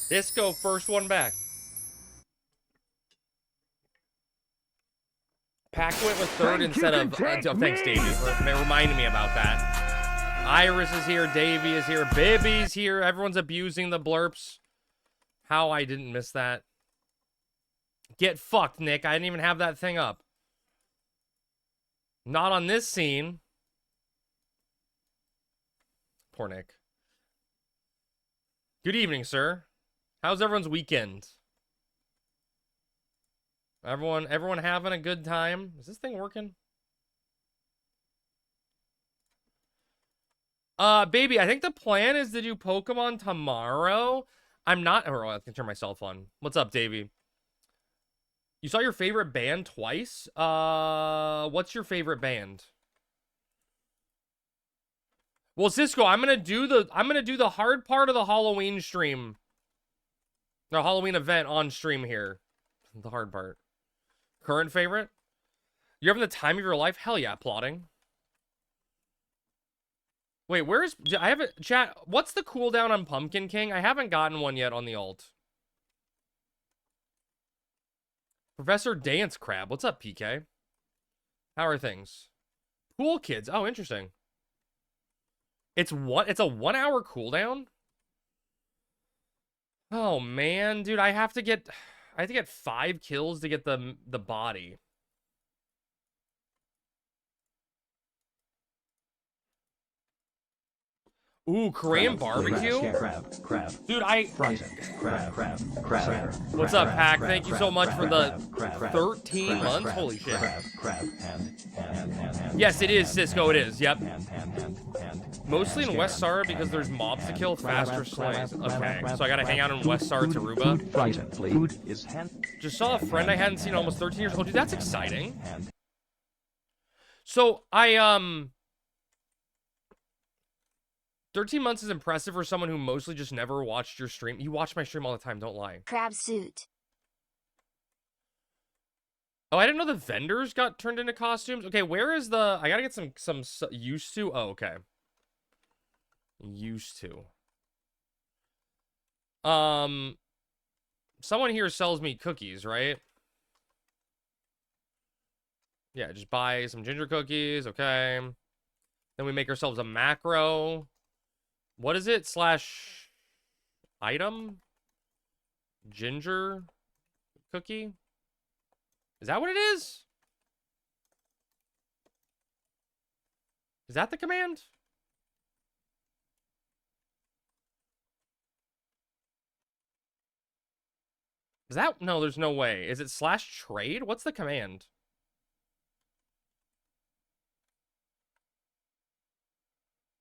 Disco, first one back. Packwit was third instead of... thanks, Davey, for reminding me about that. Iris is here. Davey is here. Bibby's here. Everyone's abusing the blurps. How I didn't miss that. Get fucked, Nick. I didn't even have that thing up. Not on this scene. Poor Nick. Good evening, sir. How's everyone's weekend? Everyone having a good time? Is this thing working? Baby, I think the plan is to do Pokemon tomorrow. I'm not... Oh, I can turn my cell phone. What's up, Davey? You saw your favorite band twice? What's your favorite band? Well, Cisco, I'm gonna do the hard part of the Halloween stream. No, Halloween event on stream here. The hard part. Current favorite? You're having the time of your life? Hell yeah, plotting. Wait, where's... I haven't... Chat, what's the cooldown on Pumpkin King? I haven't gotten one yet on the alt. Professor Dance Crab. What's up, PK? How are things? Pool Kids. Oh, interesting. It's what? It's a 1 hour cooldown? Oh, man. Dude, I have to get 5 kills to get the body. Ooh, Korean barbecue? Crab. Dude, I... Crab. What's up, Pack? Thank you so much for the 13 months. Holy shit. Yes, it is, Cisco. It is. Yep. Mostly in West Sara because there's mobs to kill faster slays. Okay, so I gotta hang out in West Sara Taruba. Just saw a friend I hadn't seen in almost 13 years. Oh, dude, that's exciting. So, 13 months is impressive for someone who mostly just never watched your stream. You watch my stream all the time, don't lie. Crab suit. Oh, I didn't know the vendors got turned into costumes. Okay, where is the... I gotta get some used to. Oh, okay. Used to. Someone here sells me cookies, right? Yeah, just buy some ginger cookies, okay. Then we make ourselves a macro. What is it? Slash item? Ginger cookie? Is that what it is? Is that the command? Is that... No, there's no way. Is it slash trade? What's the command?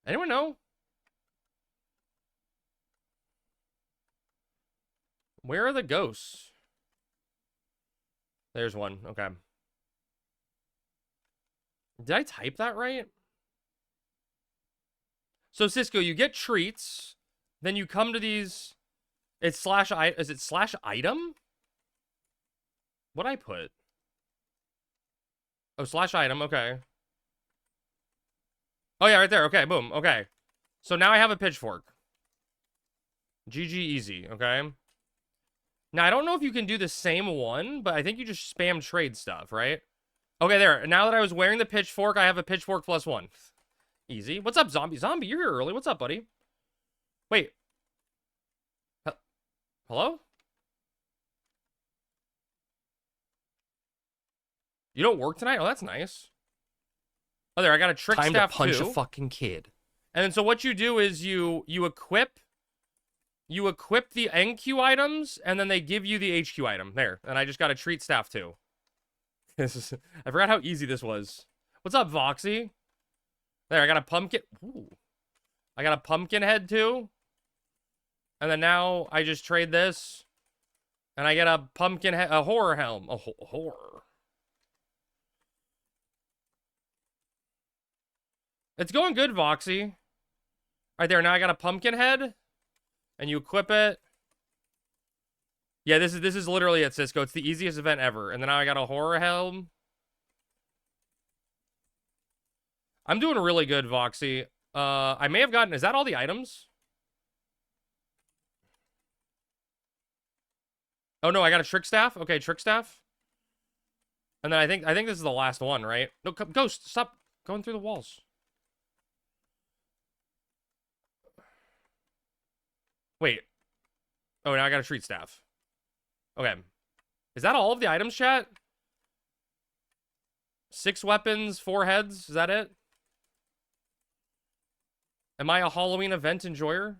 Anyone know? Where are the ghosts? There's one. Okay. Did I type that right? So, Cisco, you get treats. Then you come to these... It's slash... Is it slash item? What'd I put? Oh, slash item. Okay. Oh, yeah, right there. Okay, boom. Okay. So now I have a pitchfork. GG easy, okay? Now, I don't know if you can do the same one, but I think you just spam trade stuff, right? Okay, there. Now that I was wearing the pitchfork, I have a pitchfork +1. Easy. What's up, Zombie? Zombie, you're here early. What's up, buddy? Wait. Hello? You don't work tonight? Oh, that's nice. Oh, there. I got a trick staff, Time to punch too. a fucking kid. And then so what you do is you equip the NQ items, and then they give you the HQ item. There. And I just got a treat staff, too. I forgot how easy this was. What's up, Voxy? There, I got a pumpkin. Ooh. I got a pumpkin head, too. And then now I just trade this. And I get a pumpkin head, a horror helm. A horror. It's going good, Voxy. Right there, now I got a pumpkin head. And you equip it. Yeah, this is literally it, Cisco. It's the easiest event ever. And then now I got a horror helm. I'm doing really good, Voxy. I may have gotten... Is that all the items? Oh no, I got a trick staff. Okay, trick staff. And then I think this is the last one, right? No, Ghost, stop going through the walls. Wait. Oh, now I got a treat staff. Okay. Is that all of the items, chat? 6 weapons, 4 heads. Is that it? Am I a Halloween event enjoyer?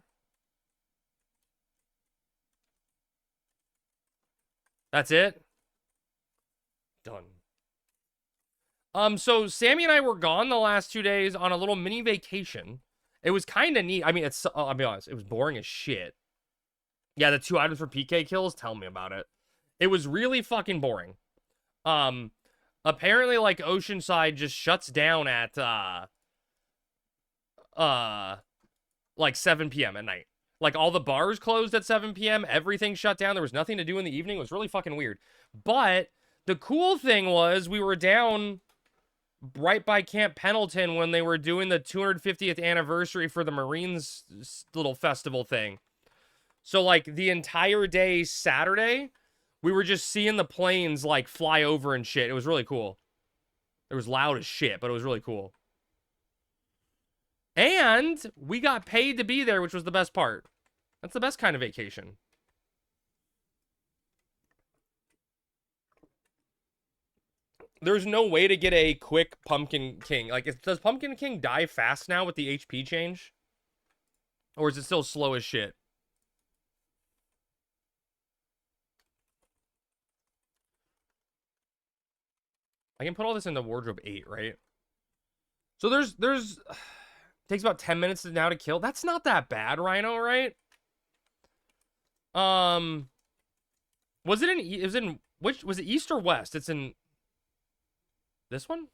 That's it? Done. So Sammy and I were gone the last 2 days on a little mini vacation. It was kind of neat. I mean, I'll be honest, it was boring as shit. Yeah, the 2 items for PK kills, tell me about it. It was really fucking boring. Apparently, like, Oceanside just shuts down at, like 7 p.m. at night. Like, all the bars closed at 7 p.m. Everything shut down. There was nothing to do in the evening. It was really fucking weird. But the cool thing was we were down right by Camp Pendleton when they were doing the 250th anniversary for the Marines little festival thing. So, like, the entire day Saturday, we were just seeing the planes, like, fly over and shit. It was really cool. It was loud as shit, but it was really cool. And we got paid to be there, which was the best part. That's the best kind of vacation. There's no way to get a quick Pumpkin King. Like, does Pumpkin King die fast now with the HP change? Or is it still slow as shit? I can put all this in the wardrobe 8, right? So there's takes about 10 minutes now to kill. That's not that bad, Rhino, right? Was it in which was it, east or west? It's in this one?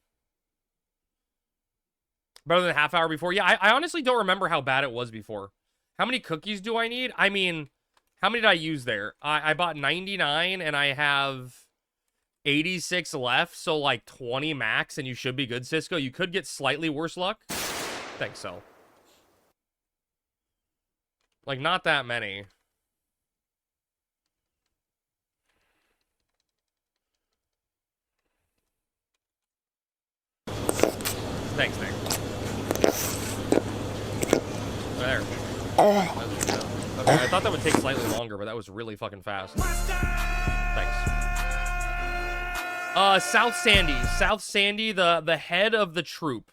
Better than a half hour before. Yeah, I honestly don't remember how bad it was before. How many cookies do I need? I mean, how many did I use there? I bought 99 and I have 86 left, so like 20 max, and you should be good, Cisco. You could get slightly worse luck. Think so. Like, not that many. Thanks, Nick. There. Okay, I thought that would take slightly longer, but that was really fucking fast. Thanks. South Sandy. South Sandy, the head of the troop.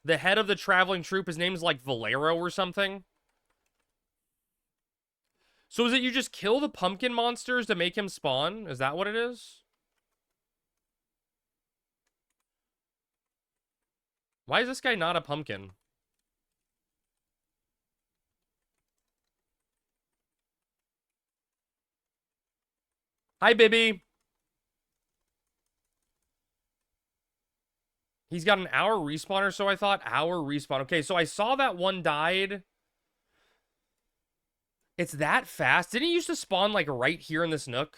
The head of the traveling troop, his name is like Valero or something. So is it you just kill the pumpkin monsters to make him spawn? Is that what it is? Why is this guy not a pumpkin? Hi, Bibby. He's got an hour respawner, so I thought. Hour respawn. Okay, so I saw that one died. It's that fast? Didn't he used to spawn, like, right here in this nook?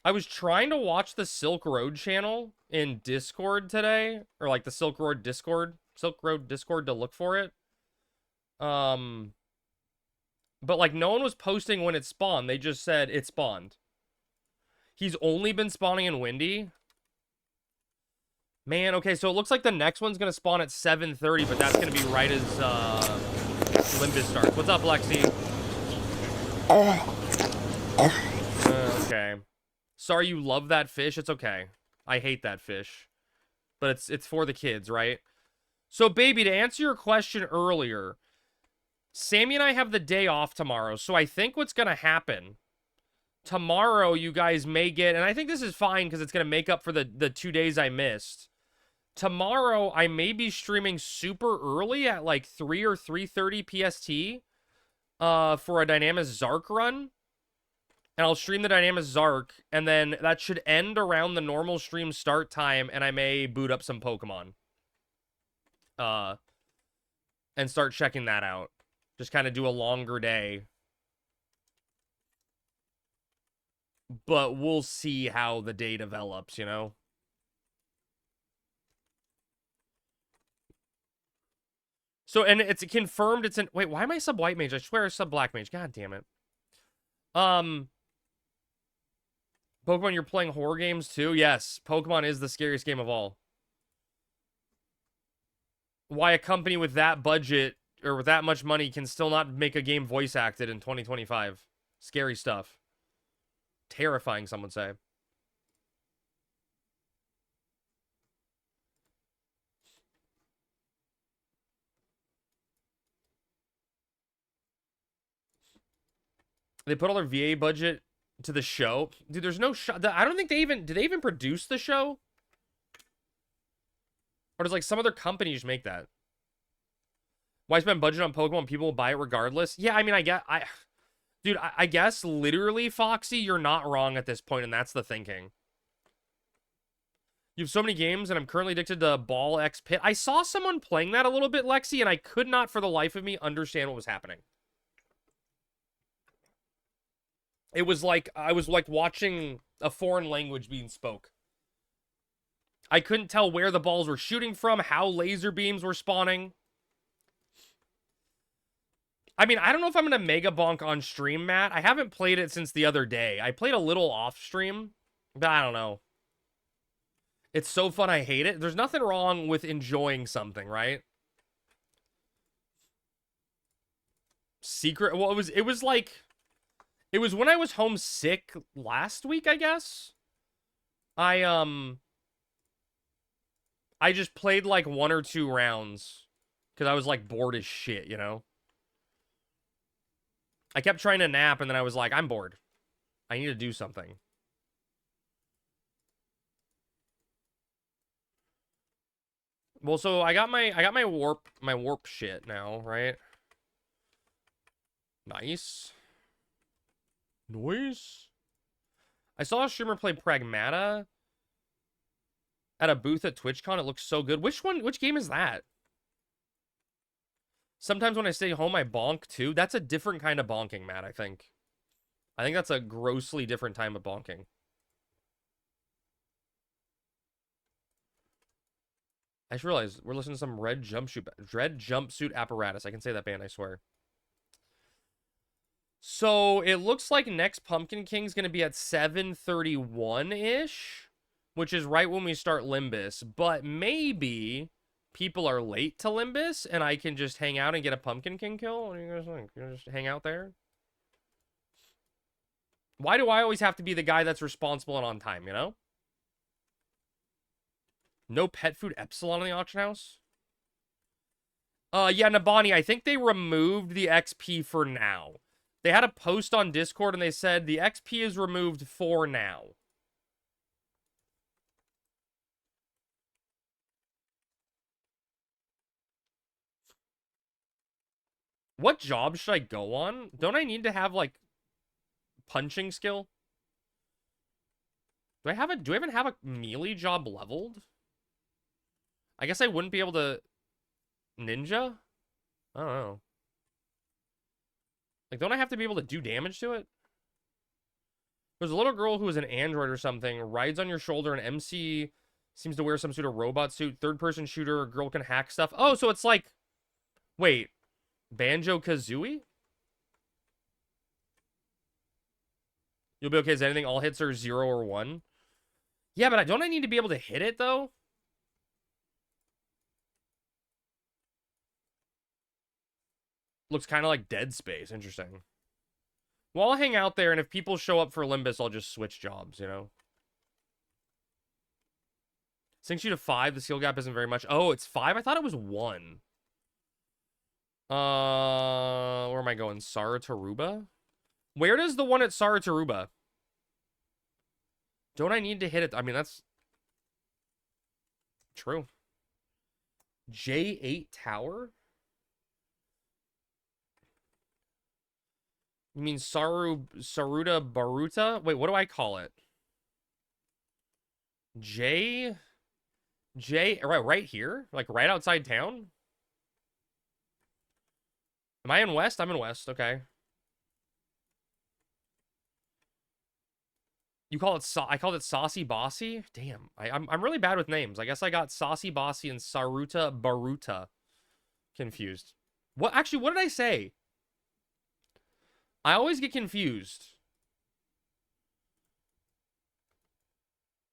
I was trying to watch the Silk Road channel in Discord today. Or, like, the Silk Road Discord. Silk Road Discord to look for it. But, like, no one was posting when it spawned. They just said it spawned. He's only been spawning in Windy. Man, okay, so it looks like the next one's gonna spawn at 7:30, but that's gonna be right as, Limbus starts. What's up, Lexi? Okay. Sorry you love that fish. It's okay. I hate that fish. But it's for the kids, right? So, baby, to answer your question earlier, Sammy and I have the day off tomorrow. So I think what's going to happen, tomorrow you guys may get, and I think this is fine because it's going to make up for the 2 days I missed. Tomorrow, I may be streaming super early at like 3 or 3:30 PST for a Dynamis Zark run. And I'll stream the Dynamis Zark, and then that should end around the normal stream start time, and I may boot up some Pokemon. And start checking that out. Just kind of do a longer day. But we'll see how the day develops, you know? So, and it's confirmed it's in... Wait, why am I sub-white mage? I swear it's sub-black mage. God damn it. Pokemon, you're playing horror games too? Yes, Pokemon is the scariest game of all. Why a company with that budget or with that much money can still not make a game voice acted in 2025. Scary stuff. Terrifying, some would say. They put all their VA budget to the show. Dude, there's no show. I don't think they even... Did they even produce the show? Or does, like, some other company just make that? Why spend budget on Pokemon? People will buy it regardless. Yeah, I mean, Dude, I guess, literally, Foxy, you're not wrong at this point, and that's the thinking. You have so many games, and I'm currently addicted to Ball X Pit. I saw someone playing that a little bit, Lexi, and I could not, for the life of me, understand what was happening. It was like, I was like watching a foreign language being spoke. I couldn't tell where the balls were shooting from, how laser beams were spawning. I mean, I don't know if I'm going to Mega Bonk on stream, Matt. I haven't played it since the other day. I played a little off stream, but I don't know. It's so fun, I hate it. There's nothing wrong with enjoying something, right? Secret, well, it was like... It was when I was homesick last week, I guess. I just played like 1 or 2 rounds because I was like bored as shit, you know? I kept trying to nap and then I was like, I'm bored. I need to do something. Well, so I got my warp shit now, right? Nice. Noise. I saw a streamer play Pragmata at a booth at TwitchCon. It looks so good. Which game is that? Sometimes when I stay home, I bonk too. That's a different kind of bonking, Matt, I think. I think that's a grossly different time of bonking. I just realized we're listening to some Red Jumpsuit Apparatus. I can say that band, I swear. So, it looks like next Pumpkin King's going to be at 7:31-ish, which is right when we start Limbus. But maybe people are late to Limbus, and I can just hang out and get a Pumpkin King kill? What do you guys think? Can I just hang out there? Why do I always have to be the guy that's responsible and on time, you know? No pet food Epsilon in the auction house? Yeah, Nabani, I think they removed the XP for now. They had a post on Discord and they said the XP is removed for now. What job should I go on? Don't I need to have, like, punching skill? Do I even have a melee job leveled? I guess I wouldn't be able to... Ninja? I don't know. Like, don't I have to be able to do damage to it? There's a little girl who is an android or something, rides on your shoulder, and MC seems to wear some sort of robot suit. Third-person shooter, a girl can hack stuff. Oh, so it's like... Wait. Banjo-Kazooie? You'll be okay as anything. All hits are 0 or 1. Yeah, but don't I need to be able to hit it, though? Looks kind of like Dead Space. Interesting. Well, I'll hang out there, and if people show up for Limbus, I'll just switch jobs, you know? Sinks you to 5. The skill gap isn't very much. Oh, it's 5? I thought it was 1. Where am I going? Saratoruba? Where does the one at Saratoruba? Don't I need to hit it? I mean, that's... True. J8 Tower? You mean Saruta Baruta? Wait, what do I call it? Right here? Like, right outside town? Am I in West? I'm in West, okay. You call it I called it Saucy Bossy? Damn, I'm really bad with names. I guess I got Saucy Bossy and Saruta Baruta confused. What? Actually, what did I say? I always get confused.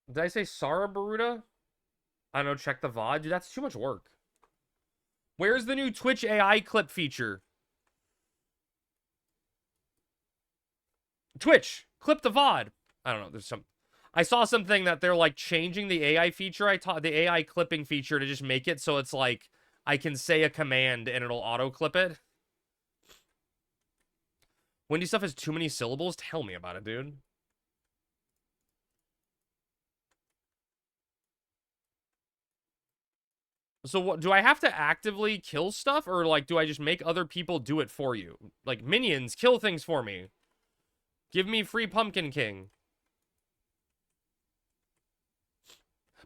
Did I say Sara Baruta? I don't know, check the VOD. Dude, that's too much work. Where's the new Twitch AI clip feature? Twitch, clip the VOD. I don't know, there's some... I saw something that they're, like, changing the AI feature. I taught the AI clipping feature to just make it so it's, like, I can say a command and it'll auto-clip it. Windy stuff has too many syllables? Tell me about it, dude. So what, do I have to actively kill stuff, or like do I just make other people do it for you? Like minions kill things for me. Give me free Pumpkin King.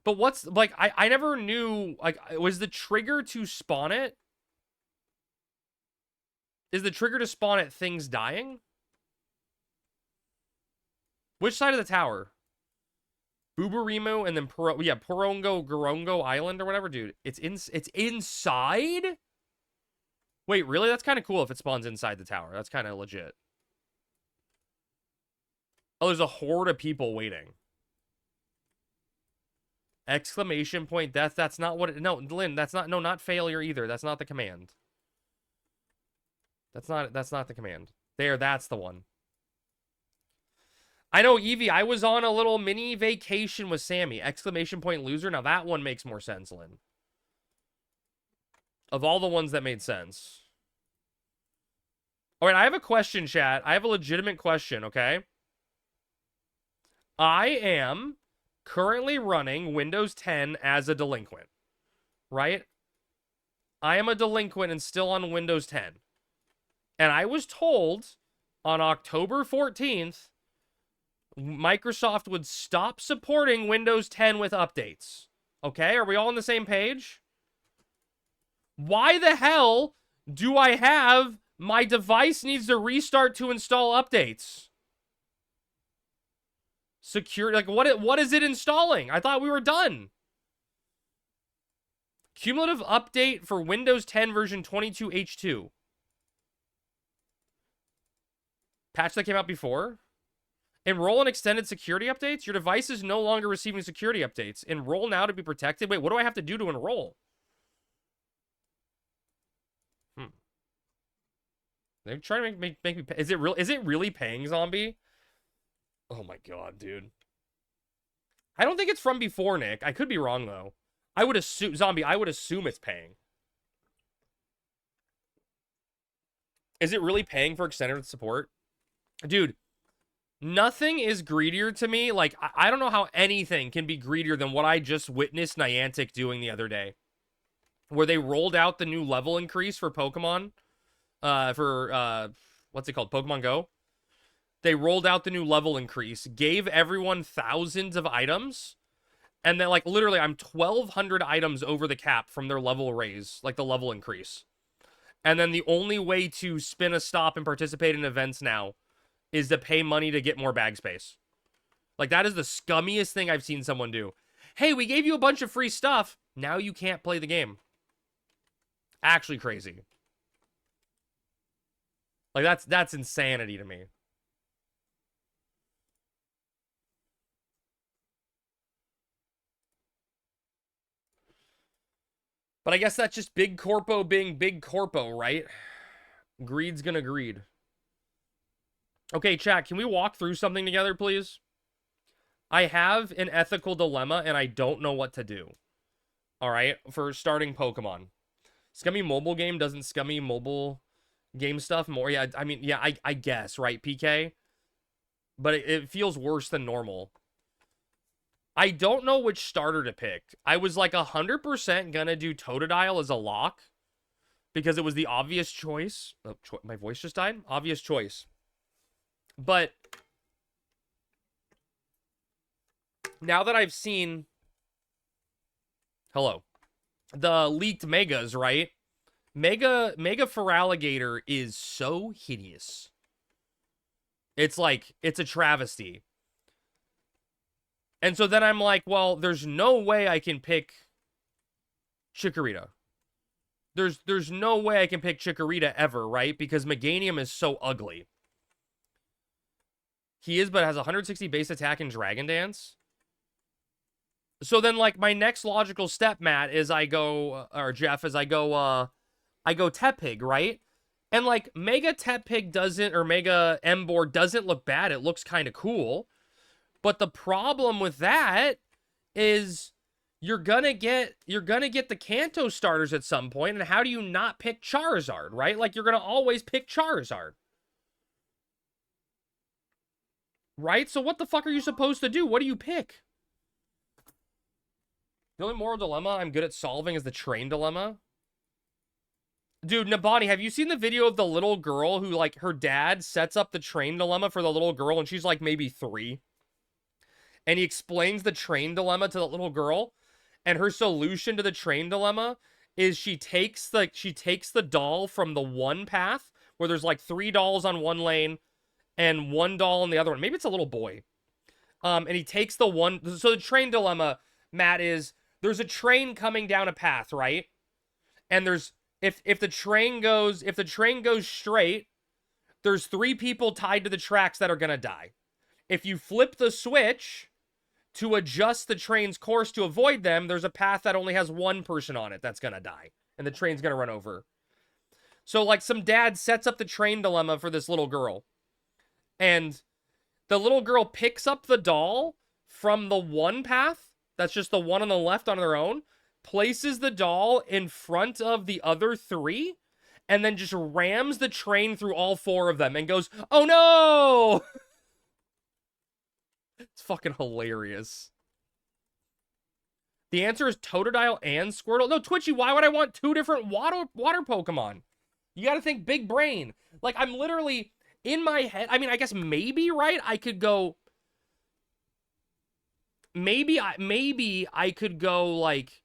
But what's like I never knew, like, was the trigger to spawn it? Is the trigger to spawn it things dying? Which side of the tower? Boobarimo and then Porongo Gorongo Island or whatever, dude. It's inside? Wait, really? That's kind of cool if it spawns inside the tower. That's kind of legit. Oh, there's a horde of people waiting. Exclamation point death. That's not what it... No, Lynn, that's not... No, not failure either. That's not the command. That's not the command. There, that's the one. I know, Evie, I was on a little mini vacation with Sammy. Exclamation point loser. Now that one makes more sense, Lynn. Of all the ones that made sense. All right, I have a question, chat. I have a legitimate question, okay? I am currently running Windows 10 as a delinquent, right? I am a delinquent and still on Windows 10. And I was told on October 14th, Microsoft would stop supporting Windows 10 with updates. Okay, are we all on the same page? Why the hell do I have my device needs to restart to install updates? Secure, like, what is it installing? I thought we were done. Cumulative update for Windows 10 version 22H2. Patch that came out before. Enroll in extended security updates. Your device is no longer receiving security updates. Enroll now to be protected. Wait, what do I have to do to enroll? They're trying to make me pay. Is it really paying, Zombie? Oh my god, dude. I don't think it's from before, Nick. I could be wrong, though. I would assume, Zombie, I would assume it's paying. Is it really paying for extended support? Dude, nothing is greedier to me. Like, I don't know how anything can be greedier than what I just witnessed Niantic doing the other day. Where they rolled out the new level increase for Pokemon. What's it called? Pokemon Go. They rolled out the new level increase, gave everyone thousands of items, and then, like, literally, I'm 1,200 items over the cap from their level raise, like the level increase. And then the only way to spin a stop and participate in events now is to pay money to get more bag space. Like, that is the scummiest thing I've seen someone do. Hey, we gave you a bunch of free stuff. Now you can't play the game. Actually crazy. Like, that's insanity to me. But I guess that's just big corpo being big corpo, right? Greed's gonna greed. Okay, chat, can we walk through something together, please? I have an ethical dilemma, and I don't know what to do. All right, for starting Pokemon. Scummy mobile game doesn't scummy mobile game stuff more. Yeah, I mean, yeah, I guess, right, PK? But it feels worse than normal. I don't know which starter to pick. I was like 100% gonna do Totodile as a lock because it was the obvious choice. Oh, my voice just died? Obvious choice. But now that I've seen... Hello. The leaked megas, right? Mega Feraligatr is so hideous. It's like, it's a travesty. And so then I'm like, well, there's no way I can pick Chikorita. There's no way I can pick Chikorita ever, right? Because Meganium is so ugly. He is, but has 160 base attack and Dragon Dance. So then, like, my next logical step, Matt, is I go, or Jeff, is I go Tepig, right? And, like, Mega Tepig doesn't, or Mega Emboar doesn't look bad. It looks kind of cool. But the problem with that is you're gonna get the Kanto starters at some point, and how do you not pick Charizard, right? Like, you're gonna always pick Charizard. Right? So what the fuck are you supposed to do? What do you pick? The only moral dilemma I'm good at solving is the train dilemma. Dude, Nabani, have you seen the video of the little girl who, like, her dad sets up the train dilemma for the little girl, and she's, like, maybe 3? And he explains the train dilemma to the little girl, and her solution to the train dilemma is she takes the doll from the one path, where there's, like, 3 dolls on one lane, and 1 doll on the other one. Maybe it's a little boy. And he takes the one... So the train dilemma, Matt, is... There's a train coming down a path, right? And there's if the train goes straight, there's 3 people tied to the tracks that are gonna die. If you flip the switch to adjust the train's course to avoid them, there's a path that only has 1 person on it that's gonna die, and the train's gonna run over. So, like, some dad sets up the train dilemma for this little girl, and the little girl picks up the doll from the one path. That's just the one on the left on their own, places the doll in front of the other 3, and then just rams the train through all 4 of them and goes, "Oh no!" It's fucking hilarious. The answer is Totodile and Squirtle. No, Twitchy, why would I want 2 different water Pokemon? You gotta think big brain. Like, I'm literally, in my head, I mean, I guess maybe, right? I could go... Maybe I could go, like...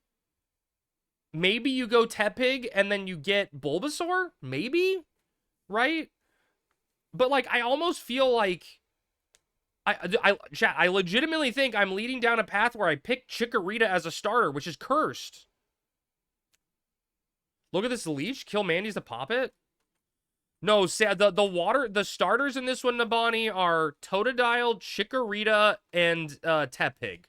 Maybe you go Tepig and then you get Bulbasaur? Maybe? Right? But, like, I almost feel like... I legitimately think I'm leading down a path where I pick Chikorita as a starter, which is cursed. Look at this leech. Kill Mandy's to pop it. No, the starters in this one, Nabani, are Totodile, Chikorita, and Tepig.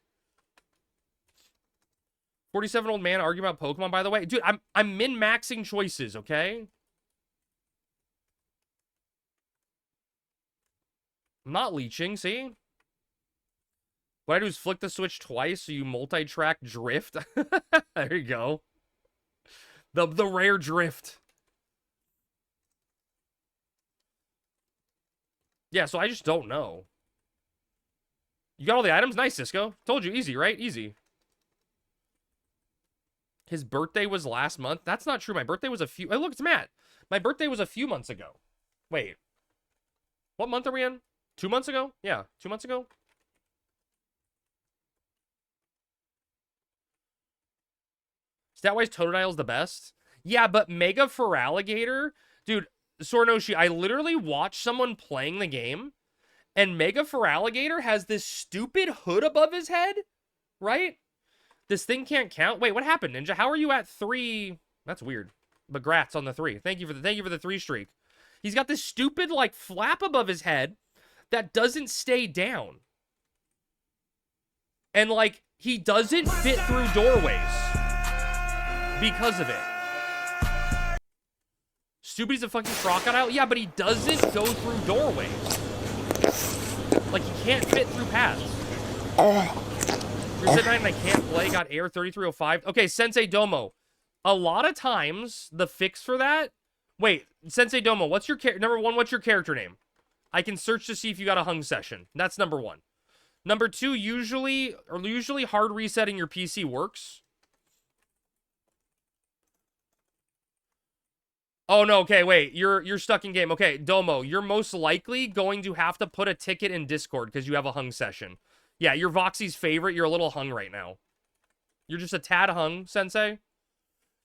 47-year-old man arguing about Pokemon, by the way. Dude, I'm min-maxing choices, okay? I'm not leeching, see? What I do is flick the switch twice so you multi-track drift. There you go. The rare drift. Yeah, so I just don't know. You got all the items? Nice, Cisco. Told you, easy, right? Easy. His birthday was last month? That's not true. My birthday was a few... Hey, look, it's Matt. My birthday was a few months ago. Wait. What month are we in? 2 months ago? Yeah, 2 months ago? Stat-wise, Totodile's the best. Yeah, but Mega Feraligatr... Dude, Sornoshi, I literally watched someone playing the game, and Mega Feraligatr has this stupid hood above his head, right? This thing can't count. Wait, what happened, Ninja? How are you at 3? That's weird. But grats on the 3. Thank you for the 3 streak. He's got this stupid, like, flap above his head that doesn't stay down. And, like, he doesn't fit through doorways because of it. Stupidy's a fucking crocodile? Yeah, but he doesn't go through doorways. Like, he can't fit through paths. Reset 9 and I can't play. Got air 3305. Okay, Sensei Domo. A lot of times, the fix for that... Wait, Sensei Domo, what's your... Number 1, what's your character name? I can search to see if you got a hung session. That's number 1. Number 2, usually hard resetting your PC works. Oh, no, okay, wait. You're stuck in game. Okay, Domo, you're most likely going to have to put a ticket in Discord because you have a hung session. Yeah, you're Voxy's favorite. You're a little hung right now. You're just a tad hung, Sensei.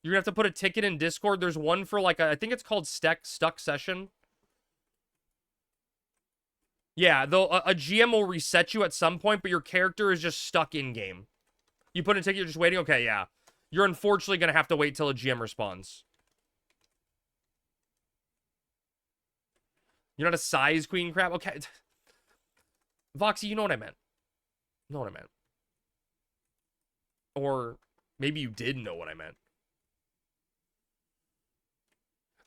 You're going to have to put a ticket in Discord. There's one for, like, I think it's called Stuck Session. Yeah, though a GM will reset you at some point, but your character is just stuck in-game. You put a ticket, you're just waiting? Okay, yeah. You're unfortunately going to have to wait till a GM responds. You're not a size queen crap? Okay. Voxy, you know what I meant. You know what I meant. Or maybe you did know what I meant.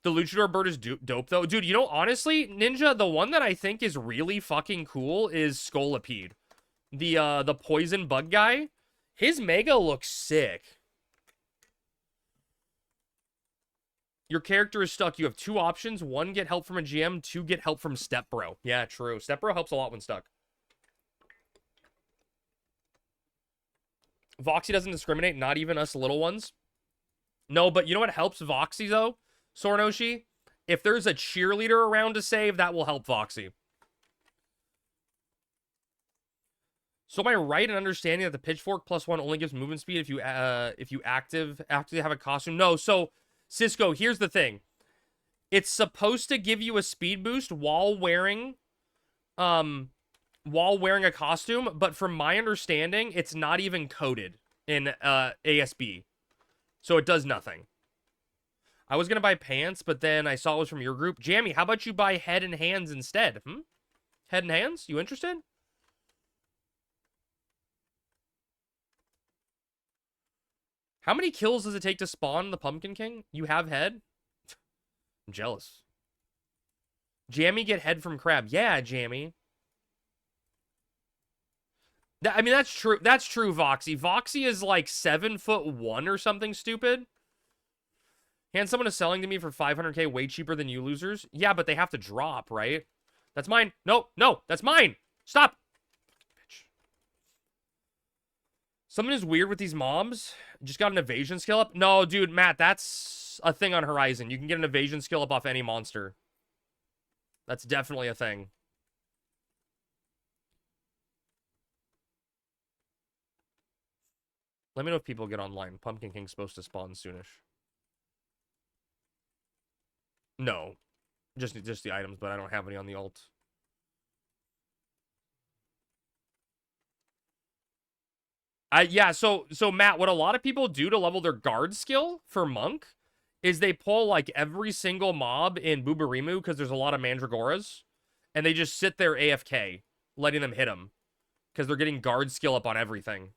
The luchador bird is dope, though. Dude, you know, honestly, Ninja, the one that I think is really fucking cool is Scolipede. The poison bug guy. His mega looks sick. Your character is stuck. You have two options. One, get help from a GM. Two, get help from Step Bro. Yeah, true. Step Bro helps a lot when stuck. Voxy doesn't discriminate, not even us little ones. No, but you know what helps Voxy, though? Sornoshi? If there's a cheerleader around to save, that will help Voxy. So am I right in understanding that the pitchfork +1 only gives movement speed if you actively have a costume? No, so Cisco, here's the thing. It's supposed to give you a speed boost while wearing a costume, but from my understanding, it's not even coded in ASB. So it does nothing. I was going to buy pants, but then I saw it was from your group. Jammy, how about you buy head and hands instead? Head and hands? You interested? How many kills does it take to spawn the Pumpkin King? You have head? I'm jealous. Jammy get head from crab. Yeah, Jammy. I mean, that's true. That's true, Voxy. Voxy is like 7'1" or something stupid. And someone is selling to me for 500k way cheaper than you losers. Yeah, but they have to drop, right? That's mine. No, no, that's mine. Stop. Bitch. Something is weird with these mobs. Just got an evasion skill up. No, dude, Matt, that's a thing on Horizon. You can get an evasion skill up off any monster. That's definitely a thing. Let me know if people get online. Pumpkin King's supposed to spawn soonish. No. Just the items, but I don't have any on the alt. Yeah, so Matt, what a lot of people do to level their guard skill for Monk is they pull like every single mob in Buburimu because there's a lot of Mandragoras, and they just sit there AFK, letting them hit them because they're getting guard skill up on everything.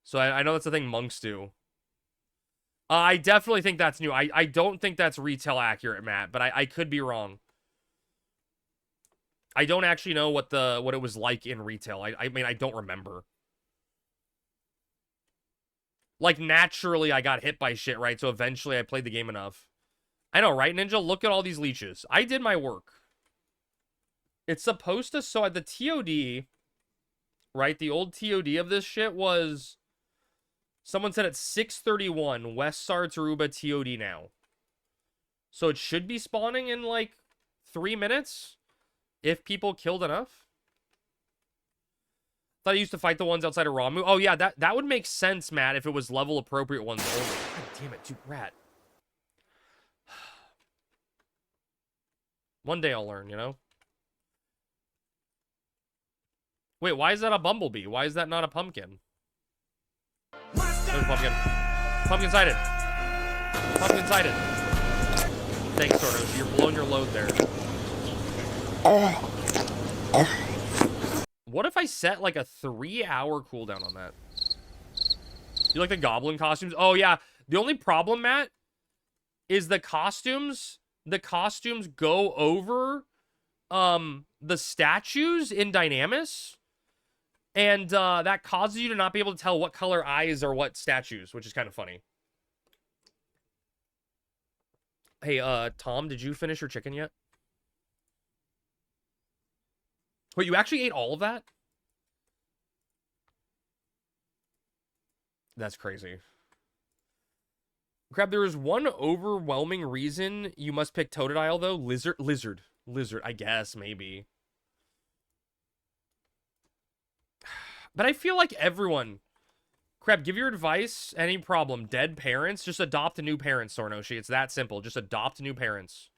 So I know that's the thing monks do. I definitely think that's new. I don't think that's retail accurate, Matt, but I could be wrong. I don't actually know what it was like in retail. I mean, I don't remember. Like, naturally, I got hit by shit, right? So eventually I played the game enough. I know, right, Ninja? Look at all these leeches. I did my work. It's supposed to... So at the TOD, right? The old TOD of this shit was... Someone said it's 6:31, West Sartaruba TOD now. So it should be spawning in, like, 3 minutes? If people killed enough? Thought I used to fight the ones outside of Ramu. Oh, yeah, that would make sense, Matt, if it was level appropriate ones only. God damn it, dude, rat. One day I'll learn, you know? Wait, why is that a bumblebee? Why is that not a pumpkin? There's a pumpkin. Pumpkin-sided. Pumpkin-sided. Thanks, Sordos. You're blowing your load there. What if I set, like, a 3-hour cooldown on that? You like the goblin costumes? Oh, yeah. The only problem, Matt, is the costumes go over, the statues in Dynamis. And, that causes you to not be able to tell what color eyes are what statues, which is kind of funny. Hey, Tom, did you finish your chicken yet? Wait, you actually ate all of that? That's crazy. Crab, there is one overwhelming reason you must pick Totodile, though. Lizard, I guess, maybe. But I feel like everyone... Crab, give your advice. Any problem. Dead parents? Just adopt a new parent, Sornoshi. It's that simple. Just adopt new parents.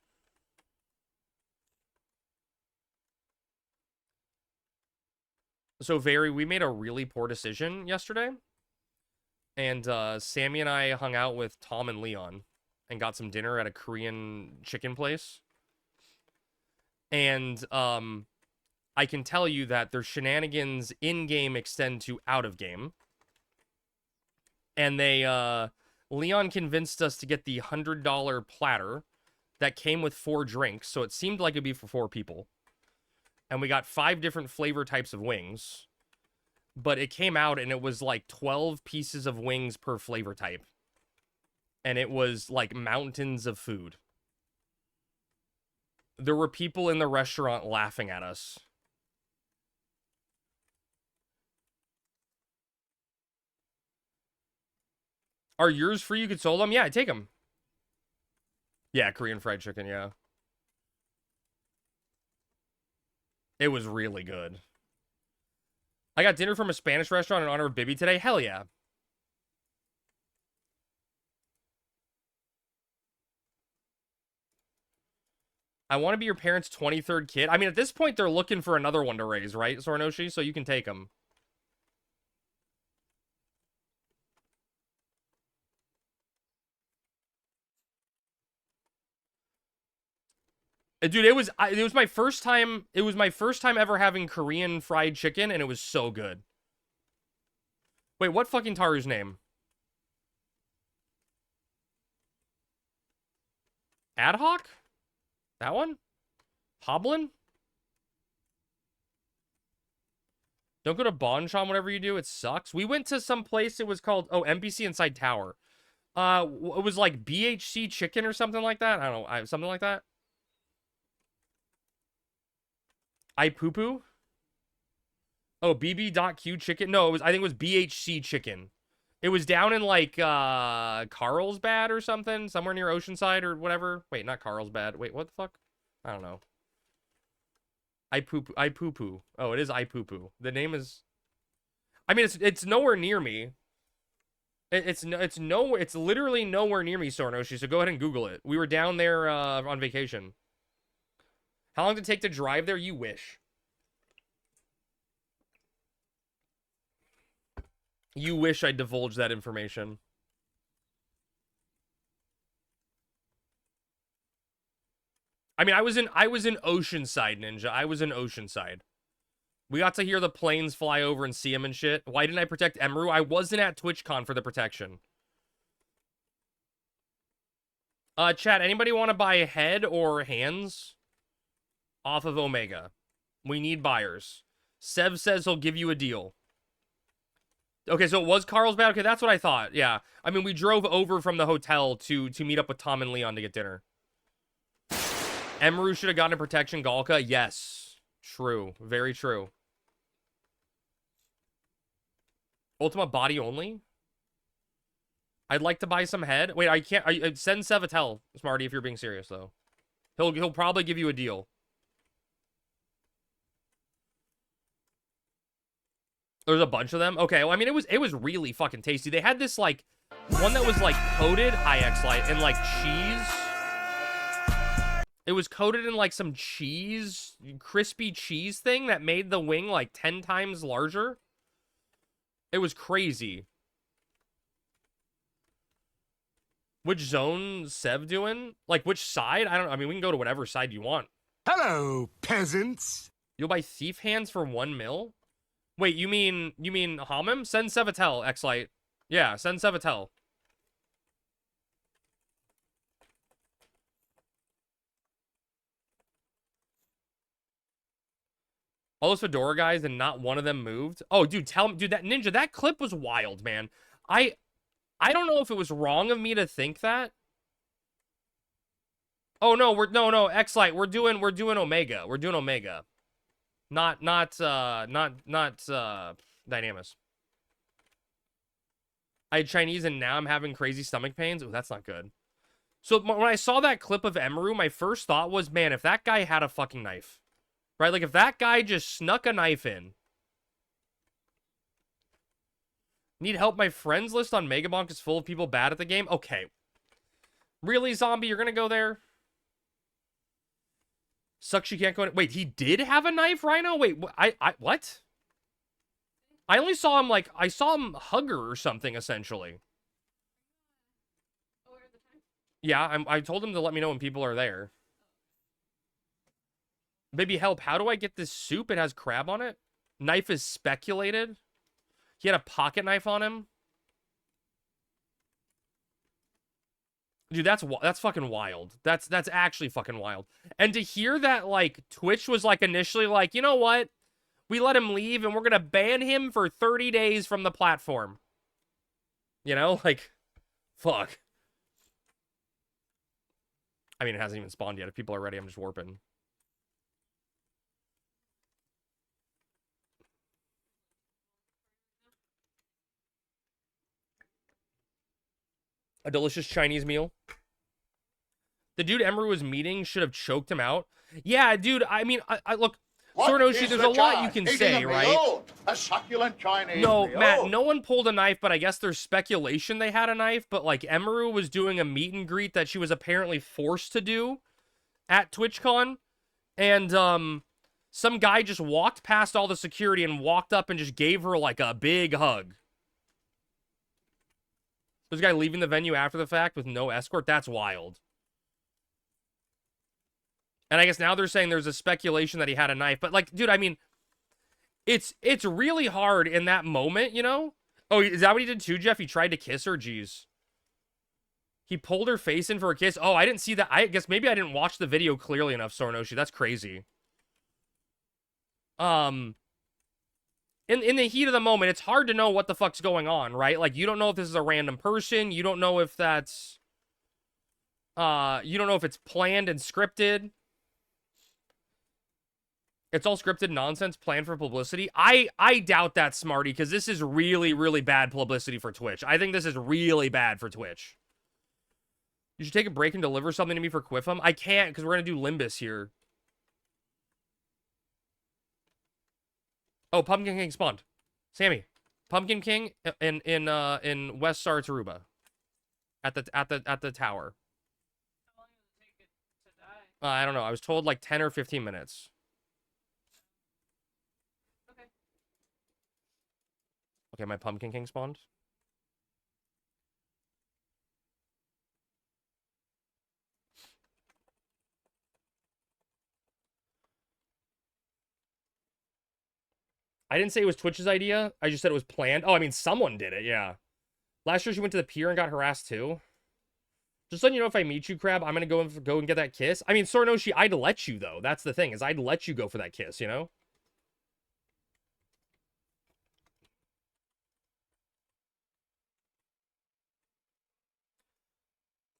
So, we made a really poor decision yesterday. And Sammy and I hung out with Tom and Leon and got some dinner at a Korean chicken place. And I can tell you that their shenanigans in-game extend to out-of-game. And Leon convinced us to get the $100 platter that came with 4 drinks, so it seemed like it'd be for 4 people. And we got 5 different flavor types of wings. But it came out and it was like 12 pieces of wings per flavor type. And it was like mountains of food. There were people in the restaurant laughing at us. Are yours free? You could solo them? Yeah, I take them. Yeah, Korean fried chicken, yeah. It was really good. I got dinner from a Spanish restaurant in honor of Bibby today. Hell yeah. I want to be your parents' 23rd kid. I mean, at this point, they're looking for another one to raise, right, Sornoshi? So you can take them. Dude, it was my first time. It was my first time ever having Korean fried chicken, and it was so good. Wait, what fucking Taru's name? Ad hoc? That one? Hoblin? Don't go to Bonchon whatever you do. It sucks. We went to some place. It was called, NPC Inside Tower. It was like BHC chicken or something like that. I don't know. Something like that. I poo poo. Oh, BB.Q chicken. No, I think it was BHC chicken. It was down in like Carlsbad or something, somewhere near Oceanside or whatever. Wait, not Carlsbad. Wait, what the fuck? I don't know. I poo poo. Oh, it is I poo poo. The name is. I mean, it's nowhere near me. It's literally nowhere near me, Sornoshi. So go ahead and Google it. We were down there on vacation. How long did it take to drive there? You wish. You wish I divulged that information. I mean, I was in Oceanside, Ninja. I was in Oceanside. We got to hear the planes fly over and see him and shit. Why didn't I protect Emeru? I wasn't at TwitchCon for the protection. Chat, anybody want to buy head or hands off of Omega? We need buyers. Sev says he'll give you a deal. Okay, so it was Carlsbad? Okay, that's what I thought. Yeah. I mean, we drove over from the hotel to meet up with Tom and Leon to get dinner. Emeru should have gotten a protection Galka. Yes. True. Very true. Ultima body only? I'd like to buy some head. Wait, I can't. Send Sevatel, Smarty, if you're being serious, though. He'll probably give you a deal. There's a bunch of them? Okay, well, I mean, it was really fucking tasty. They had this, like, one that was, like, coated, hi, X-Light, in, like, cheese. It was coated in, like, some cheese, crispy cheese thing that made the wing, like, 10 times larger. It was crazy. Which zone Sev doing? Like, which side? I mean, we can go to whatever side you want. Hello, peasants. You'll buy thief hands for 1 mil? Wait, you mean Hamim? Send Sevatel, X-Light. Yeah, send Sevatel. All those Fedora guys and not one of them moved? Oh, dude, tell me, dude, that Ninja, that clip was wild, man. I don't know if it was wrong of me to think that. Oh no, no, X-Light, we're doing Omega. We're doing Omega. Not Dynamis. I had Chinese and now I'm having crazy stomach pains. Ooh, that's not good. So when I saw that clip of Emeru, my first thought was, man, if that guy had a fucking knife. Right? Like, if that guy just snuck a knife in. Need help? My friends list on Megabonk is full of people bad at the game? Okay. Really, Zombie? You're gonna go there? Sucks you can't go in. Wait, he did have a knife, Rhino? Wait, what? I only saw him, like, I saw him hug her or something, essentially. Yeah, I told him to let me know when people are there. Baby, help. How do I get this soup? It has crab on it. Knife is speculated. He had a pocket knife on him. Dude, that's fucking wild. That's actually fucking wild. And to hear that, like, Twitch was, like, initially like, you know what? We let him leave, and we're gonna ban him for 30 days from the platform. You know? Like, fuck. I mean, it hasn't even spawned yet. If people are ready, I'm just warping. A delicious Chinese meal. The dude Emery was meeting should have choked him out. Yeah, dude, I mean, I look, Sornoshi, there's a lot you can say, right? A succulent Chinese No, meal. Matt, no one pulled a knife, but I guess there's speculation they had a knife, but, like, Emery was doing a meet and greet that she was apparently forced to do at TwitchCon, and, some guy just walked past all the security and walked up and just gave her, like, a big hug. This guy leaving the venue after the fact with no escort? That's wild. And I guess now they're saying there's a speculation that he had a knife. But, like, dude, I mean, it's really hard in that moment, you know? Oh, is that what he did too, Jeff? He tried to kiss her? Jeez. He pulled her face in for a kiss? Oh, I didn't see that. I guess maybe I didn't watch the video clearly enough, Sornoshi. That's crazy. In the heat of the moment, it's hard to know what the fuck's going on, right? Like, you don't know if this is a random person. You don't know if that's... you don't know if it's planned and scripted. It's all scripted nonsense planned for publicity. I doubt that, Smarty, because this is really, really bad publicity for Twitch. I think this is really bad for Twitch. You should take a break and deliver something to me for Quiffum. I can't, because we're going to do Limbus here. Oh, Pumpkin King spawned. Sammy. Pumpkin King in West Sartaruba. At the tower. How long does it take it to die? I don't know. I was told like 10 or 15 minutes. Okay. Okay, my Pumpkin King spawned. I didn't say it was Twitch's idea. I just said it was planned. Oh, I mean, someone did it, yeah. Last year she went to the pier and got harassed too. Just letting you know, if I meet you, Crab, I'm gonna go and get that kiss. I mean, Sornoshi, I'd let you, though. That's the thing, is I'd let you go for that kiss, you know?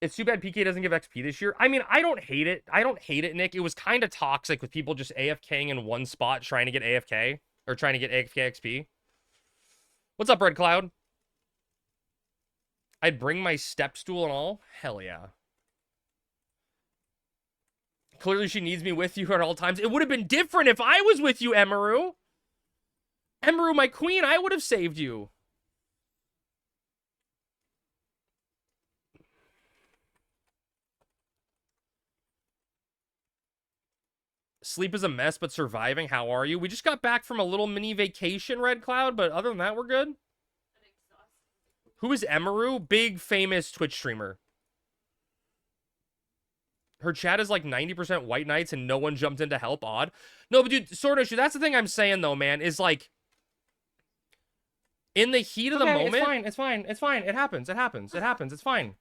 It's too bad PK doesn't give XP this year. I mean, I don't hate it. I don't hate it, Nick. It was kind of toxic with people just AFKing in one spot trying to get AFK. Or trying to get AFK XP. What's up, Red Cloud? I'd bring my step stool and all? Hell yeah. Clearly she needs me with you at all times. It would have been different if I was with you, Emeru. Emeru, my queen, I would have saved you. Sleep is a mess, but surviving. How are you? We just got back from a little mini vacation, Red Cloud, but other than that, we're good. Who is Emeru? Big, famous Twitch streamer. Her chat is like 90% white knights and no one jumped in to help. Odd. No, but dude, Sornoshi, that's the thing I'm saying, though, man, is like... In the heat of the moment... It's fine. It happens. It's fine.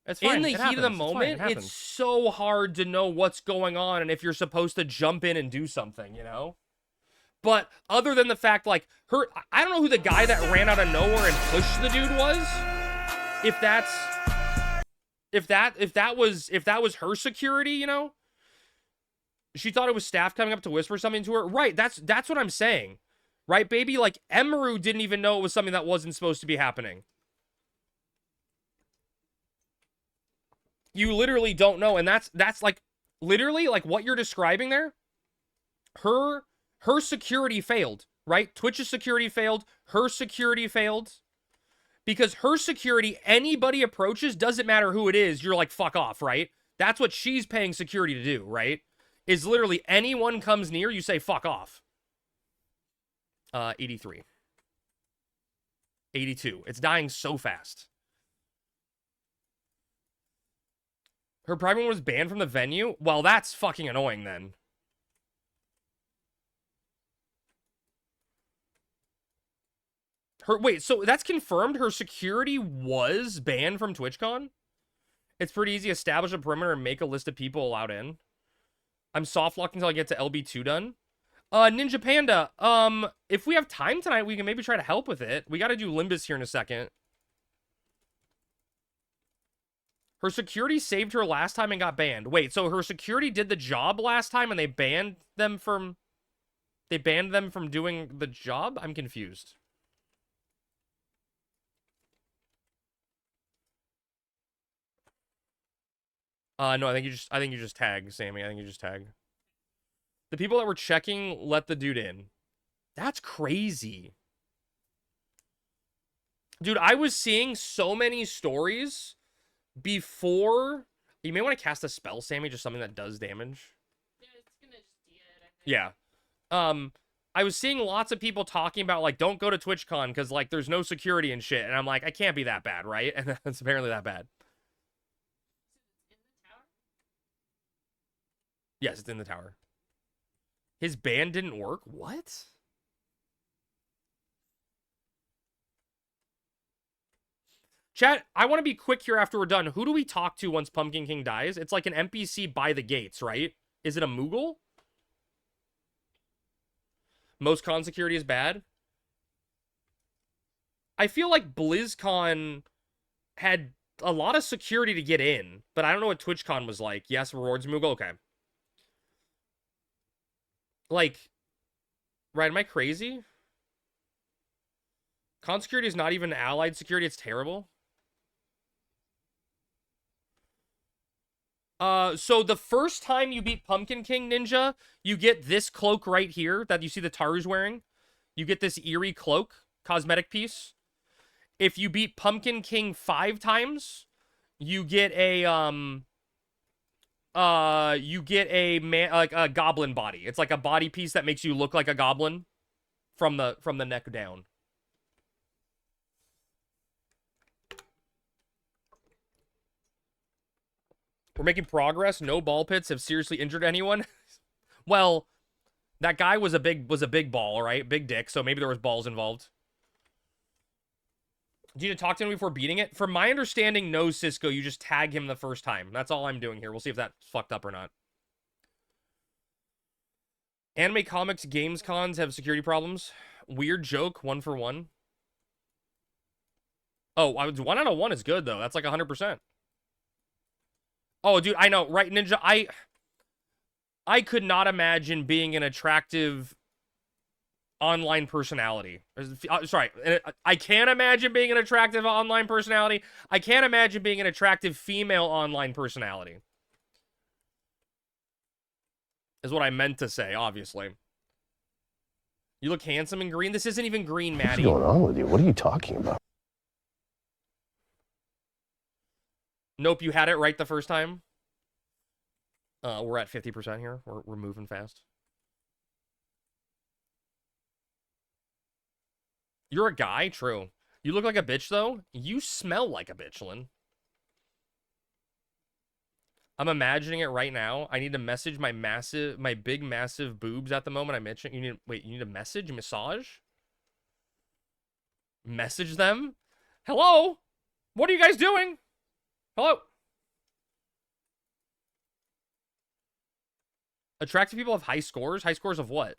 It's fine. In the heat of the moment, it's so hard to know what's going on and if you're supposed to jump in and do something, you know? But other than the fact, like, I don't know who the guy that ran out of nowhere and pushed the dude was. If that was her security, you know? She thought it was staff coming up to whisper something to her. Right, that's what I'm saying. Right, baby? Like, Emeru didn't even know it was something that wasn't supposed to be happening. You literally don't know, and that's like literally like what you're describing there. Her security failed, right? Twitch's security failed, her security failed. Because her security, anybody approaches, doesn't matter who it is, you're like, fuck off, right? That's what she's paying security to do, right? Is literally anyone comes near, you say fuck off. 83. 82. It's dying so fast. Her private one was banned from the venue? Well, that's fucking annoying then. Wait, so that's confirmed? Her security was banned from TwitchCon? It's pretty easy. Establish a perimeter and make a list of people allowed in. I'm soft locked until I get to LB2 done. Ninja Panda, if we have time tonight, we can maybe try to help with it. We gotta do Limbus here in a second. Her security saved her last time and got banned. Wait, so her security did the job last time and they banned them from... They banned them from doing the job? I'm confused. No, I think you just tag, Sammy. I think you just tag. The people that were checking let the dude in. That's crazy. Dude, I was seeing so many stories before... You may want to cast a spell, Sammy, just something that does damage. Yeah, it's gonna just be it, I think. Yeah. I was seeing lots of people talking about, like, don't go to TwitchCon because, like, there's no security and shit. And I'm like, I can't be that bad, right? And it's apparently that bad. In the tower? Yes, it's in the tower. His ban didn't work? What? Chat, I want to be quick here after we're done. Who do we talk to once Pumpkin King dies? It's like an NPC by the gates, right? Is it a Moogle? Most con security is bad. I feel like BlizzCon had a lot of security to get in, but I don't know what TwitchCon was like. Yes, rewards Moogle? Okay. Like, right, am I crazy? Con security is not even allied security. It's terrible. So the first time you beat Pumpkin King Ninja, you get this cloak right here that you see the Taru's wearing. You get this eerie cloak, cosmetic piece. If you beat Pumpkin King 5 times, you get a like a goblin body. It's like a body piece that makes you look like a goblin from the neck down. We're making progress. No ball pits have seriously injured anyone. Well, that guy was a big ball, right? Big dick, so maybe there was balls involved. Do you need to talk to him before beating it? From my understanding, no, Cisco. You just tag him the first time. That's all I'm doing here. We'll see if that's fucked up or not. Anime, comics, games, cons have security problems. Weird joke, 1 for 1. Oh, 1 out of 1 is good, though. That's like 100%. Oh, dude, I know, right, Ninja? I could not imagine being an attractive online personality. Sorry, I can't imagine being an attractive online personality. I can't imagine being an attractive female online personality. Is what I meant to say, obviously. You look handsome in green. This isn't even green, Maddie. What's going on with you? What are you talking about? Nope, you had it right the first time. We're at 50% here. We're moving fast. You're a guy? True. You look like a bitch, though. You smell like a bitch, Lynn. I'm imagining it right now. I need to message my big, massive boobs at the moment. I'm itching. You need a message? Massage? Message them? Hello? What are you guys doing? Hello? Attractive people have high scores? High scores of what?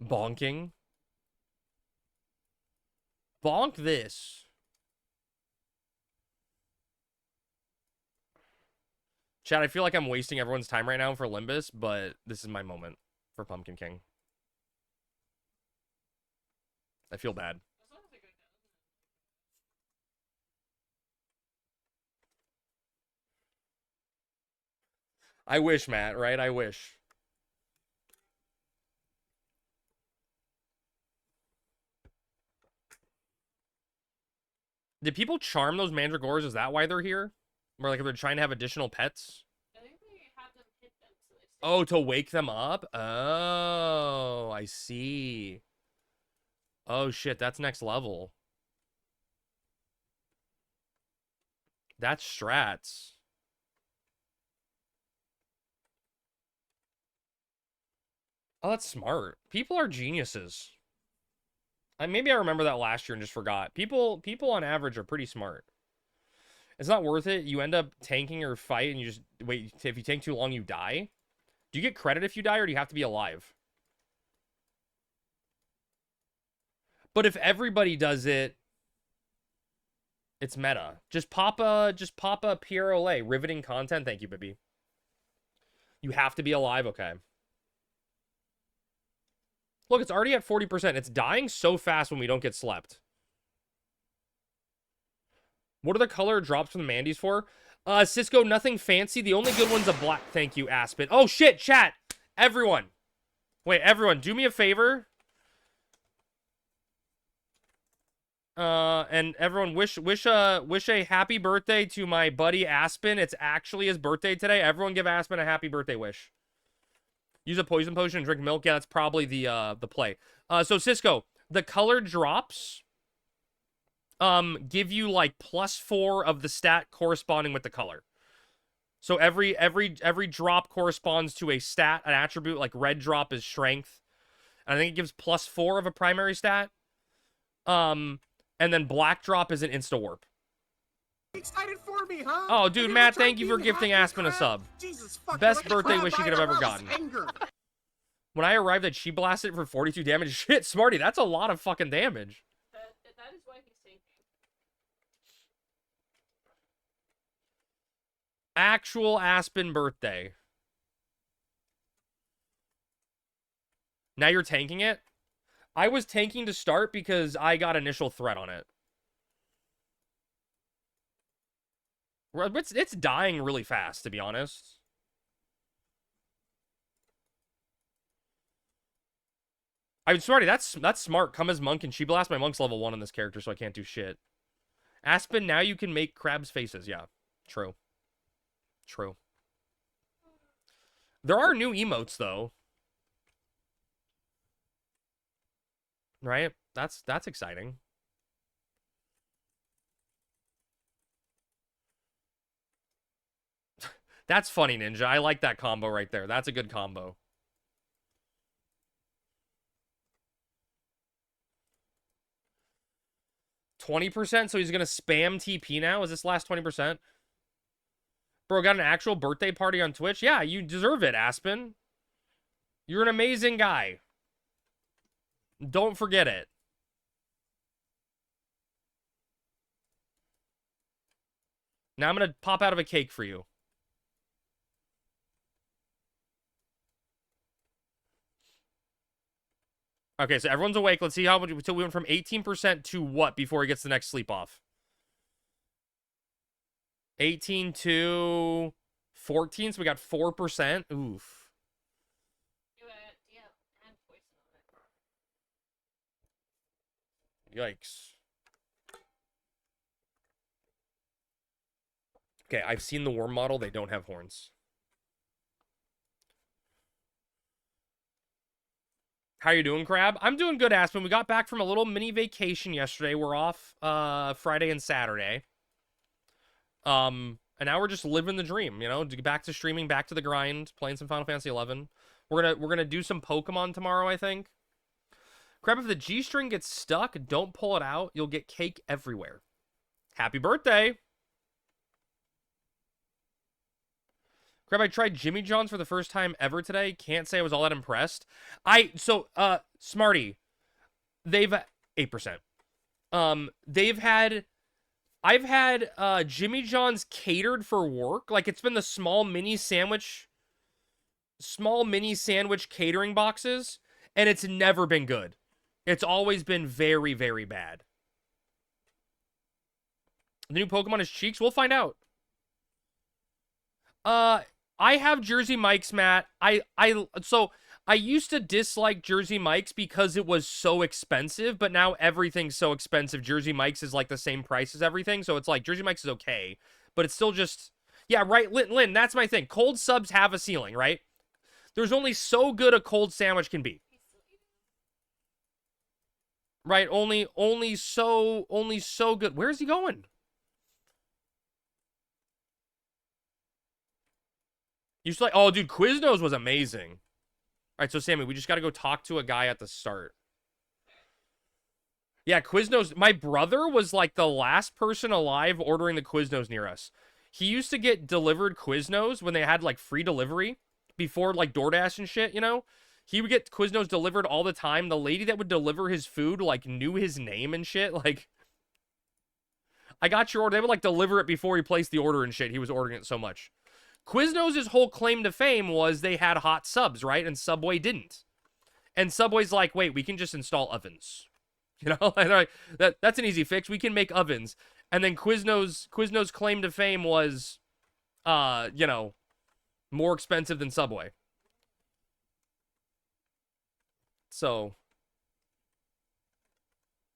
Bonking? Bonk this. Chad, I feel like I'm wasting everyone's time right now for Limbus, but this is my moment for Pumpkin King. I feel bad. I wish, Matt, right? I wish. Did people charm those mandragores? Is that why they're here? Or like if they're trying to have additional pets? I think they have them hit them so they stay. Oh, to wake them up? Oh, I see. Oh shit, that's next level. That's strats. Oh, that's smart. People are geniuses. Maybe I remember that last year and just forgot. People on average are pretty smart. It's not worth it. You end up tanking your fight and you just wait. If you tank too long, you die. Do you get credit if you die, or do you have to be alive? But if everybody does it, it's meta. Just pop a Pierre Olay. Riveting content. Thank you, Bibi. You have to be alive. Okay. Look, it's already at 40%. It's dying so fast when we don't get slept. What are the color drops from the Mandy's for? Cisco, nothing fancy. The only good one's a black. Thank you, Aspen. Oh, shit, chat. Everyone. Wait, everyone, do me a favor. And everyone, wish a happy birthday to my buddy Aspen. It's actually his birthday today. Everyone give Aspen a happy birthday wish. Use a poison potion and drink milk. Yeah, that's probably the play. So Cisco, the color drops give you like +4 of the stat corresponding with the color. So every drop corresponds to a stat, an attribute. Like red drop is strength. And I think it gives +4 of a primary stat. And then black drop is an insta warp. Excited for me, huh? Oh, dude, Matt, thank you for gifting Aspen a sub. Jesus, Best birthday wish you could have ever gotten. When I arrived at, she blasted for 42 damage. Shit, Smarty, that's a lot of fucking damage. That is why he's tanking. Actual Aspen birthday. Now you're tanking it? I was tanking to start because I got initial threat on it. It's dying really fast, to be honest. I'm sorry, that's smart. Come as monk and she blast. My monk's level 1 on this character, so I can't do shit. Aspen, now you can make crabs faces. Yeah, true. True. There are new emotes, though. Right? That's exciting. That's funny, Ninja. I like that combo right there. That's a good combo. %, so he's gonna spam TP now? Is this last 20%? Bro, got an actual birthday party on Twitch? Yeah, you deserve it, Aspen. You're an amazing guy. Don't forget it. Now I'm gonna pop out of a cake for you. Okay, so everyone's awake. Let's see how much. So we went from 18% to what before he gets the next sleep off? 18 to 14, so we got 4%. Oof. Yeah, and poison on it. Yikes. Okay, I've seen the worm model. They don't have horns. How you doing, Crab? I'm doing good, Aspen. We got back from a little mini vacation yesterday. We're off Friday and Saturday. And now we're just living the dream, you know, back to streaming, back to the grind, playing some Final Fantasy 11. We're gonna do some Pokemon tomorrow, I think. Crab, if the G-string gets stuck, don't pull it out. You'll get cake everywhere. Happy birthday. Crab, I tried Jimmy John's for the first time ever today. Can't say I was all that impressed. Smarty, they've 8%. I've had Jimmy John's catered for work. Like, it's been the small mini sandwich catering boxes, and it's never been good. It's always been very, very bad. The new Pokemon is Cheeks. We'll find out. I have Jersey Mike's, Matt. So I used to dislike Jersey Mike's because it was so expensive, but now everything's so expensive. Jersey Mike's is like the same price as everything, so it's like Jersey Mike's is okay, but it's still just, yeah, right, Lynn, that's my thing. Cold subs have a ceiling, right? There's only so good a cold sandwich can be. Right, only so good. Where is he going? You like, oh, dude, Quiznos was amazing. All right, so Sammy, we just got to go talk to a guy at the start. Yeah, Quiznos. My brother was like the last person alive ordering the Quiznos near us. He used to get delivered Quiznos when they had like free delivery before like DoorDash and shit, you know? He would get Quiznos delivered all the time. The lady that would deliver his food like knew his name and shit. Like, I got your order. They would like deliver it before he placed the order and shit. He was ordering it so much. Quiznos' whole claim to fame was they had hot subs, right? And Subway didn't. And Subway's like, wait, we can just install ovens. You know, and like, that's an easy fix. We can make ovens. And then Quiznos' claim to fame was, you know, more expensive than Subway. So,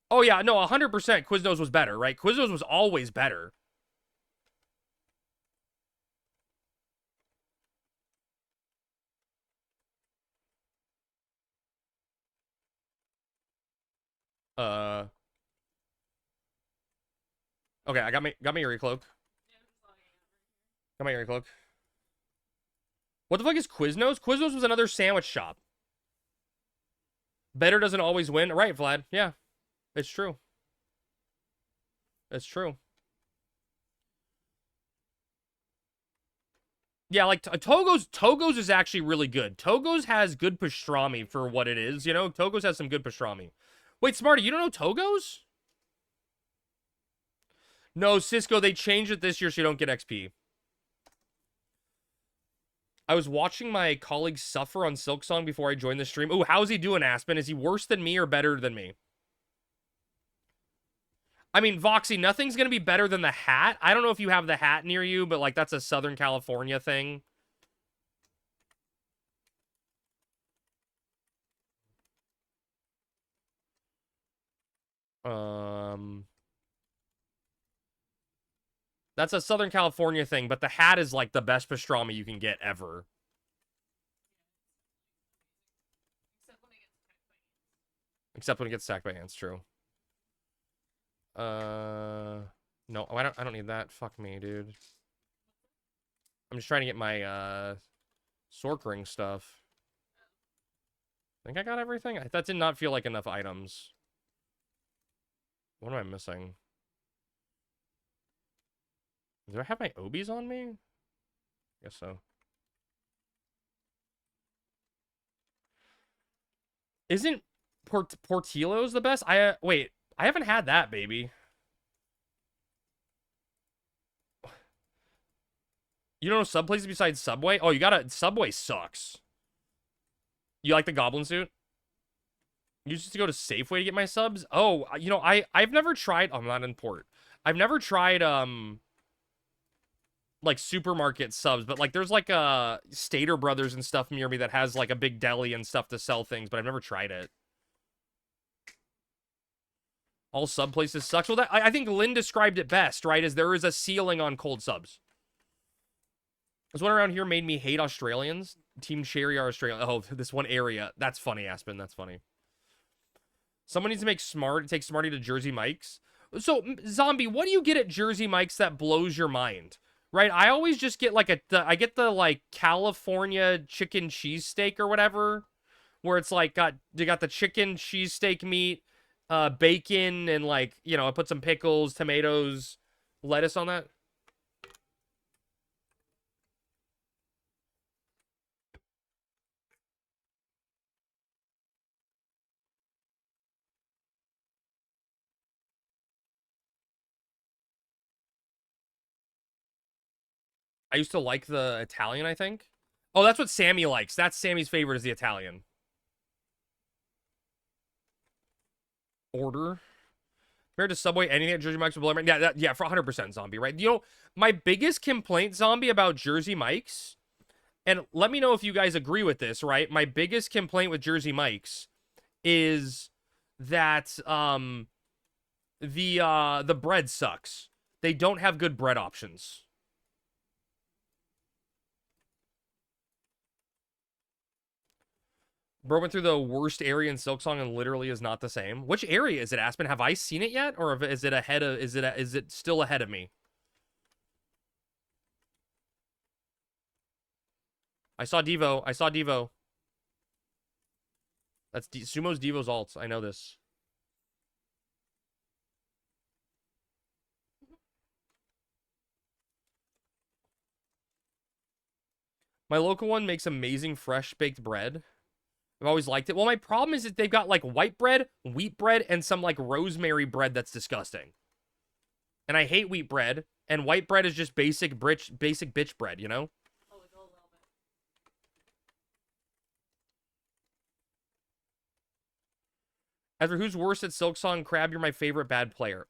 oh yeah, no, 100% Quiznos was better, right? Quiznos was always better. Okay, I got my Erie cloak. Got my Erie cloak. What the fuck is Quiznos? Quiznos was another sandwich shop. Better doesn't always win. Right, Vlad. Yeah. It's true. It's true. Yeah, like Togo's is actually really good. Togo's has good pastrami for what it is, you know? Togo's has some good pastrami. Wait, Smarty, you don't know Togo's? No, Cisco, they changed it this year so you don't get XP. I was watching my colleague suffer on Silksong before I joined the stream. Ooh, how's he doing, Aspen? Is he worse than me or better than me? I mean, Voxy, nothing's going to be better than the hat. I don't know if you have the hat near you, but, like, that's a Southern California thing. That's a Southern California thing, but the hat is, like, the best pastrami you can get ever. Except when it gets stacked by ants, true. No, I don't need that. Fuck me, dude. I'm just trying to get my, Sork ring stuff. I think I got everything. That did not feel like enough items. What am I missing? Do I have my Obies on me? I guess so. Isn't Portillo's the best? Wait, I haven't had that, baby. You don't know sub places besides Subway? Oh, Subway sucks. You like the goblin suit? You used to go to Safeway to get my subs? Oh, you know, I've never tried, I'm not in port. I've never tried, like, supermarket subs, but, like, there's, like, Stater Brothers and stuff near me that has, like, a big deli and stuff to sell things, but I've never tried it. All sub places sucks. Well, I think Lynn described it best, right? Is there is a ceiling on cold subs. There's one around here made me hate Australians. Team Cherry are Australian. Oh, this one area. That's funny, Aspen. That's funny. Someone needs to take Smarty to Jersey Mike's. So, Zombie, what do you get at Jersey Mike's that blows your mind? Right? I always just get, like, I get the, like, California chicken cheesesteak or whatever. Where it's, like, you got the chicken cheesesteak meat, bacon, and, like, you know, I put some pickles, tomatoes, lettuce on that. I used to like the Italian, I think. Oh, that's what Sammy likes. That's Sammy's favorite is the Italian. Order. Compared to Subway, anything at Jersey Mike's will blow my mind. Yeah, for 100% Zombie, right? You know, my biggest complaint, Zombie, about Jersey Mike's, and let me know if you guys agree with this, right? My biggest complaint with Jersey Mike's is that the bread sucks. They don't have good bread options. Bro went through the worst area in Silksong and literally is not the same. Which area is it, Aspen? Have I seen it yet, or is it ahead of? Is it still ahead of me? I saw Devo. That's Sumo's Devo's alt. I know this. My local one makes amazing fresh baked bread. I've always liked it. Well, my problem is that they've got like white bread, wheat bread, and some like rosemary bread that's disgusting. And I hate wheat bread, and white bread is just basic bitch bread, you know? Oh, it's a little bit. Ezra, who's worse at Silk Song Crab? You're my favorite bad player.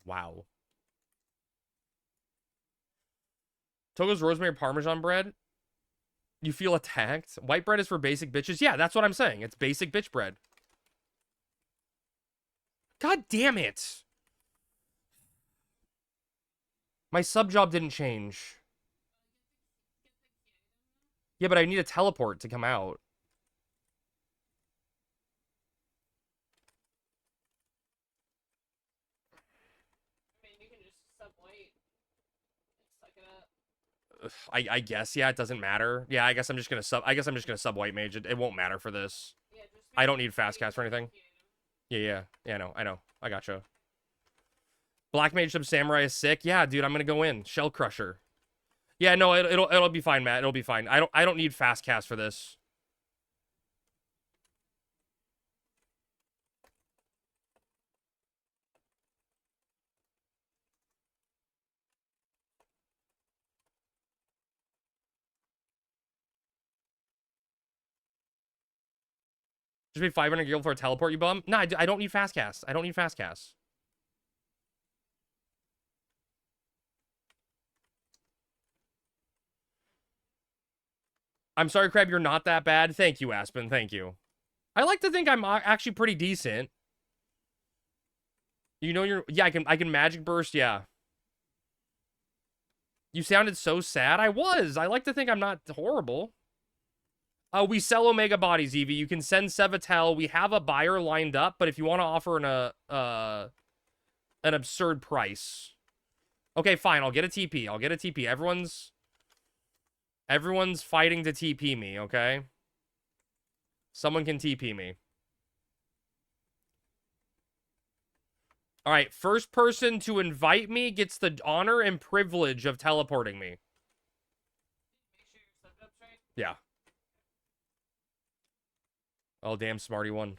Wow. Togo's rosemary parmesan bread. You feel attacked? White bread is for basic bitches? Yeah, that's what I'm saying. It's basic bitch bread. God damn it. My sub job didn't change. Yeah, but I need a teleport to come out. I mean, you can just sub-white. Suck it up. I guess, yeah, it doesn't matter. Yeah, I guess I'm just gonna sub white mage. It won't matter for this. Yeah, just I make don't it need fast cast or anything. thank you. Yeah, I know. I gotcha. Black mage sub samurai is sick. Yeah, dude, I'm gonna go in. Shell crusher. Yeah, no, it'll be fine, Matt. It'll be fine. I don't need fast cast for this. Just be 500 guild for a teleport, you bum? Nah, I don't need fast cast. I don't need fast cast. I'm sorry, Crab, you're not that bad. Thank you, Aspen. Thank you. I like to think I'm actually pretty decent. You know you're... Yeah, I can magic burst, yeah. You sounded so sad. I was. I like to think I'm not horrible. We sell Omega bodies, Evie. You can send Sevatel. We have a buyer lined up, but if you want to offer an absurd price. Okay, fine. I'll get a TP. I'll get a TP. Everyone's fighting to TP me, okay? Someone can TP me. All right, first person to invite me gets the honor and privilege of teleporting me. Make sure your sub-up's right. Yeah. Oh, damn, smarty one.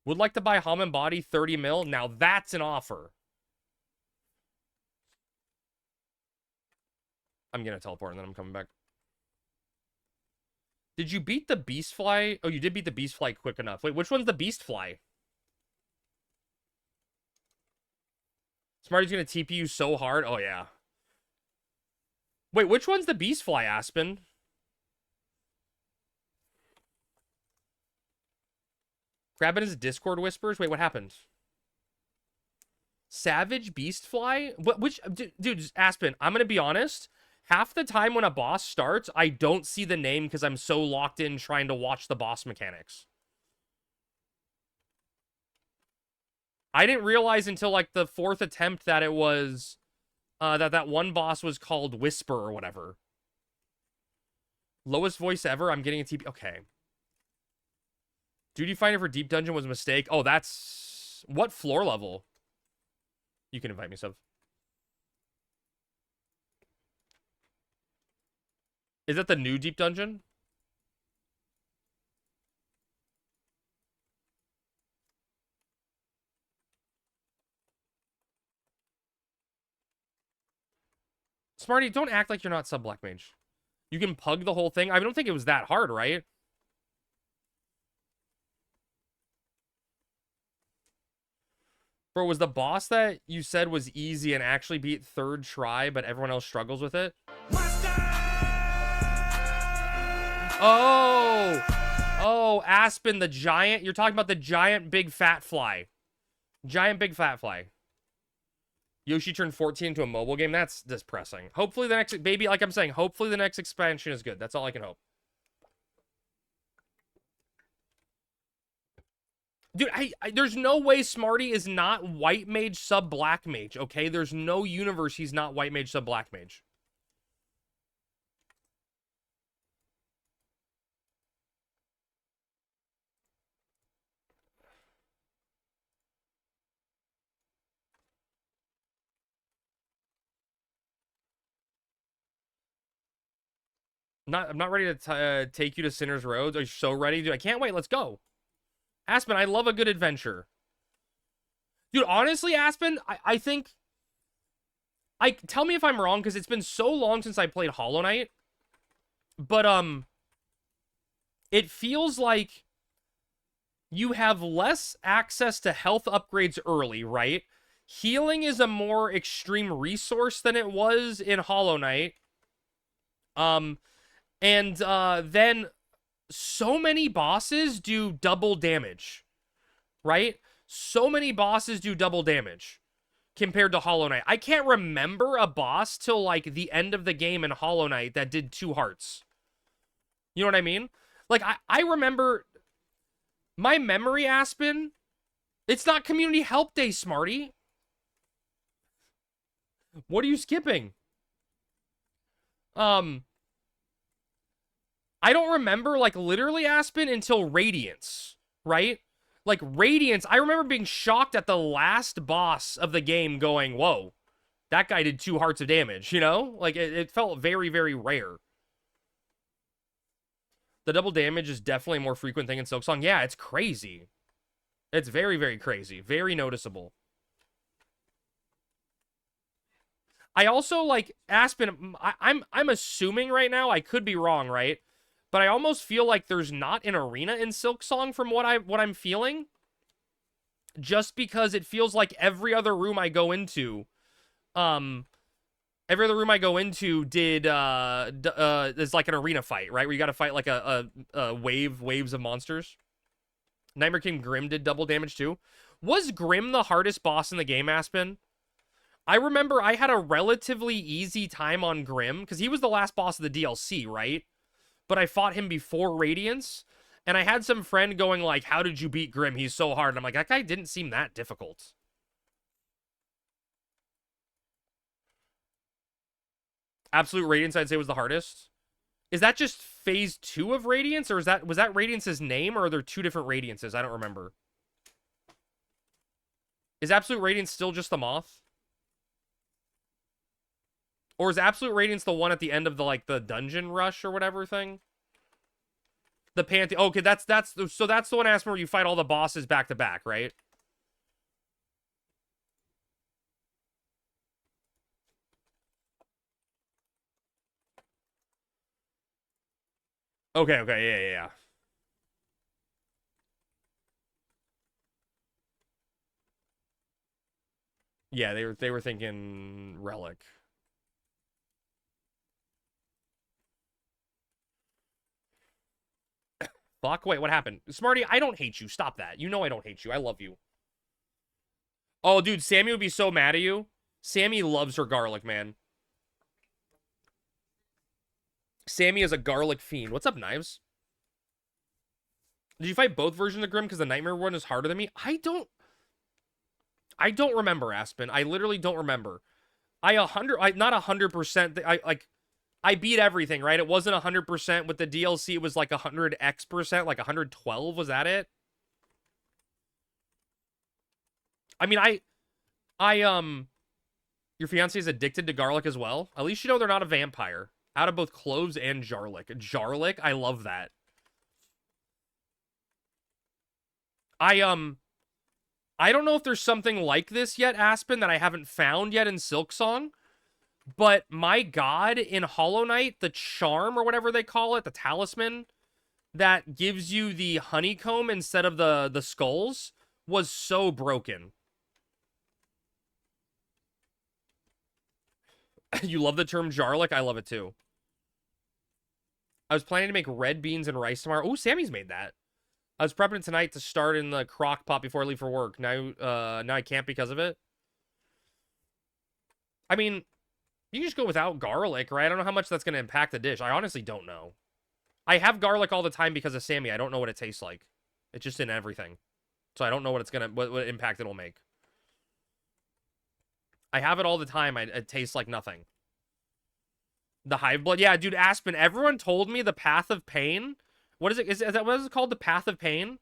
Would like to buy Hum and Body 30 mil. Now that's an offer. I'm going to teleport and then I'm coming back. Did you beat the Beastfly? Oh, you did beat the Beastfly quick enough. Wait, which one's the Beastfly? Smarty's going to TP you so hard. Oh, yeah. Wait, which one's the Beastfly, Aspen? Crab in his Discord whispers? Wait, what happened? Savage Beastfly? Which... Dude, Aspen, I'm going to be honest. Half the time when a boss starts, I don't see the name because I'm so locked in trying to watch the boss mechanics. I didn't realize until, like, the 4th attempt that it was... that one boss was called Whisper or whatever. Lowest voice ever? I'm getting a TP... Okay. Duty Finder for Deep Dungeon was a mistake. Oh, that's... What floor level? You can invite me, sub. Is that the new Deep Dungeon? Smarty, don't act like you're not sub Black Mage. You can pug the whole thing. I don't think it was that hard, right? Bro, was the boss that you said was easy and actually beat 3rd try, but everyone else struggles with it? Oh! Oh, Aspen, the giant. You're talking about the giant big fat fly. Giant big fat fly. Yoshi turned 14 into a mobile game. That's depressing. Hopefully the next... Baby, like I'm saying, hopefully the next expansion is good. That's all I can hope. Dude, there's no way Smarty is not white mage sub black mage, okay? There's no universe he's not white mage sub black mage. I'm not ready to take you to Sinner's Roads. Are you so ready, dude? I can't wait. Let's go. Aspen, I love a good adventure. Dude, honestly, Aspen, I think... tell me if I'm wrong, because it's been so long since I played Hollow Knight. But, it feels like you have less access to health upgrades early, right? Healing is a more extreme resource than it was in Hollow Knight. Then so many bosses do double damage, right? So many bosses do double damage compared to Hollow Knight. I can't remember a boss till, like, the end of the game in Hollow Knight that did 2 hearts. You know what I mean? Like, I remember... My memory, Aspen, it's not Community Help Day, Smarty. What are you skipping? I don't remember, like, literally, Aspen, until Radiance, right? Like, Radiance, I remember being shocked at the last boss of the game going, whoa, that guy did 2 hearts of damage, you know? Like, it felt very, very rare. The double damage is definitely a more frequent thing in Silksong. Yeah, it's crazy. It's very, very crazy. Very noticeable. I also, like, Aspen, I'm assuming right now, I could be wrong, right? But I almost feel like there's not an arena in Silksong from what I'm feeling. Just because it feels like every other room I go into, did is like an arena fight, right? Where you got to fight like a waves of monsters. Nightmare King Grim did double damage too. Was Grim the hardest boss in the game, Aspen? I remember I had a relatively easy time on Grim because he was the last boss of the DLC, right? But I fought him before Radiance, and I had some friend going like, how did you beat Grim? He's so hard. And I'm like, that guy didn't seem that difficult. Absolute Radiance, I'd say, was the hardest. Is that just phase 2 of Radiance, or was that Radiance's name, or are there 2 different Radiances? I don't remember. Is Absolute Radiance still just the Moth? Or is Absolute Radiance the one at the end of the, like, the dungeon rush or whatever thing? The Pantheon. Okay, so that's the one, Aspen, where you fight all the bosses back to back, right? Okay, yeah. Yeah, they were thinking Relic. Fuck, wait, what happened? Smarty, I don't hate you. Stop that. You know I don't hate you. I love you. Oh, dude, Sammy would be so mad at you. Sammy loves her garlic, man. Sammy is a garlic fiend. What's up, Knives? Did you fight both versions of Grim because the Nightmare one is harder than me? I don't remember, Aspen. I literally don't remember. Not 100%. I beat everything, right? It wasn't 100% with the DLC. It was like 100x%, like 112. Was that it? I mean, your fiance is addicted to garlic as well. At least you know they're not a vampire. Out of both cloves and garlic. Garlic, I love that. I don't know if there's something like this yet, Aspen, that I haven't found yet in Silksong. But my god, in Hollow Knight, the charm or whatever they call it, the talisman that gives you the honeycomb instead of the skulls was so broken. You love the term jarlic? I love it too. I was planning to make red beans and rice tomorrow. Oh, Sammy's made that. I was prepping it tonight to start in the crock pot before I leave for work. Now I can't because of it. I mean, you can just go without garlic, right? I don't know how much that's going to impact the dish. I honestly don't know. I have garlic all the time because of Sammy. I don't know what it tastes like. It's just in everything. So I don't know what impact it'll make. I have it all the time. It tastes like nothing. The hive blood. Yeah, dude, Aspen, everyone told me the path of pain. What is it? What is it called? The path of pain?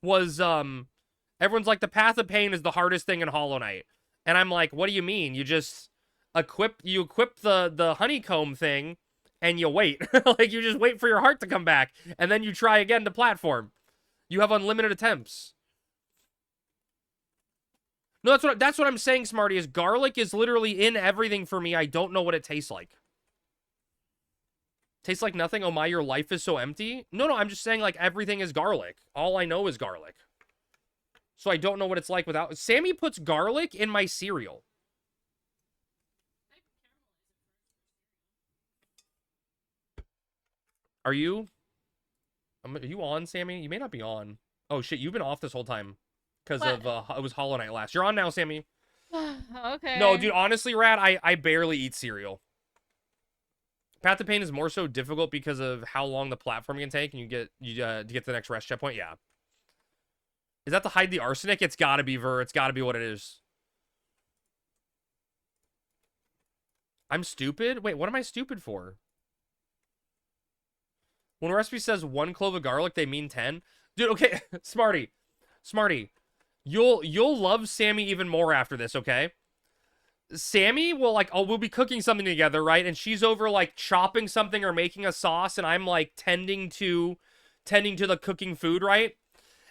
Was, everyone's like, the path of pain is the hardest thing in Hollow Knight. And I'm like, what do you mean? You just equip the honeycomb thing, and you wait. Like, you just wait for your heart to come back, and then you try again to platform. You have unlimited attempts. No, that's what I'm saying, Smarty, is garlic is literally in everything for me. I don't know what it tastes like. Tastes like nothing? Oh my, your life is so empty? No, I'm just saying, like, everything is garlic. All I know is garlic. So I don't know what it's like without... Sammy puts garlic in my cereal. Are you? Are you on, Sammy? You may not be on. Oh, shit, you've been off this whole time. Because of, it was Hollow Knight last. You're on now, Sammy. Okay. No, dude, honestly, Rad, I barely eat cereal. Path to Pain is more so difficult because of how long the platform can take, and you get to get to the next rest checkpoint. Yeah. Is that to hide the arsenic? It's gotta be, Ver. It's gotta be what it is. I'm stupid? Wait, what am I stupid for? When a recipe says 1 clove of garlic, they mean 10. Dude, okay, Smarty. You'll love Sammy even more after this, okay? Sammy will, like, we'll be cooking something together, right? And she's over, like, chopping something or making a sauce, and I'm, like, tending to the cooking food, right?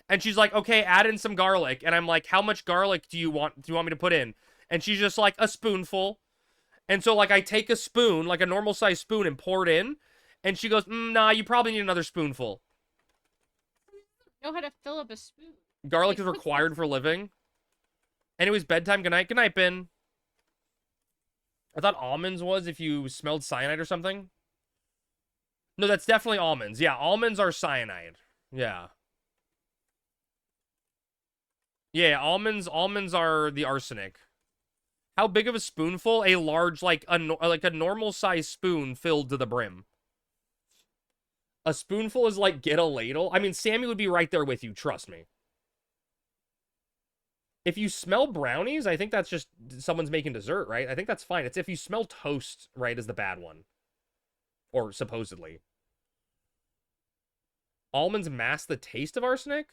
And she's like, okay, add in some garlic. And I'm like, how much garlic do you want me to put in? And she's just like, a spoonful. And so, like, I take a spoon, like a normal size spoon, and pour it in. And she goes, nah, you probably need another spoonful. Know how to fill up a spoon. Garlic is required for living. Anyways, bedtime. Good night. Good night, Ben. I thought almonds was if you smelled cyanide or something. No, that's definitely almonds. Yeah, almonds are cyanide. Yeah. Yeah, almonds are the arsenic. How big of a spoonful? A large, like a normal size spoon filled to the brim. A spoonful is like, get a ladle. I mean, Sammy would be right there with you, trust me. If you smell brownies, I think that's just someone's making dessert, right? I think that's fine. It's if you smell toast, right, is the bad one. Or supposedly. Almonds mask the taste of arsenic?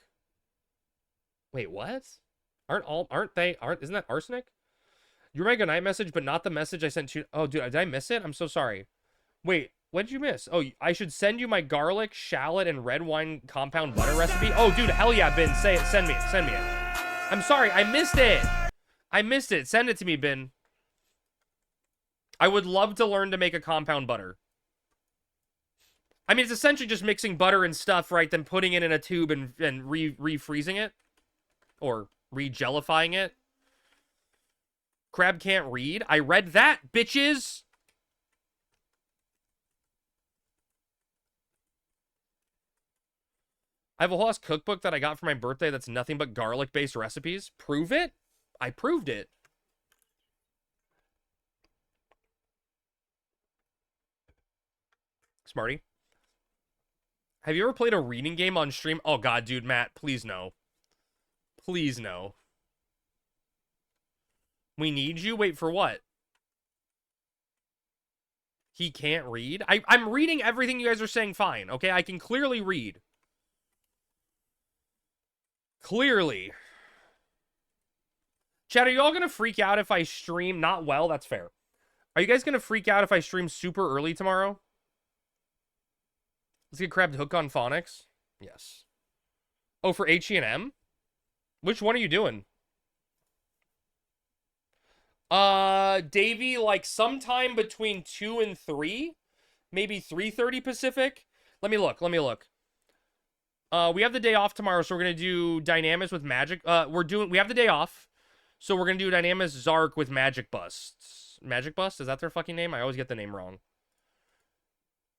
Wait, what? Isn't that arsenic? You write a night message, but not the message I sent you. Oh, dude, did I miss it? I'm so sorry. Wait, what did you miss? Oh, I should send you my garlic, shallot, and red wine compound butter recipe. Oh, dude, hell yeah, Ben. Say it. Send me it. I'm sorry, I missed it. Send it to me, Ben. I would love to learn to make a compound butter. I mean, it's essentially just mixing butter and stuff, right? Then putting it in a tube and refreezing it. Or re-gellifying it. Crab can't read. I read that, bitches! I have a whole ass cookbook that I got for my birthday that's nothing but garlic-based recipes. Prove it? I proved it. Smarty. Have you ever played a reading game on stream? Oh, God, dude, Matt, please no. Please no. We need you? Wait, for what? He can't read? I'm reading everything you guys are saying fine, okay? I can clearly read. Clearly. Chat, are you all gonna freak out if I stream not well? That's fair. Are you guys gonna freak out if I stream super early tomorrow? Let's get Crabbed Hook on phonics. Yes. Oh, for H&M? Which one are you doing? Davey, like sometime between 2 and 3, maybe 3:30 Pacific. Let me look. We have the day off tomorrow, so we're gonna do Dynamis with Magic. We have the day off, so we're gonna do Dynamis Zark with Magic Busts. Magic Bust? Is that their fucking name? I always get the name wrong.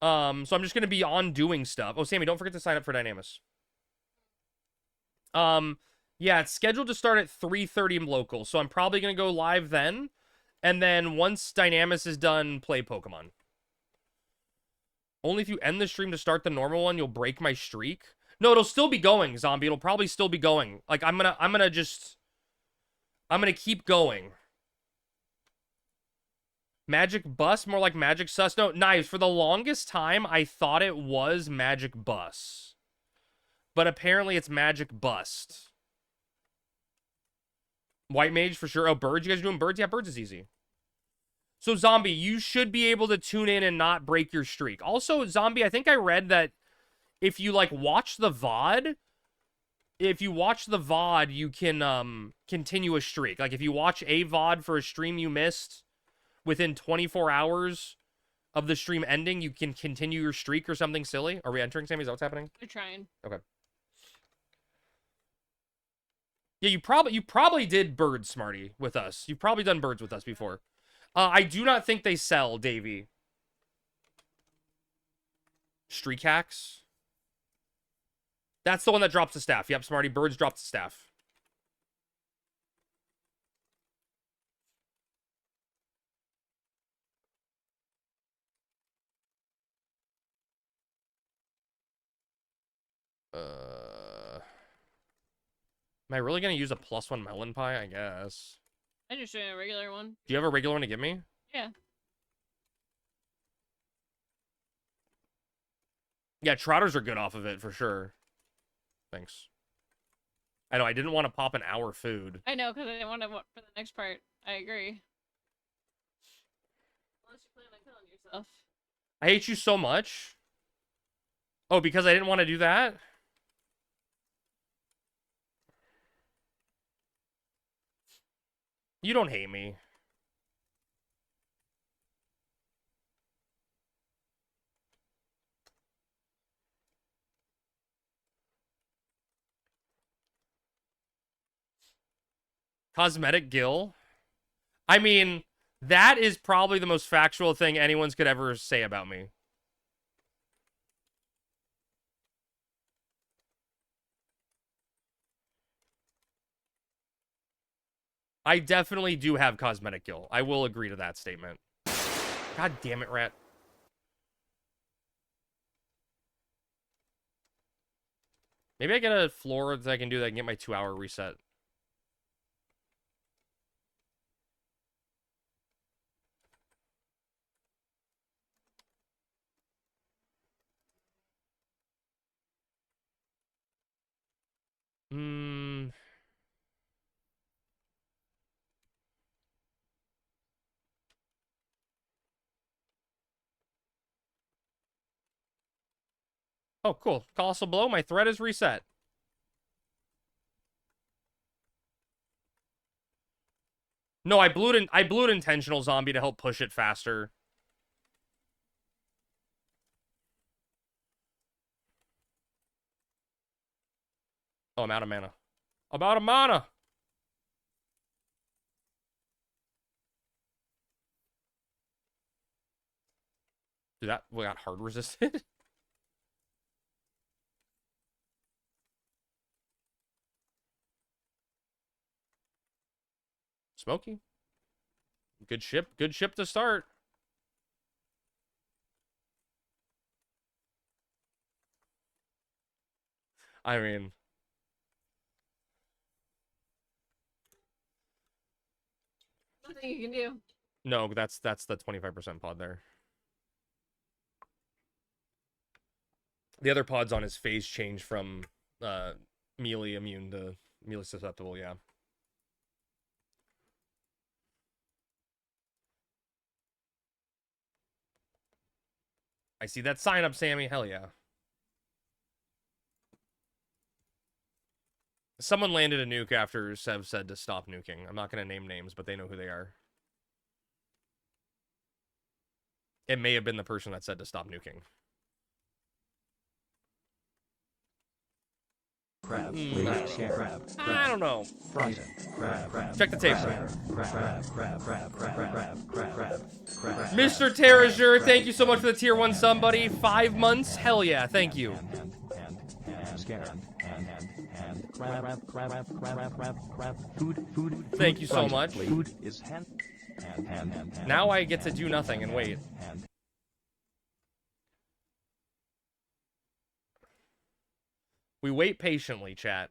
So I'm just gonna be on doing stuff. Oh, Sammy, don't forget to sign up for Dynamis. Yeah, it's scheduled to start at 3:30 local, so I'm probably gonna go live then. And then once Dynamis is done, play Pokemon. Only if you end the stream to start the normal one, you'll break my streak. No, it'll still be going, Zombie. It'll probably still be going. Like, I'm gonna keep going. Magic Bus? More like Magic Sus? No, Knives. For the longest time, I thought it was Magic Bus. But apparently it's Magic Bust. White Mage for sure. Oh, Birds? You guys doing Birds? Yeah, Birds is easy. So, Zombie, you should be able to tune in and not break your streak. Also, Zombie, I think I read that if you, like, watch the VOD, you can, continue a streak. Like, if you watch a VOD for a stream you missed within 24 hours of the stream ending, you can continue your streak or something silly. Are we entering, Sammy? Is that what's happening? They're trying. Okay. Yeah, you probably did birds, Smarty, with us. You've probably done birds with us before. I do not think they sell, Davey. Streak hacks. That's the one that drops the staff. Yep, Smarty. Birds drops the staff. Am I really going to use a +1 melon pie? I guess. I'm just doing a regular one. Do you have a regular one to give me? Yeah. Yeah, trotters are good off of it, for sure. Thanks. I know, I didn't want to pop an hour food. I know, because I didn't want to for the next part. I agree. Unless you plan on killing yourself. I hate you so much. Oh, because I didn't want to do that? You don't hate me. Cosmetic Gill? I mean, that is probably the most factual thing anyone's could ever say about me. I definitely do have Cosmetic Gill. I will agree to that statement. God damn it, Rat. Maybe I get a floor that I can do that I can get my 2-hour reset. Oh, cool. Colossal Blow, my thread is reset. No, I blew it intentional, Zombie, to help push it faster. Oh, I'm out of mana. I'm out of mana! Dude, that we got hard resisted. Smoky. Good ship. Good ship to start. I mean, Nothing you can do. no, that's the 25% pod there. The other pod's on his phase change from melee immune to melee susceptible, yeah. I see that sign up, Sammy. Hell yeah. Someone landed a nuke after Sev said to stop nuking. I'm not going to name names, but they know who they are. It may have been the person that said to stop nuking. Crab. Crab. I don't know. Frozen. Crab. Check the tape. Crab. Mr. Terrazure, thank you so much for the tier 1 somebody. 5 months? Hell yeah, thank you. Thank you so much. Food is hand. Now I get to do nothing and wait. We wait patiently, chat.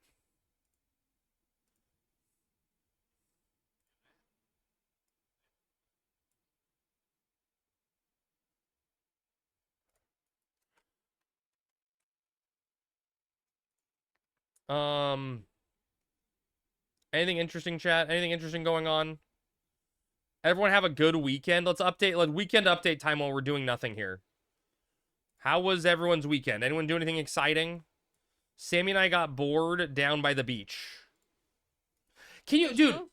Anything interesting, chat? Anything interesting going on? Everyone have a good weekend. Let's update, like, weekend update time while we're doing nothing here. How was everyone's weekend? Anyone do anything exciting? Sammy and I got bored down by the beach. Can you, dude, No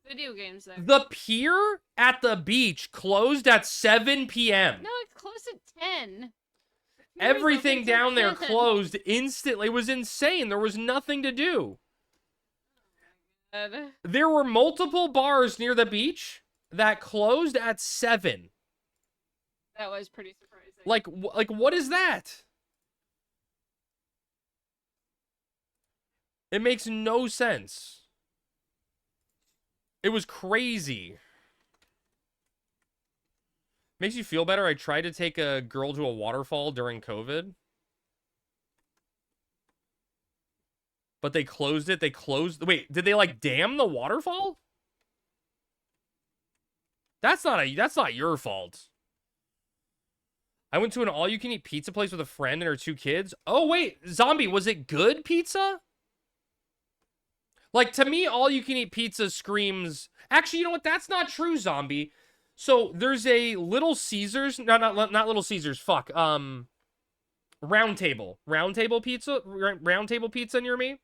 video games there. the pier at the beach closed at 7 p.m. No, it's close at 10. Everything Piers opens at down there 10. closed instantly. It was insane. There was nothing to do. God. There were multiple bars near the beach that closed at 7. That was pretty surprising. Like what is that? It makes no sense. It was crazy. Makes you feel better. I tried to take a girl to a waterfall during COVID. But they closed it. They closed... Wait, did they, like, dam the waterfall? That's not your fault. I went to an all-you-can-eat pizza place with a friend and her 2 kids. Oh, wait. Zombie, was it good pizza? Like, to me, all-you-can-eat pizza screams... Actually, you know what? That's not true, Zombie. So, there's a Little Caesars... No, not Little Caesars. Fuck. Round Table. Round Table pizza near me.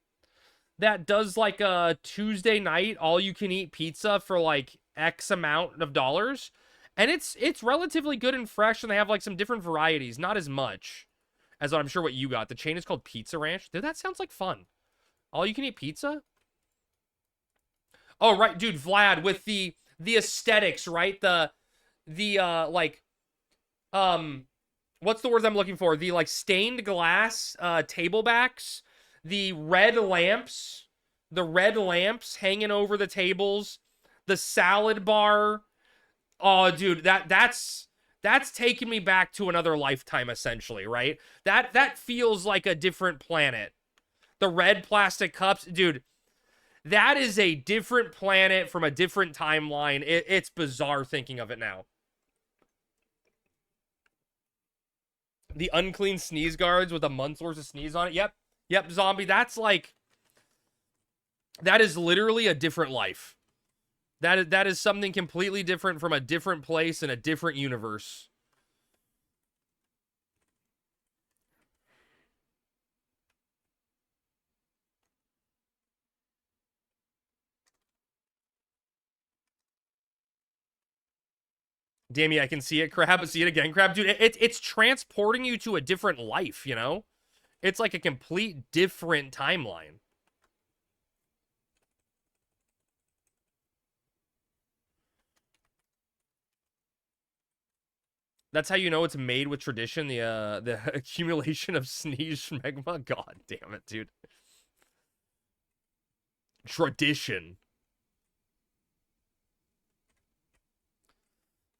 That does, like, a Tuesday night all-you-can-eat pizza for, like, X amount of dollars. And it's relatively good and fresh, and they have, like, some different varieties. Not as much as I'm sure what you got. The chain is called Pizza Ranch. Dude, that sounds like fun. All-you-can-eat pizza? Oh, right, dude, Vlad, with the aesthetics, right? Like, what's the word I'm looking for? The, like, stained glass table backs, the red lamps hanging over the tables, the salad bar. Oh, dude, that's taking me back to another lifetime, essentially, right? That feels like a different planet. The red plastic cups, dude. That is a different planet from a different timeline. It's bizarre thinking of it now. The unclean sneeze guards with a month's worth of sneeze on it. Yep, Zombie. That's like... That is literally a different life. That is something completely different from a different place in a different universe. Damn yeah, I can see it, Crab. See it again, Crab. Dude, it's transporting you to a different life, you know? It's like a complete different timeline. That's how you know it's made with tradition, the accumulation of sneeze schmegma. God damn it, dude. Tradition.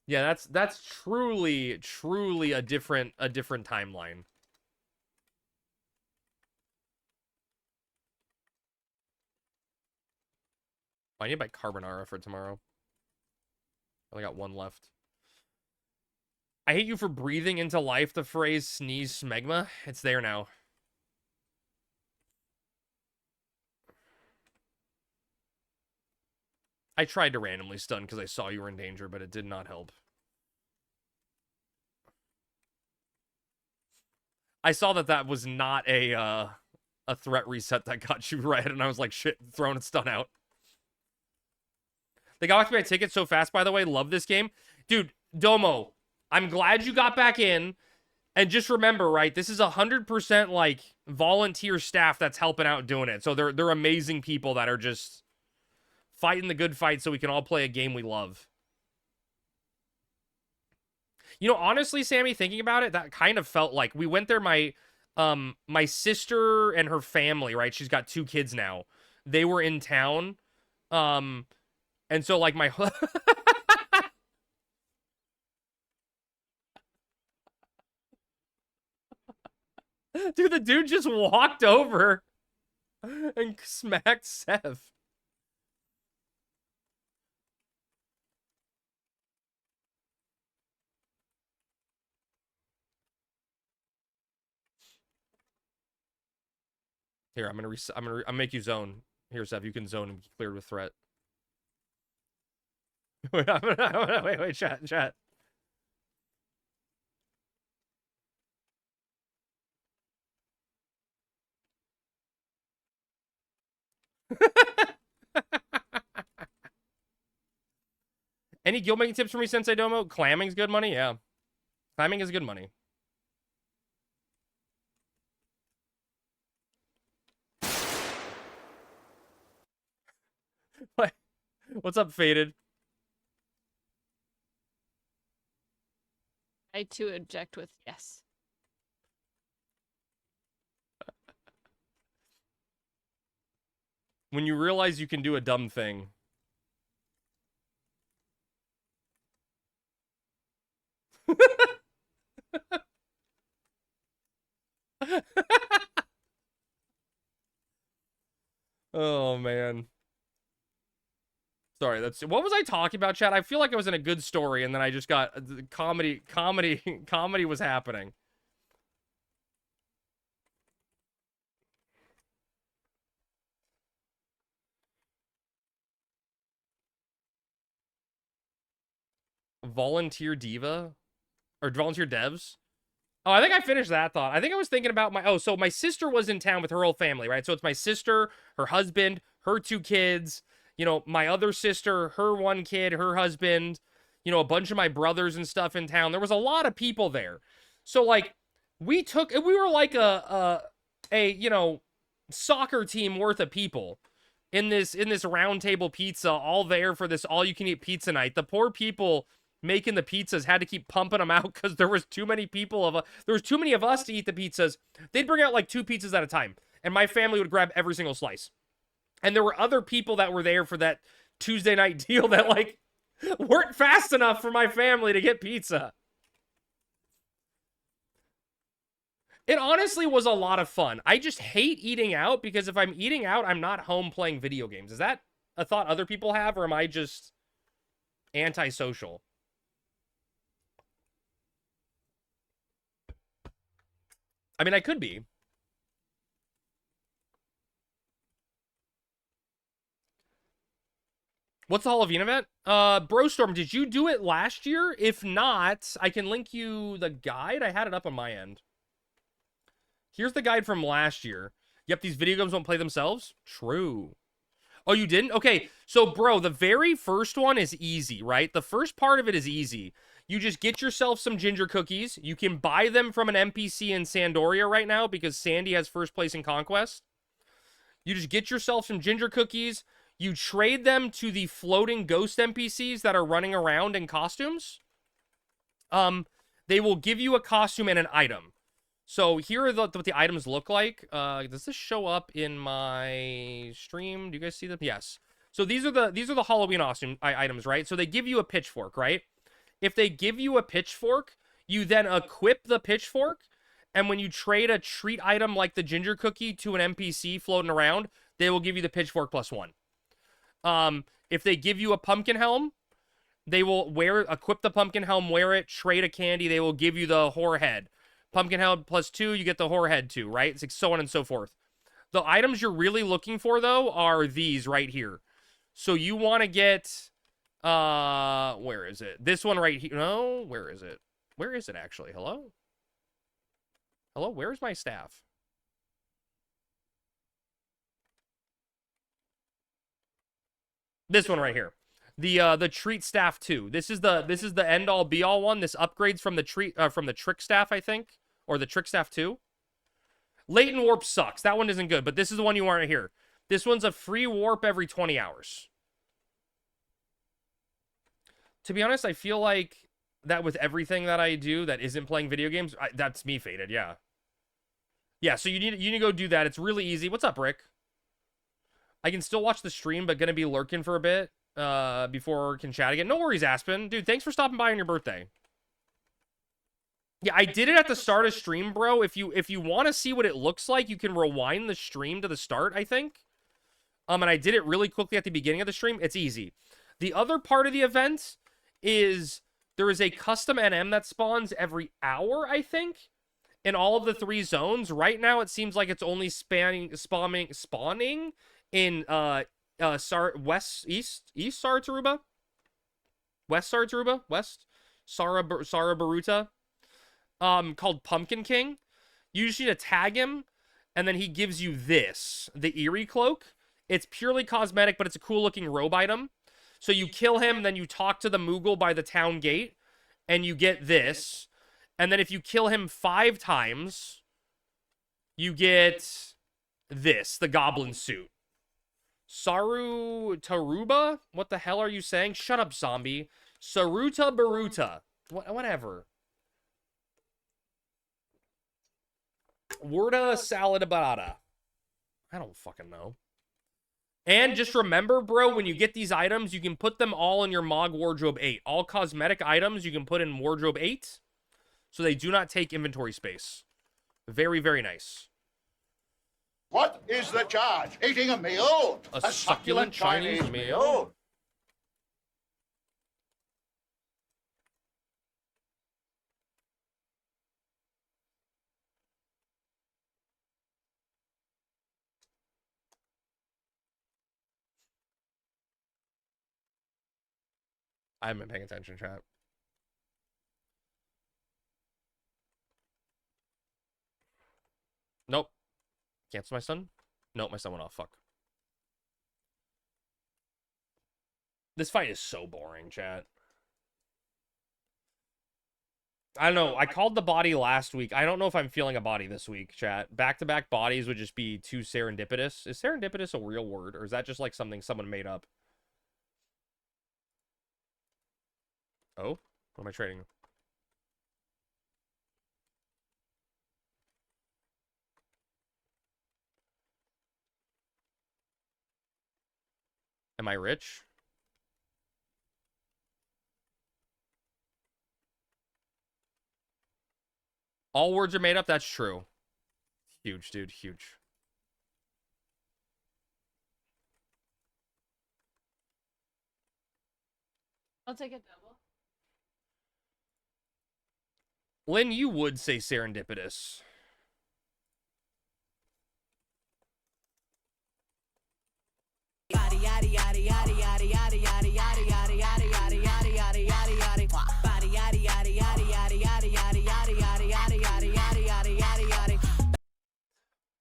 Yeah, that's truly a different timeline. I need to buy carbonara for tomorrow. I only got 1 left. I hate you for breathing into life the phrase sneeze smegma. It's there now. I tried to randomly stun because I saw you were in danger, but it did not help. I saw that was not a threat reset that got you red, and I was like, shit, throwing a stun out. They got back to my ticket so fast, by the way. Love this game. Dude, Domo, I'm glad you got back in. And just remember, right, this is 100% like volunteer staff that's helping out doing it. So they're amazing people that are just fighting the good fight so we can all play a game we love. You know, honestly, Sammy, thinking about it, that kind of felt like we went there. My sister and her family, right? She's got 2 kids now. They were in town. And so like my dude, the dude just walked over and smacked Sev. Here, I'm gonna make you zone. Here, Sev, you can zone and be cleared with threat. Wait, chat. Any guild making tips for me, Sensei Domo? Clamming's good money? Yeah. Clamming is good money. What? What's up, Faded? I too object with yes. When you realize you can do a dumb thing. Oh, man. Sorry, that's what was I talking about, chat? I feel like I was in a good story, and then I just got comedy was happening. Volunteer diva or volunteer devs. Oh, I think I finished that thought. I think I was thinking about so my sister was in town with her whole family, right? So it's my sister, her husband, her 2 kids, you know, my other sister, her 1 kid, her husband, you know, a bunch of my brothers and stuff in town. There was a lot of people there. So like we were like a you know, soccer team worth of people in this round table pizza, all there for this all you can eat pizza night. The poor people making the pizzas had to keep pumping them out because there was too many there was too many of us to eat the pizzas. They'd bring out like 2 pizzas at a time, and my family would grab every single slice. And there were other people that were there for that Tuesday night deal that like weren't fast enough for my family to get pizza. It honestly was a lot of fun. I just hate eating out because if I'm eating out, I'm not home playing video games. Is that a thought other people have, or am I just antisocial? I mean, I could be. What's the Halloween event? Brostorm, did you do it last year? If not, I can link you the guide. I had it up on my end. Here's the guide from last year. Yep, these video games won't play themselves. True. Oh, you didn't? Okay, so bro, the very first one is easy, right? The first part of it is easy. You just get yourself some ginger cookies. You can buy them from an NPC in Sandoria right now because Sandy has first place in Conquest. You just get yourself some ginger cookies. You trade them to the floating ghost NPCs that are running around in costumes. They will give you a costume and an item. So here are what the items look like. Does this show up in my stream? Do you guys see them? Yes. So these are the Halloween items, right? So they give you a pitchfork, right? If they give you a pitchfork, you then equip the pitchfork, and when you trade a treat item like the ginger cookie to an NPC floating around, they will give you the pitchfork +1. If they give you a pumpkin helm, they will equip the pumpkin helm, wear it, trade a candy, they will give you the horror head. Pumpkin helm +2, you get the horror head too, right? It's like so on and so forth. The items you're really looking for, though, are these right here. So you want to get, where is it? This one right here. No, where is it? Where is it, actually? Hello? Hello, where's my staff? This one right here. The treat staff 2. This is the end all be all one. This upgrades from the trick staff, I think, or the trick staff 2. Latent warp sucks. That one isn't good, but this is the one you want to hear. This one's a free warp every 20 hours. To be honest, I feel like that with everything that I do that isn't playing video games, that's me, Faded. Yeah. Yeah. So you need to go do that. It's really easy. What's up, Rick? I can still watch the stream, but gonna be lurking for a bit before we can chat again. No worries, Aspen. Dude, thanks for stopping by on your birthday. Yeah, I did it at the start of stream, bro. If you want to see what it looks like, you can rewind the stream to the start, I think. And I did it really quickly at the beginning of the stream. It's easy. The other part of the event is there is a custom NM that spawns every hour, I think, in all of the 3 zones. Right now, it seems like it's only spawning in east Sartaruba. West Sartaruba, West Sarabaruta, called Pumpkin King. You just need to tag him, and then he gives you this, the Eerie Cloak. It's purely cosmetic, but it's a cool-looking robe item. So you kill him, then you talk to the Moogle by the town gate, and you get this. And then if you kill him 5 times, you get this, the Goblin Suit. Saru Taruba? What the hell are you saying? Shut up, zombie. Saruta Baruta. Whatever. Warda Salad Barada. I don't fucking know. And just remember, bro, when you get these items, you can put them all in your Mog Wardrobe 8. All cosmetic items you can put in Wardrobe 8, so they do not take inventory space. Very, very nice. What is the charge? Eating a meal? A succulent Chinese meal? I haven't been paying attention, chat. Nope. Cancel my son? Nope, my son went off. Fuck. This fight is so boring, chat. I don't know. I called the body last week. I don't know if I'm feeling a body this week, chat. Back-to-back bodies would just be too serendipitous. Is serendipitous a real word, or is that just like something someone made up? Oh? What am I trading? Am I rich? All words are made up? That's true. Huge, dude. Huge. I'll take a double. Lynn, you would say serendipitous.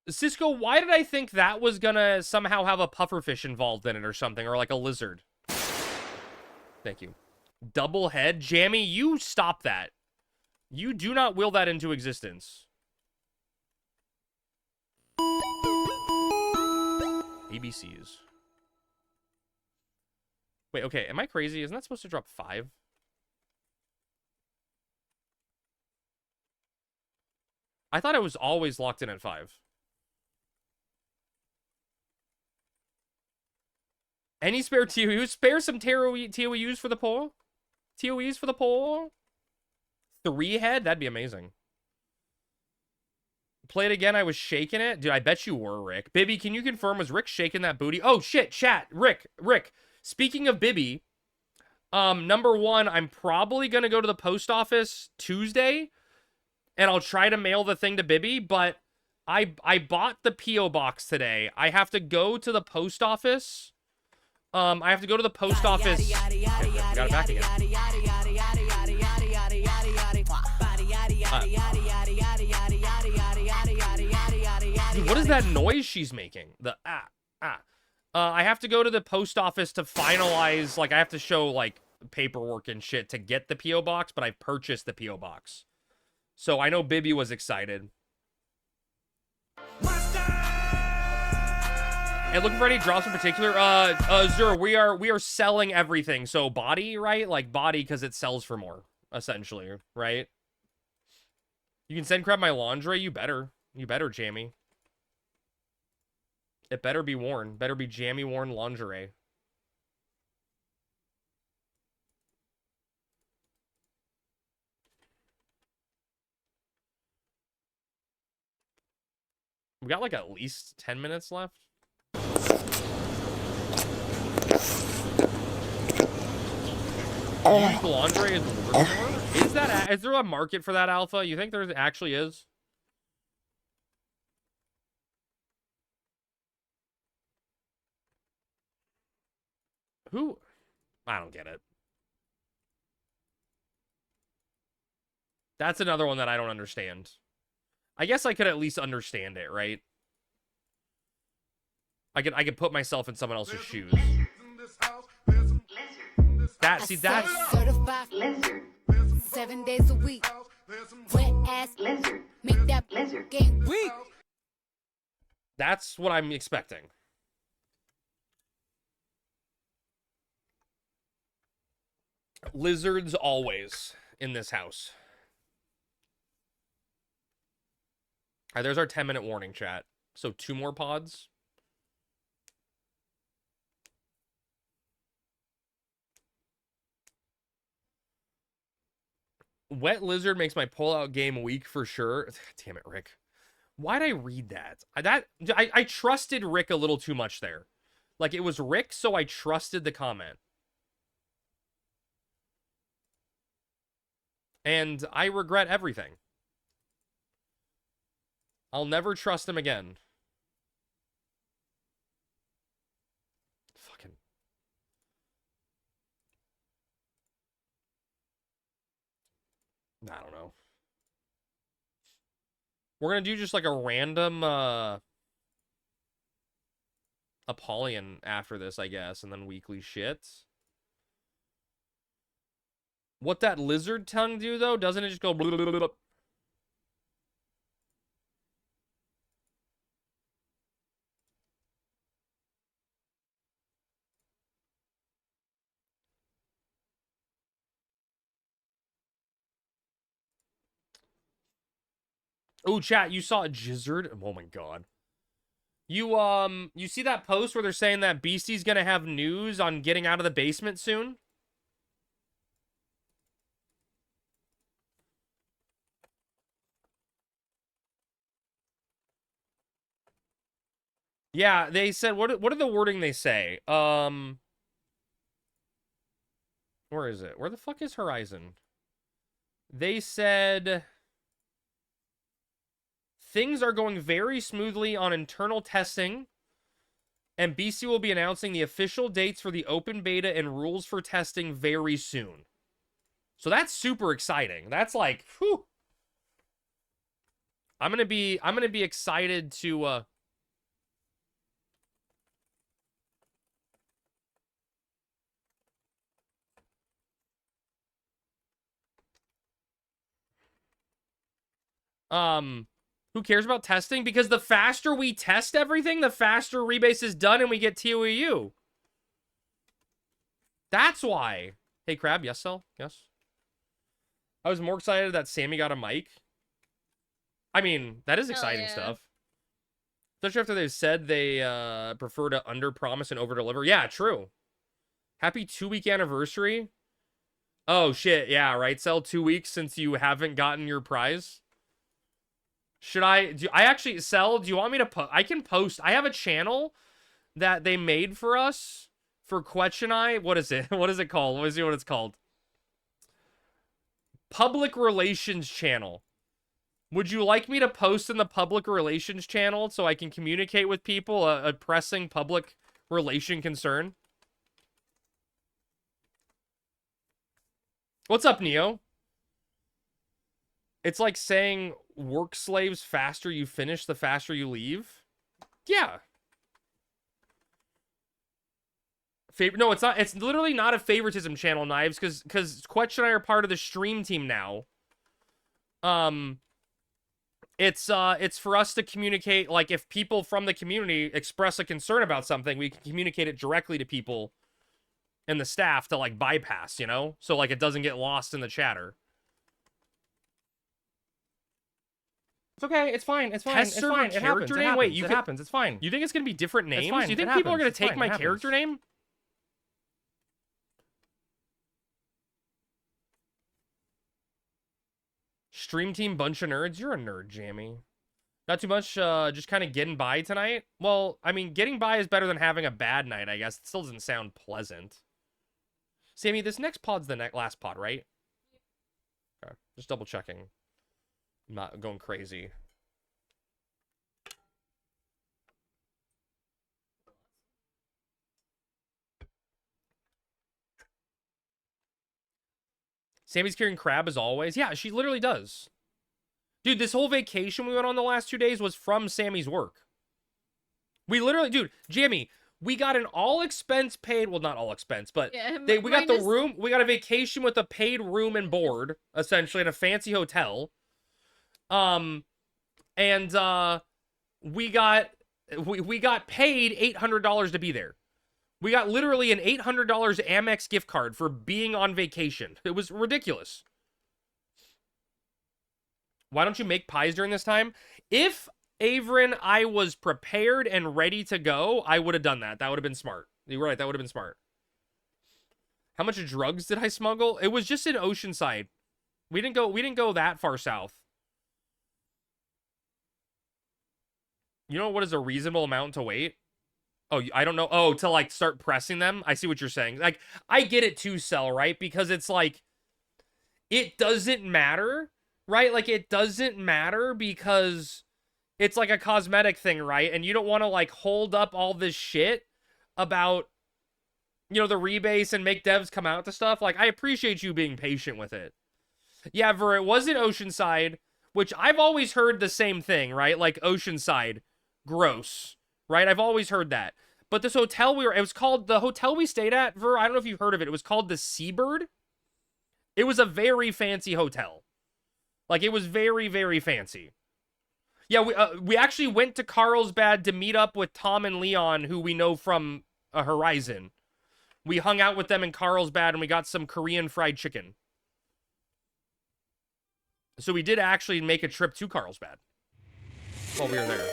Cisco, why did I think that was gonna somehow have a pufferfish involved in it or something, or like a lizard? Thank you. Double head? Jammy, you stop that. You do not will that into existence. ABCs. Wait, okay, am I crazy? Isn't that supposed to drop 5? I thought it was always locked in at 5. Any spare TOEs? Spare some TOEs for the poll? TOEs for the poll? 3 head? That'd be amazing. Play it again. I was shaking it. Dude, I bet you were, Rick. Bibby, can you confirm, was Rick shaking that booty? Oh, shit, chat. Rick. Speaking of Bibby, number 1, I'm probably going to go to the post office Tuesday, and I'll try to mail the thing to Bibby, but I bought the P.O. box today. I have to go to the post office. I have to go to the post office. Okay, got it back again. Dude, what is that noise she's making? The I have to go to the post office to finalize, like, I have to show, like, paperwork and shit to get the P.O. box, but I purchased the P.O. box. So I know Bibby was excited. And looking for any drops in particular? Zur, we are selling everything. So body, right? Like body because it sells for more, essentially, right? You can send Crab my lingerie? You better. You better, Jammy. It better be worn. Better be jammy worn lingerie. We got like at least 10 minutes left. Used lingerie is worth more? Is there a market for that, Alpha? You think there actually is? Who? I don't get it. That's another one that I don't understand. I guess I could at least understand it, right? I could put myself in someone else's shoes. That, see, that's... Certified lizard. 7 days a week. Wet ass lizard. Make that lizard game weak. That's what I'm expecting. Lizards always in this house. All right, there's our 10-minute warning, chat. So 2 more pods. Wet lizard makes my pull-out game weak for sure. Damn it, Rick. Why'd I read that? I trusted Rick a little too much there. Like, it was Rick, so I trusted the comment. And I regret everything. I'll never trust him again. Fucking... I don't know. We're gonna do just like a random Apollyon after this, I guess, and then weekly shit. What that lizard tongue do, though? Doesn't it just go... Blah, blah, blah, blah? Oh, chat, you saw a gizzard? Oh my god. You see that post where they're saying that Beastie's gonna have news on getting out of the basement soon? Yeah, they said, what are the wording they say? Where is it? Where the fuck is Horizon? They said... Things are going very smoothly on internal testing, and BC will be announcing the official dates for the open beta and rules for testing very soon. So that's super exciting. That's like, whew. I'm gonna be excited to who cares about testing? Because the faster we test everything, the faster rebase is done and we get TOEU. That's why. Hey, Crab, yes, Cell? Yes. I was more excited that Sammy got a mic. I mean, that is exciting stuff. Especially after they've said they prefer to under-promise and over-deliver. Yeah, true. Happy 2-week anniversary. Oh, shit. Yeah, right, Cell? 2 weeks since you haven't gotten your prize. Should I actually, Cell, do you want me to I can post. I have a channel that they made for us for Quetch and I. What is it? What is it called? Let me see what it's called. Public Relations Channel. Would you like me to post in the Public Relations Channel so I can communicate with people a pressing public relation concern? What's up, Neo? It's like saying work slaves faster you finish, the faster you leave. Yeah. No, it's not. It's literally not a favoritism channel, Knives, because Quetch and I are part of the stream team now. It's for us to communicate, like, if people from the community express a concern about something, we can communicate it directly to people and the staff to, like, bypass, you know? So, like, it doesn't get lost in the chatter. It's okay. It's fine. It's fine. Test server character name. Wait, it happens. It's fine. You think it's gonna be different names? Do you think people are gonna take my character name? Stream team bunch of nerds. You're a nerd, Jamie. Not too much. Just kind of getting by tonight. Well, I mean, getting by is better than having a bad night, I guess. It still doesn't sound pleasant. Sammy, this next pod's the last pod, right? Okay, just double checking. I'm not going crazy. Sammy's carrying crab as always. Yeah, she literally does. Dude, this whole vacation we went on the last 2 days was from Sammy's work. We literally, dude, Jamie, we got an all expense paid, well, not all expense, but Yeah, we got the minus- room, we got a vacation with a paid room and board, essentially, in a fancy hotel. And we got paid $800 to be there. We got literally an $800 Amex gift card for being on vacation. It was ridiculous. Why don't you make pies during this time? If Averin, I was prepared and ready to go, I would have done that. That would have been smart. You were right. That would have been smart. How much drugs did I smuggle? It was just in Oceanside. We didn't go that far south. You know what is a reasonable amount to wait? Oh, I don't know. Oh, to like start pressing them? I see what you're saying. Like, I get it too, Cell, right? Because it's like, it doesn't matter, right? Like, it doesn't matter because it's like a cosmetic thing, right? And you don't want to like hold up all this shit about, you know, the rebase and make devs come out to stuff. Like, I appreciate you being patient with it. Yeah, Ver, it was in Oceanside, which I've always heard the same thing, right? Like, Oceanside, gross, right? I've always heard that. But this hotel it was called, the hotel we stayed at, Ver, I don't know if you've heard of it. It was called the Seabird. It was a very fancy hotel. Like, it was very, very fancy. Yeah, we actually went to Carlsbad to meet up with Tom and Leon, who we know from Horizon. We hung out with them in Carlsbad, and we got some Korean fried chicken. So we did actually make a trip to Carlsbad while we were there.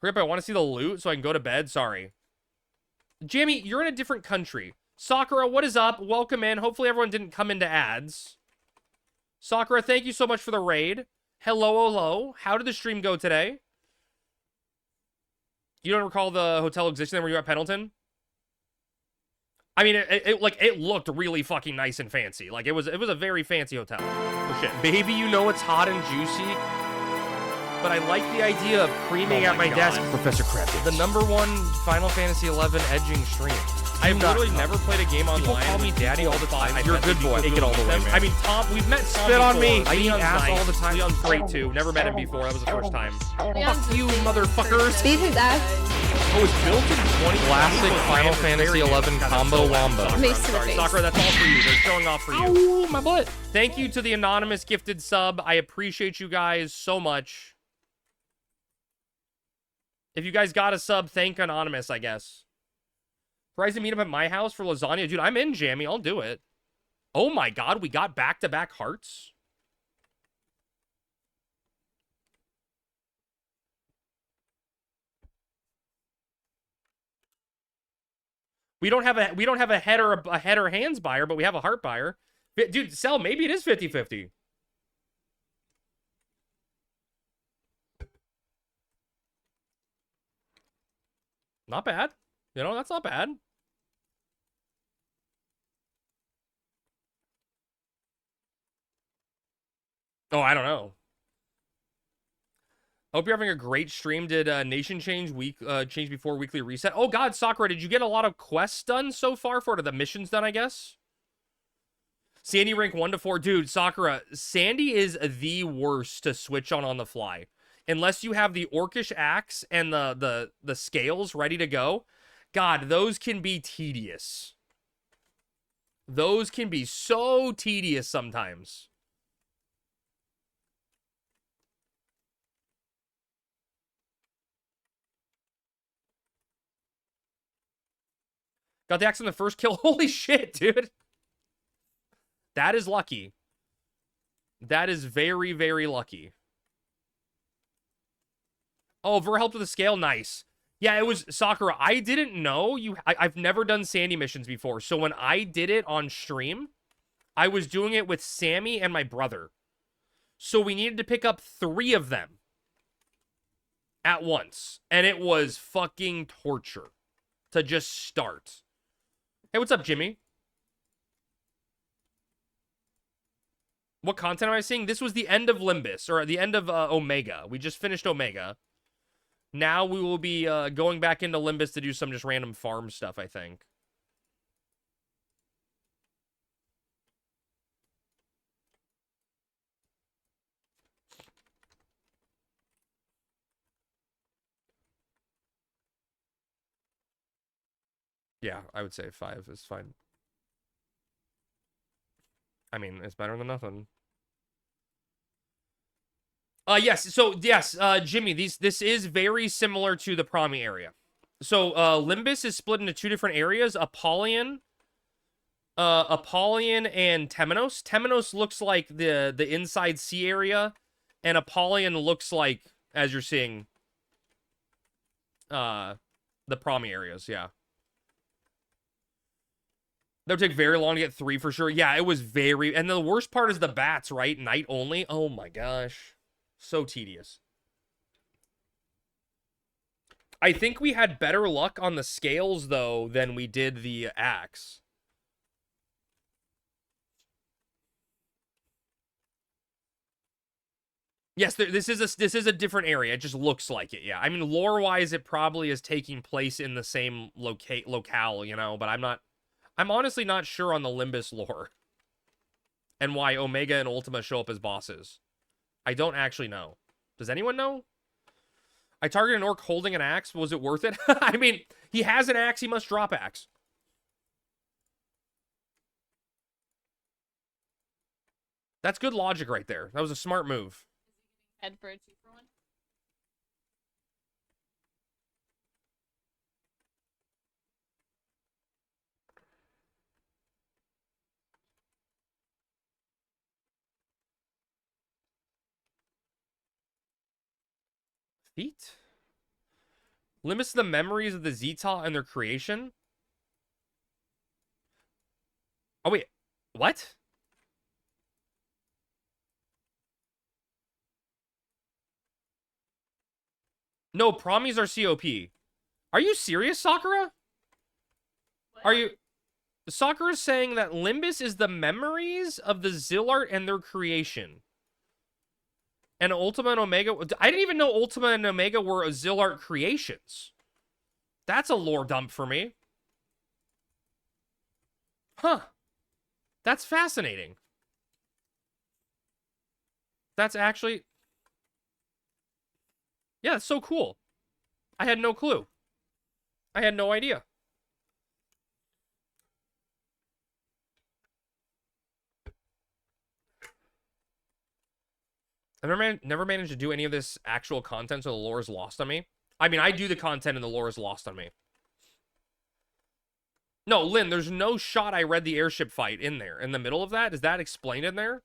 Hurry up, I want to see the loot so I can go to bed. Sorry. Jamie, you're in a different country. Sakura, what is up? Welcome in. Hopefully everyone didn't come into ads. Sakura, thank you so much for the raid. Hello, hello. How did the stream go today? You don't recall the hotel existing there where you were at Pendleton? I mean, it looked really fucking nice and fancy. Like, it was a very fancy hotel. Oh, shit. Baby, you know it's hot and juicy, but I like the idea of creaming at my desk, Professor Krabs. The #1 Final Fantasy XI edging stream. I've literally never played a game online. People call me daddy all the time. You're a good boy. Take it all the way, man. I mean, Tom, we've met Tom Spit on me. I eat ass all the time. Leon's great, too. Never met him before. That was the first time. Leon's Fuck you, the same motherfuckers. person. Beat his ass. Oh, it's built in 20 classic Final Fantasy XI combo wombo. Mace to the Sorry, face. Sakura, that's all for you. They're showing off for you. Ow, my butt. Thank you to the anonymous gifted sub. I appreciate you guys so much. If you guys got a sub, thank anonymous, I guess. Horizon meetup at my house for lasagna. Dude, I'm in, Jamie. I'll do it. Oh my god, we got back-to-back hearts? We don't have a head or hands buyer, but we have a heart buyer. Dude, Cell, maybe it is 50-50. Not bad. You know, that's not bad. Oh, I don't know. Hope you're having a great stream. Did Nation change change before weekly reset? Oh god, Sakura, did you get a lot of quests done so far for the missions done, I guess? Sandy rank 1 to 4. Dude, Sakura, Sandy is the worst to switch on the fly. Unless you have the Orcish axe and the scales ready to go. God, those can be tedious. Those can be so tedious sometimes. Got the axe on the first kill. Holy shit, dude. That is lucky. That is very, very lucky. Oh, Ver helped with the scale. Nice. Yeah, it was Sakura. I didn't know I've never done Sandy missions before. So when I did it on stream, I was doing it with Sammy and my brother. So we needed to pick up 3 of them at once. And it was fucking torture to just start. Hey, what's up, Jimmy? What content am I seeing? This was the end of Limbus, or the end of Omega. We just finished Omega. Now we will be going back into Limbus to do some just random farm stuff, I think. Yeah, I would say 5 is fine. I mean, it's better than nothing. Yes. So yes, Jimmy, this is very similar to the Promi area. So Limbus is split into 2 different areas: Apollyon and Temenos. Temenos looks like the inside sea area, and Apollyon looks like, as you're seeing, the Promi areas. Yeah. That would take very long to get 3 for sure. Yeah, it was very... And the worst part is the bats, right? Night only. Oh my gosh. So tedious. I think we had better luck on the scales, though, than we did the axe. Yes, this is a different area. It just looks like it, yeah. I mean, lore-wise, it probably is taking place in the same locale, you know, but I'm honestly not sure on the Limbus lore. And why Omega and Ultima show up as bosses. I don't actually know. Does anyone know? I targeted an orc holding an axe. Was it worth it? I mean, he has an axe. He must drop axe. That's good logic right there. That was a smart move. Head for a 2-for-1. Feet? Limits the memories of the Zeta and their creation? Oh, wait. What? No, Promies are COP. Are you serious, Sakura? What? Are you... Sakura's saying that Limbus is the memories of the Zillart and their creation. And Ultima and Omega... I didn't even know Ultima and Omega were Zillart creations. That's a lore dump for me. Huh. That's fascinating. That's actually... Yeah, that's so cool. I had no clue. I had no idea. I've never managed to do any of this actual content, so the lore is lost on me. I mean, I do the content and the lore is lost on me. No, Lynn, there's no shot I read the airship fight in there. In the middle of that? Is that explained in there?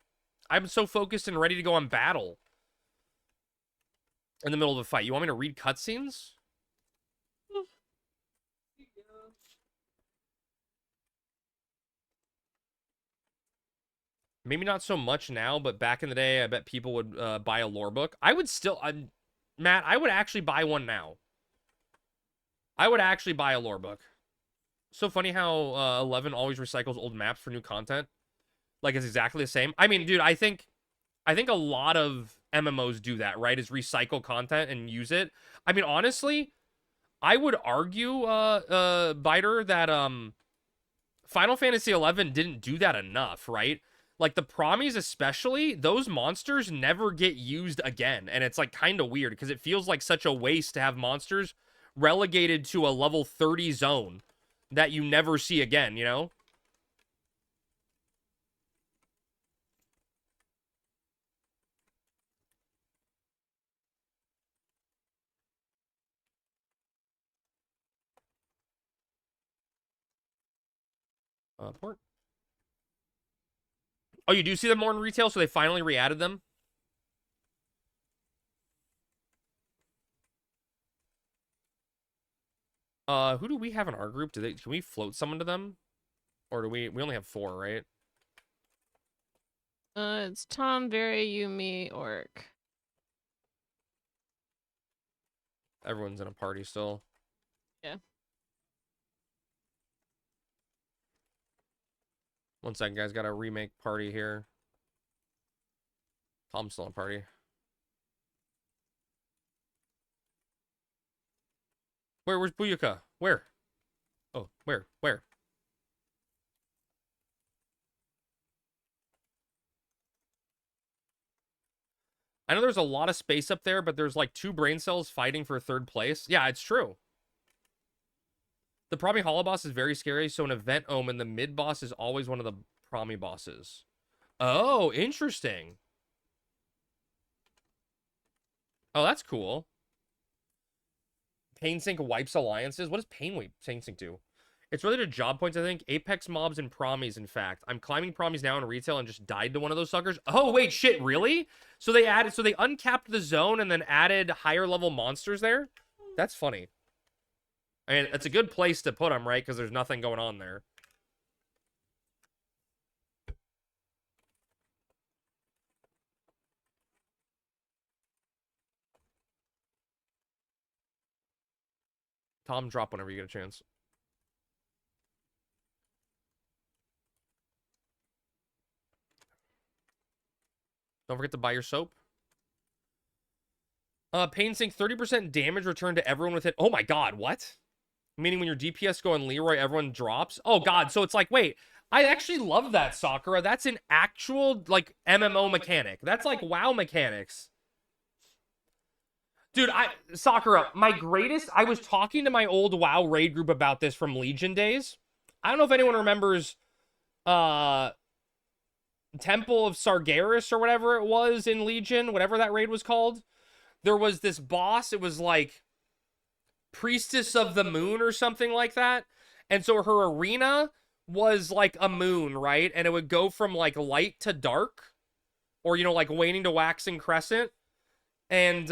I'm so focused and ready to go on battle. In the middle of the fight. You want me to read cutscenes? Maybe not so much now, but back in the day, I bet people would buy a lore book. I would still... Matt, I would actually buy one now. I would actually buy a lore book. So funny how 11 always recycles old maps for new content. Like, it's exactly the same. I mean, dude, I think a lot of MMOs do that, right? Is recycle content and use it. I mean, honestly, I would argue, Biter, that Final Fantasy 11 didn't do that enough, right? Like, the Promies especially, those monsters never get used again. And it's, like, kind of weird, because it feels like such a waste to have monsters relegated to a level 30 zone that you never see again, you know? Port. Oh, you do see them more in retail, so they finally re-added them? Who do we have in our group? Can we float someone to them? Or do we only have 4, right? It's Tom, Barry, you, me, Orc. Everyone's in a party still. Yeah. One second, guys. Got a remake party here. Tom's still in a party. Where's Buyuka? Where? Oh, where? I know there's a lot of space up there, but there's like 2 brain cells fighting for 3rd place. Yeah, it's true. The Promi Hollow boss is very scary, so an event omen, the mid boss is always one of the Promi bosses. Oh, interesting. Oh, that's cool. Pain Sync wipes alliances. What does Pain Sync do? It's related to job points, I think. Apex mobs and promies, in fact. I'm climbing promies now in retail and just died to one of those suckers. Oh, wait, shit, really? So they uncapped the zone and then added higher level monsters there? That's funny. I mean, it's a good place to put them, right? Because there's nothing going on there. Tom, drop whenever you get a chance. Don't forget to buy your soap. Pain Sync, 30% damage returned to everyone with it. Oh my god, what? Meaning when your DPS go on Leroy, everyone drops? Oh god, so it's like, wait, I actually love that, Sakura. That's an actual, like, MMO mechanic. That's like WoW mechanics. Dude, Sakura, I was talking to my old WoW raid group about this from Legion days. I don't know if anyone remembers, Temple of Sargeras or whatever it was in Legion, whatever that raid was called. There was this boss, it was like Priestess of the Moon or something like that. And so her arena was like a moon, right? And it would go from like light to dark, or, you know, like waning to waxing crescent. And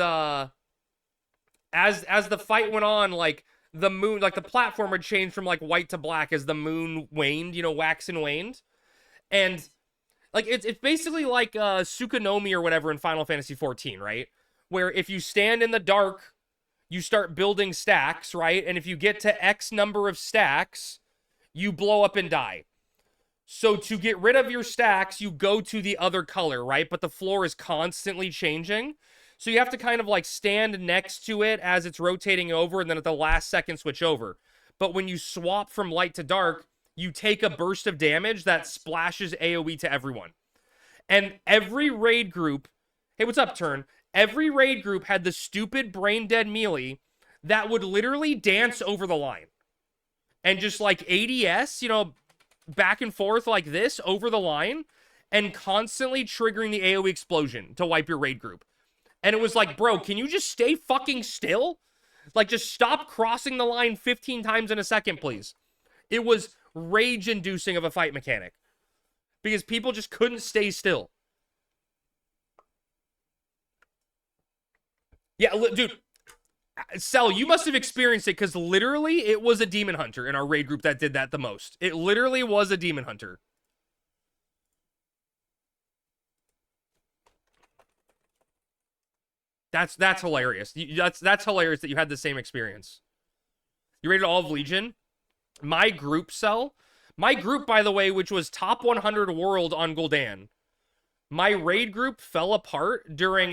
as the fight went on, like the moon, like the platform would change from like white to black as the moon waned, you know, waxed and waned. And like it's basically like Tsukunomi or whatever in Final Fantasy XIV, right? Where if you stand in the dark, you start building stacks, right? And if you get to X number of stacks, you blow up and die. So to get rid of your stacks, you go to the other color, right? But the floor is constantly changing. So you have to kind of like stand next to it as it's rotating over, and then at the last second switch over. But when you swap from light to dark, you take a burst of damage that splashes AoE to everyone. And every raid group, hey, what's up, Turn? Every raid group had the stupid brain dead melee that would literally dance over the line. And just like ADS, you know, back and forth like this over the line, and constantly triggering the AoE explosion to wipe your raid group. And it was like, bro, can you just stay fucking still? Like, just stop crossing the line 15 times in a second, please. It was rage-inducing of a fight mechanic. Because people just couldn't stay still. Yeah, dude, Cell, you must have experienced it, because literally it was a demon hunter in our raid group that did that the most. It literally was a demon hunter. That's hilarious. That's hilarious that you had the same experience. You rated all of Legion? My group, Cell? My group, by the way, which was top 100 world on Gul'dan. My raid group fell apart during,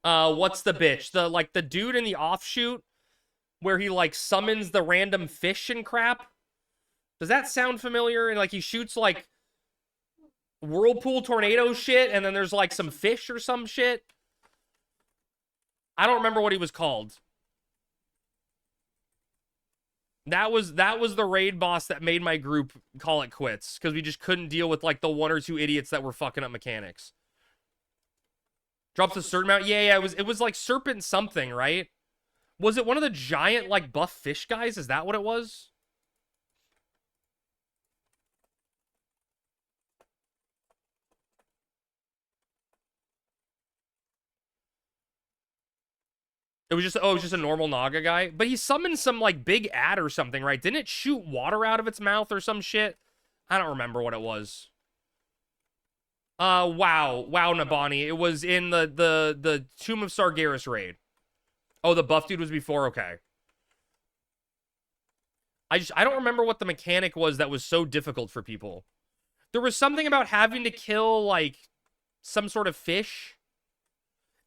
what's the bitch? The dude in the offshoot where he, like, summons the random fish and crap. Does that sound familiar? And, like, he shoots, like, whirlpool tornado shit, and then there's, like, some fish or some shit. I don't remember what he was called. That was the raid boss that made my group call it quits, because we just couldn't deal with, like, the one or two idiots that were fucking up mechanics. Drops a certain amount. Yeah, it was like Serpent something, right? Was it one of the giant, like, buff fish guys? Is that what it was? It was just a normal Naga guy. But he summoned some, like, big ad or something, right? Didn't it shoot water out of its mouth or some shit? I don't remember what it was. Wow, Nabani. It was in the Tomb of Sargeras raid. Oh, the buff dude was before? Okay. I don't remember what the mechanic was that was so difficult for people. There was something about having to kill, like, some sort of fish.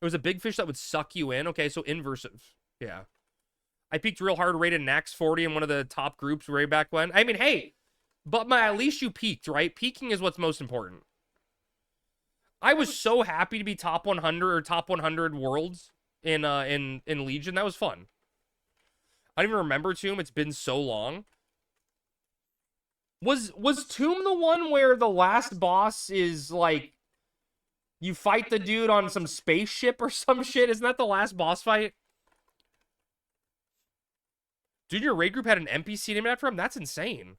It was a big fish that would suck you in. Okay, so inversive. Yeah. I peaked real hard, rated Nax 40 in one of the top groups way back when. I mean, hey, but at least you peaked, right? Peaking is what's most important. I was so happy to be top 100 or top 100 worlds in Legion. That was fun. I don't even remember Tomb. It's been so long. Was Tomb the one where the last boss is like you fight the dude on some spaceship or some shit? Isn't that the last boss fight? Dude, your raid group had an NPC named after him? That's insane.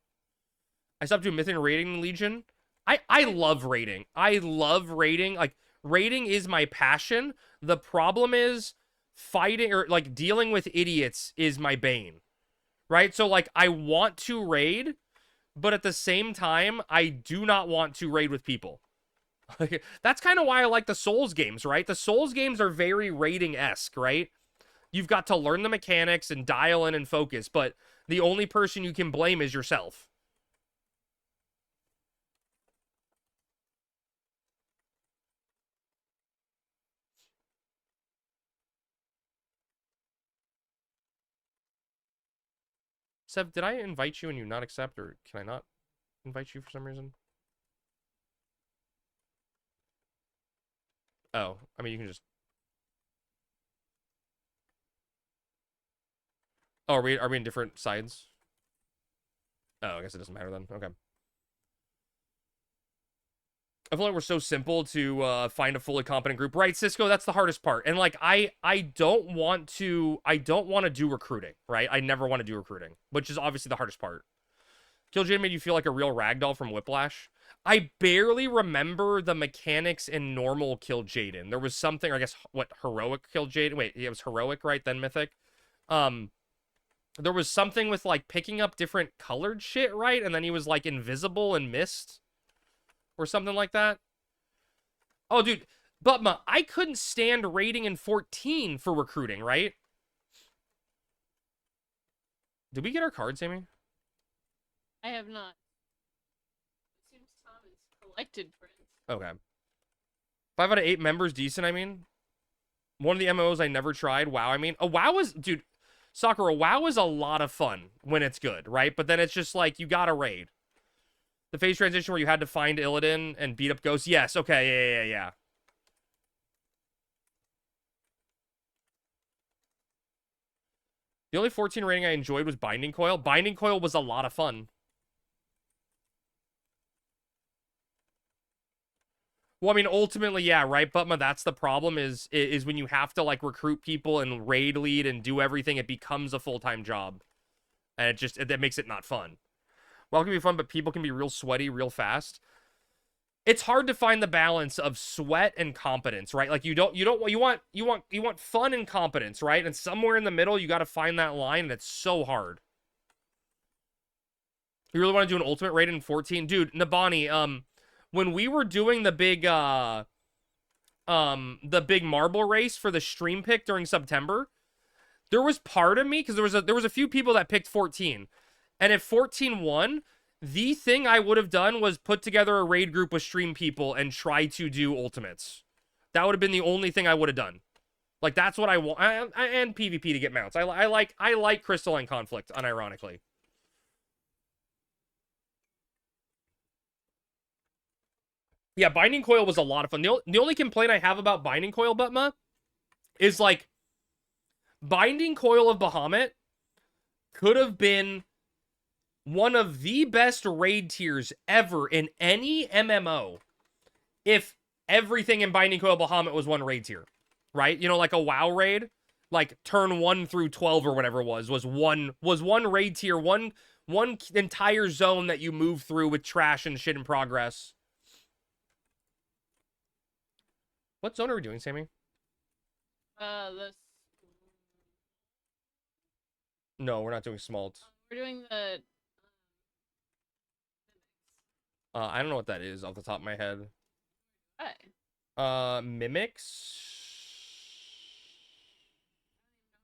I stopped doing mythic and raiding in Legion. I love raiding. I love raiding. Like, raiding is my passion. The problem is fighting or like dealing with idiots is my bane. Right? So like I want to raid, but at the same time, I do not want to raid with people. That's kind of why I like the Souls games, right? The Souls games are very raiding-esque, right? You've got to learn the mechanics and dial in and focus, but the only person you can blame is yourself. Sev, did I invite you and you not accept, or can I not invite you for some reason? Oh, I mean, you can just... Oh, are we in different sides? Oh, I guess it doesn't matter then. Okay. I feel like we're so simple to find a fully competent group. Right, Cisco, that's the hardest part. And like I don't want to do recruiting, right? I never want to do recruiting, which is obviously the hardest part. Kill Jaden made you feel like a real ragdoll from Whiplash. I barely remember the mechanics in normal Kill Jaden. There was something, I guess, what, heroic Kill Jaden? Wait, it was heroic, right? Then mythic. There was something with like picking up different colored shit, right? And then he was like invisible and mist. Or something like that. Oh, dude. Butma, I couldn't stand raiding in 14 for recruiting, right? Did we get our cards, Amy? I have not. It seems Tom has collected friends. Okay. 5 out of 8 members, decent, I mean. One of the MMOs I never tried. WoW, I mean. A WoW is... Dude, Sakura, WoW is a lot of fun when it's good, right? But then it's just like, you gotta raid. The phase transition where you had to find Illidan and beat up ghosts. Yes, okay, yeah. The only 14 rating I enjoyed was Binding Coil. Binding Coil was a lot of fun. Well, I mean, ultimately, yeah, right, Butma, that's the problem is when you have to, like, recruit people and raid lead and do everything, it becomes a full-time job. And that makes it not fun. WoW can be fun, but people can be real sweaty real fast. It's hard to find the balance of sweat and competence, right? Like you want fun and competence, right? And somewhere in the middle, you got to find that line, and it's so hard. You really want to do an ultimate raid in 14? Dude, Nabani, when we were doing the big marble race for the stream pick during September, there was part of me, because there was a few people that picked 14. And if 14 won, the thing I would have done was put together a raid group with stream people and try to do ultimates. That would have been the only thing I would have done. Like, that's what I want. And PvP to get mounts. I like Crystalline Conflict, unironically. Yeah, Binding Coil was a lot of fun. The only complaint I have about Binding Coil, Butma, is, like, Binding Coil of Bahamut could have been one of the best raid tiers ever in any MMO if everything in Binding Coil Bahamut was one raid tier, right? You know, like a WoW raid, like turn 1 through 12 or whatever was one raid tier, one entire zone that you move through with trash and shit in progress. What zone are we doing, Sammy? No, we're not doing Smalt. We're doing the... I don't know what that is off the top of my head. What? Mimics?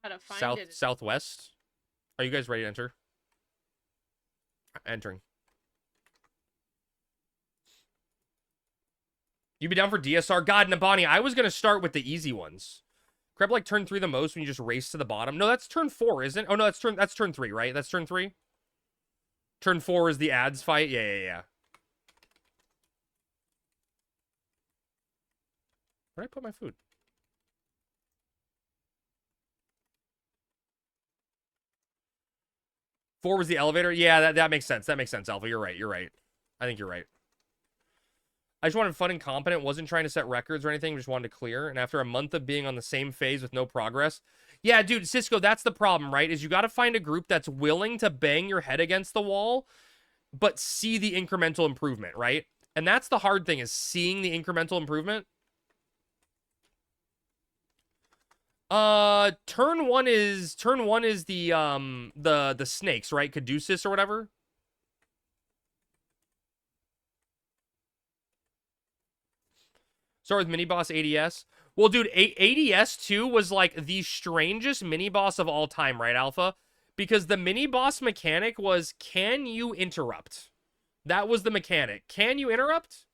How to find it. Southwest? Are you guys ready to enter? Entering. You be down for DSR? God, Nabani, I was gonna start with the easy ones. Crab like turn 3 the most when you just race to the bottom. No, that's turn 4, isn't it? Oh no, that's turn 3, right? That's turn 3? Turn 4 is the ads fight? Yeah. Where did I put my food? 4 was the elevator. Yeah, that makes sense. That makes sense, Alpha. You're right. You're right. I think you're right. I just wanted fun and competent. Wasn't trying to set records or anything. Just wanted to clear. And after a month of being on the same phase with no progress. Yeah, dude, Cisco, that's the problem, right? Is you got to find a group that's willing to bang your head against the wall, but see the incremental improvement, right? And that's the hard thing, is seeing the incremental improvement. Turn one is the snakes, right? Caduceus or whatever. Start with mini boss ADS. Well, dude, ADS 2 was like the strangest mini boss of all time, right, Alpha? Because the mini boss mechanic was, can you interrupt? That was the mechanic. Can you interrupt?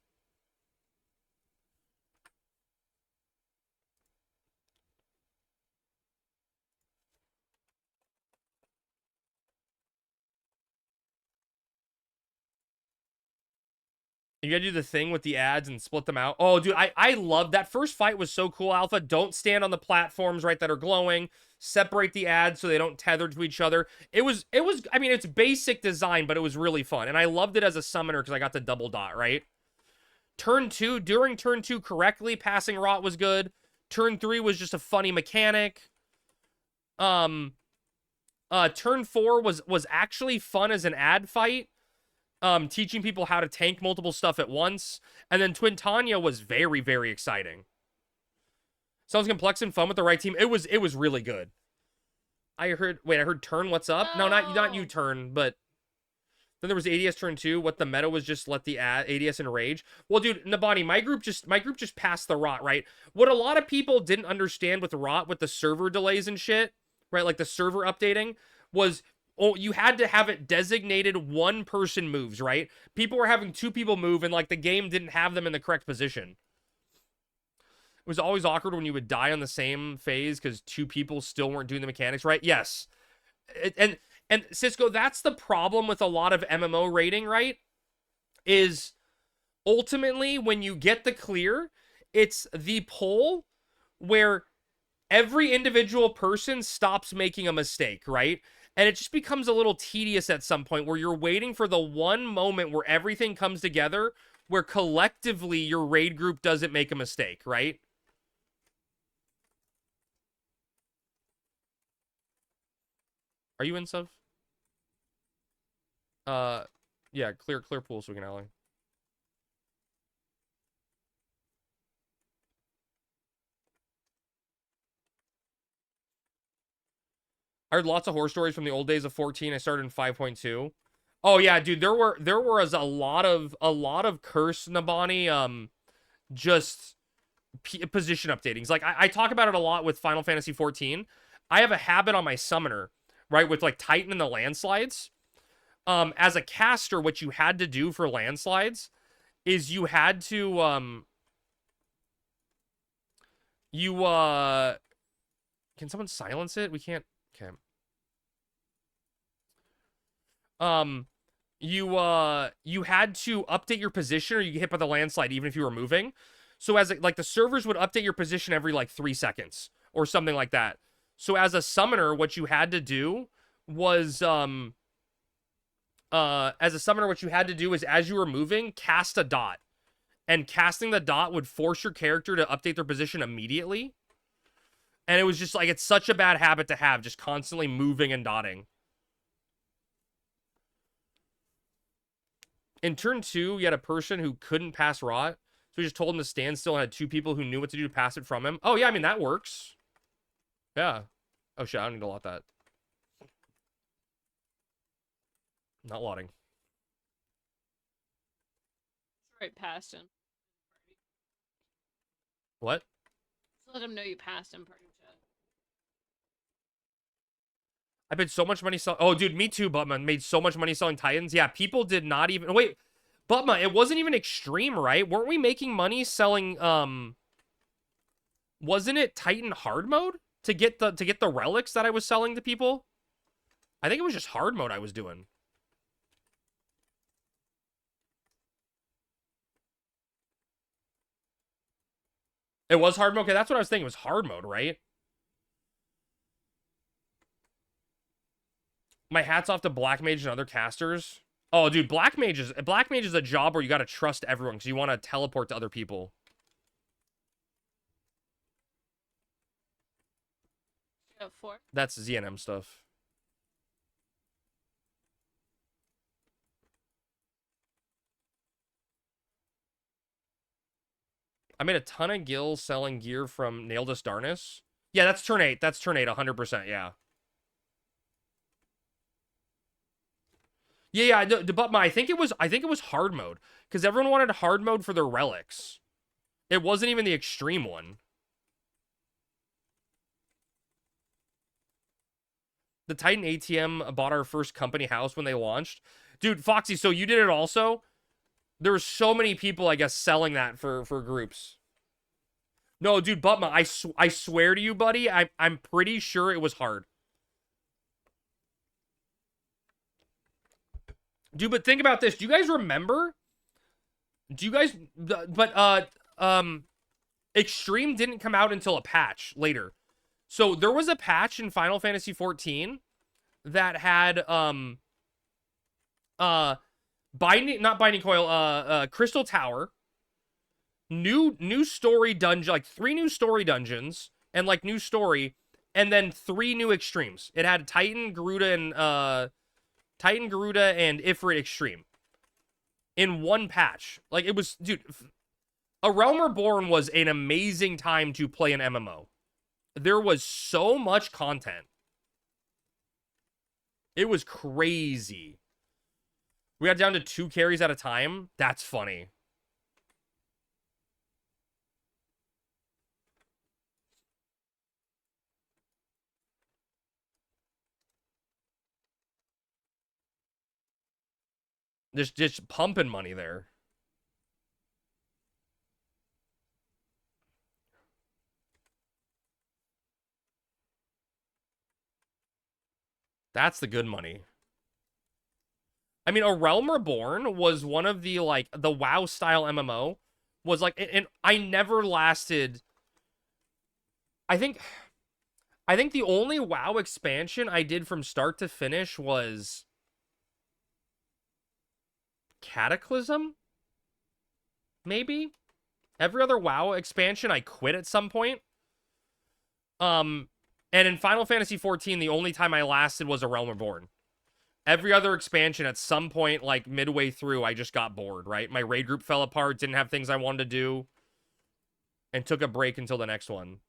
You gotta do the thing with the ads and split them out. Oh, dude, I love that first fight was so cool, Alpha. Don't stand on the platforms, right, that are glowing. Separate the ads so they don't tether to each other. It was, I mean, it's basic design, but it was really fun. And I loved it as a summoner because I got the double dot, right? Turn 2, during turn 2 correctly, passing rot was good. Turn 3 was just a funny mechanic. Turn 4 was actually fun as an ad fight. Teaching people how to tank multiple stuff at once. And then Twin Tanya was very, very exciting. Sounds complex and fun with the right team. It was really good. I heard turn, what's up? No, not you turn, but then there was ADS turn 2. What the meta was just let the ADS enrage. Well, dude, Nabani, my group just passed the rot, right? What a lot of people didn't understand with rot, with the server delays and shit, right? Like the server updating was, oh, you had to have it designated one person moves, right? People were having 2 people move, and like the game didn't have them in the correct position. It was always awkward when you would die on the same phase because 2 people still weren't doing the mechanics right. Yes, and Cisco, that's the problem with a lot of MMO rating, right? Is ultimately when you get the clear, it's the poll where every individual person stops making a mistake, right? And it just becomes a little tedious at some point where you're waiting for the one moment where everything comes together, where collectively your raid group doesn't make a mistake, right? Are you in, Sub? Yeah, clear pool so we can ally. I heard lots of horror stories from the old days of 14. I started in 5.2. Oh yeah, dude, there was a lot of curse, Nabani, just position updatings. Like I talk about it a lot with Final Fantasy 14. I have a habit on my summoner, right, with like Titan and the landslides. As a caster, what you had to do for landslides is you had to can someone silence it? We can't. Okay. You had to update your position or you get hit by the landslide even if you were moving. So as like the servers would update your position every like 3 seconds or something like that. So as a summoner, what you had to do was as a summoner, what you had to do is as you were moving, cast a dot. And casting the dot would force your character to update their position immediately. And it was just like, it's such a bad habit to have, just constantly moving and dotting. In turn 2, you had a person who couldn't pass rot. So he just told him to stand still and had 2 people who knew what to do to pass it from him. Oh, yeah, I mean, that works. Yeah. Oh, shit, I don't need to lot that. Not lotting. Right past him. What? Just let him know you passed him, party chat. I paid so much money selling. Oh, dude, me too, Butma. Made so much money selling Titans. Yeah, people did not even. Wait, Butma, it wasn't even extreme, right? Weren't we making money selling? Wasn't it Titan hard mode to get the relics that I was selling to people? I think it was just hard mode I was doing. It was hard mode. Okay, that's what I was thinking. It was hard mode, right? My hat's off to Black Mage and other casters. Oh, dude, Black Mage is a job where you gotta trust everyone because you want to teleport to other people. You have 4. That's ZNM stuff. I made a ton of gills selling gear from Naildus Darkness. Yeah, that's turn 8. That's turn 8, 100%, yeah. Yeah, but I think it was hard mode because everyone wanted hard mode for their relics. It wasn't even the extreme one. The Titan ATM bought our first company house when they launched. Dude, Foxy, so you did it also? There were so many people, I guess, selling that for groups. No, dude, Butma, I swear to you, buddy, I'm pretty sure it was hard. Dude, but think about this. Do you guys remember? Do you guys... But, Extreme didn't come out until a patch later. So, there was a patch in Final Fantasy XIV that had, not Binding Coil, Crystal Tower, new story dungeon, like 3 new story dungeons, and, like, new story, and then 3 new extremes. It had Titan, Garuda, and Ifrit Extreme in one patch. Like, it was, dude, A Realm Reborn was an amazing time to play an MMO. There was so much content. It was crazy. We got down to 2 carries at a time. That's funny. Just pumping money there. That's the good money. I mean, A Realm Reborn was one of the, like, the WoW style MMO was like, and I never lasted. I think the only WoW expansion I did from start to finish was Cataclysm? Maybe? Every other WoW expansion I quit at some point. And in Final Fantasy XIV, the only time I lasted was A Realm Reborn. Every other expansion at some point, like midway through, I just got bored, right? My raid group fell apart, didn't have things I wanted to do, and took a break until the next one.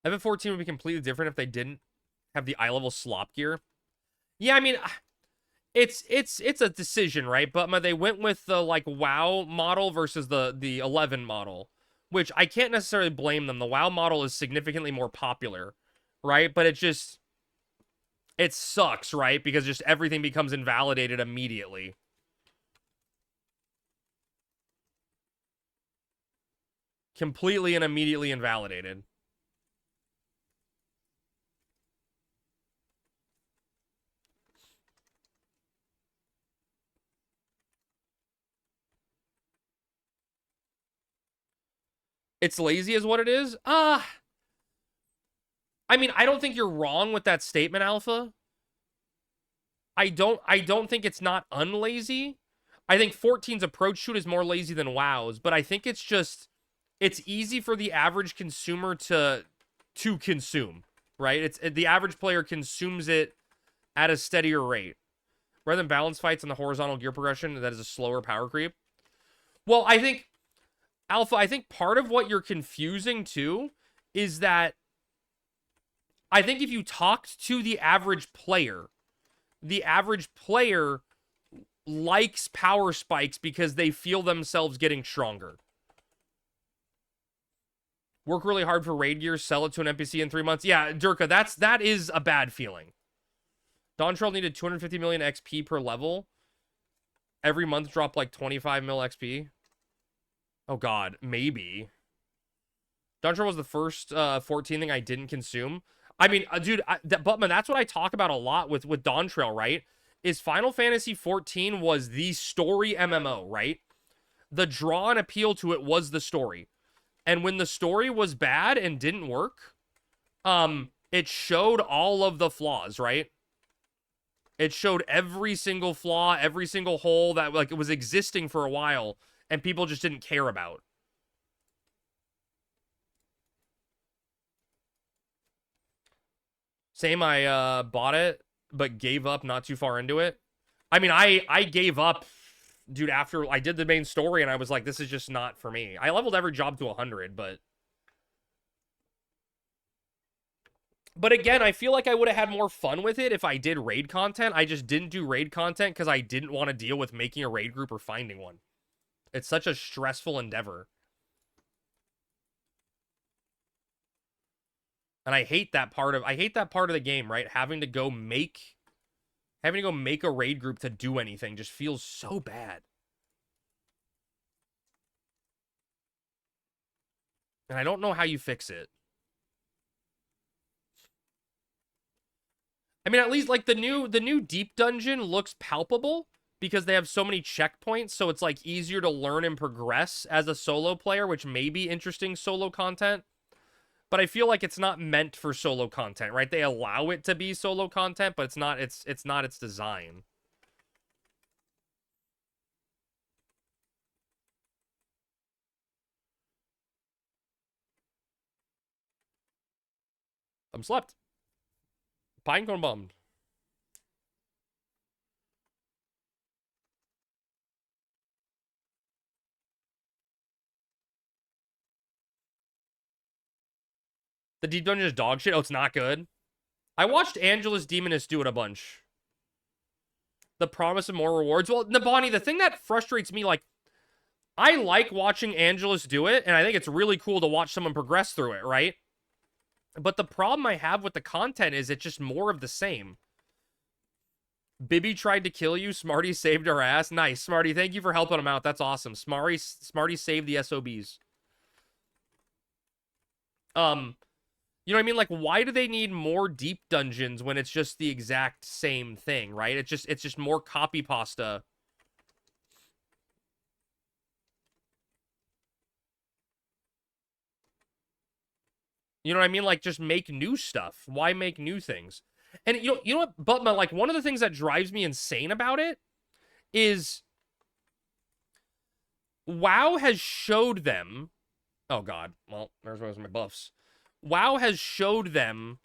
FF14 would be completely different if they didn't have the eye level slop gear. Yeah, I mean, it's a decision, right? But they went with the, like, WoW model versus the 11 model, which I can't necessarily blame them. The WoW model is significantly more popular, right? But it sucks, right? Because just everything becomes invalidated immediately. Completely and immediately invalidated. It's lazy is what it is? I mean, I don't think you're wrong with that statement, Alpha. I don't think it's not unlazy. I think 14's approach shoot is more lazy than WoW's, but I think it's just, it's easy for the average consumer to consume, right? It's the average player consumes it at a steadier rate. Rather than balance fights and the horizontal gear progression, that is a slower power creep. Well, I think, Alpha, I think part of what you're confusing too is that I think if you talked to the average player likes power spikes because they feel themselves getting stronger. Work really hard for raid gear, sell it to an NPC in 3 months. Yeah, Durka, that is a bad feeling. Dawntrail needed 250 million XP per level. Every month drop like 25 mil XP. Oh god, maybe. Dawntrail was the first 14 thing I didn't consume. I mean, dude, Butman, that's what I talk about a lot with Dawntrail, right? is Final Fantasy 14 was the story MMO, right? The draw and appeal to it was the story. And when the story was bad and didn't work, it showed all of the flaws, right? It showed every single flaw, every single hole that like it was existing for a while and people just didn't care about. Same, I bought it but gave up not too far into it. I mean, I gave up, dude, after I did the main story and I was like, this is just not for me. I leveled every job to 100, but again, I feel like I would have had more fun with it if I did raid content. I just didn't do raid content because I didn't want to deal with making a raid group or finding one. It's such a stressful endeavor. And I hate that part of the game, right? Having to go make a raid group to do anything just feels so bad. And I don't know how you fix it. I mean, at least like the new deep dungeon looks palpable because they have so many checkpoints, so it's like easier to learn and progress as a solo player, which may be interesting solo content. But I feel like it's not meant for solo content, right? They allow it to be solo content, but it's not its design. I'm slept. Pinecone bummed. The deep dungeon is dog shit. Oh, it's not good. I watched Angelus Demoness do it a bunch. The promise of more rewards. Well, Nabani, the thing that frustrates me, like, I like watching Angelus do it, and I think it's really cool to watch someone progress through it, right? But the problem I have with the content is it's just more of the same. Bibby tried to kill you. Smarty saved our ass. Nice, Smarty. Thank you for helping him out. That's awesome. Smarty saved the SOBs. You know what I mean? Like, why do they need more deep dungeons when it's just the exact same thing, right? It's just more copy pasta. You know what I mean? Like, just make new stuff. Why make new things? And you know what? But like, one of the things that drives me insane about it is WoW has showed them. Oh God. Well, there's my buffs. WoW has showed them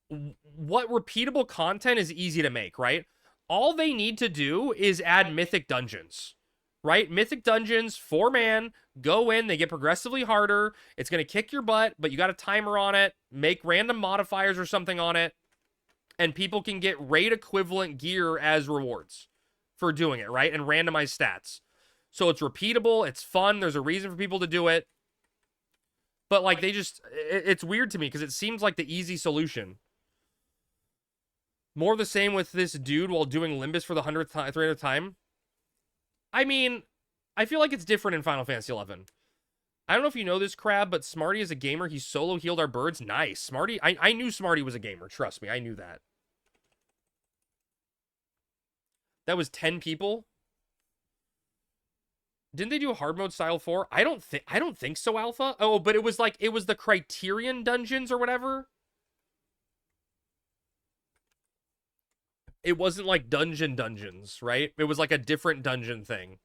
what repeatable content is easy to make, right? All they need to do is add mythic dungeons, right? Mythic dungeons, 4-man, go in, they get progressively harder. It's going to kick your butt, but you got a timer on it. Make random modifiers or something on it, and people can get raid equivalent gear as rewards for doing it, right? And randomized stats. So it's repeatable, it's fun, there's a reason for people to do it. But, like, they just... It's weird to me, because it seems like the easy solution. More the same with this dude while doing Limbus for the 300th time. I mean, I feel like it's different in Final Fantasy XI. I don't know if you know this, Crab, but Smarty is a gamer. He solo healed our birds. Nice. Smarty... I knew Smarty was a gamer. Trust me, I knew that. That was 10 people? Didn't they do a hard mode style 4? I don't think so, Alpha. Oh, but it was the Criterion dungeons or whatever. It wasn't like dungeons, right? It was like a different dungeon thing.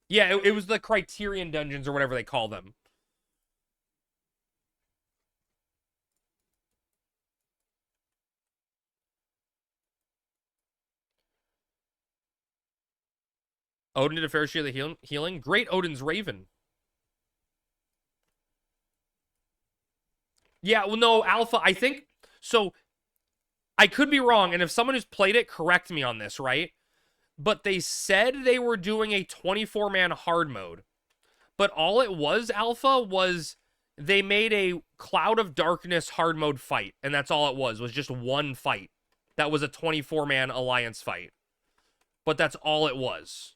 Yeah, it was the Criterion dungeons or whatever they call them. Odin did a fair share of the healing. Great Odin's Raven. Yeah, well, no, Alpha, I think... So, I could be wrong, and if someone who's played it, correct me on this, right? But they said they were doing a 24-man hard mode. But all it was, Alpha, was they made a Cloud of Darkness hard mode fight. And that's all it was just one fight. That was a 24-man alliance fight. But that's all it was.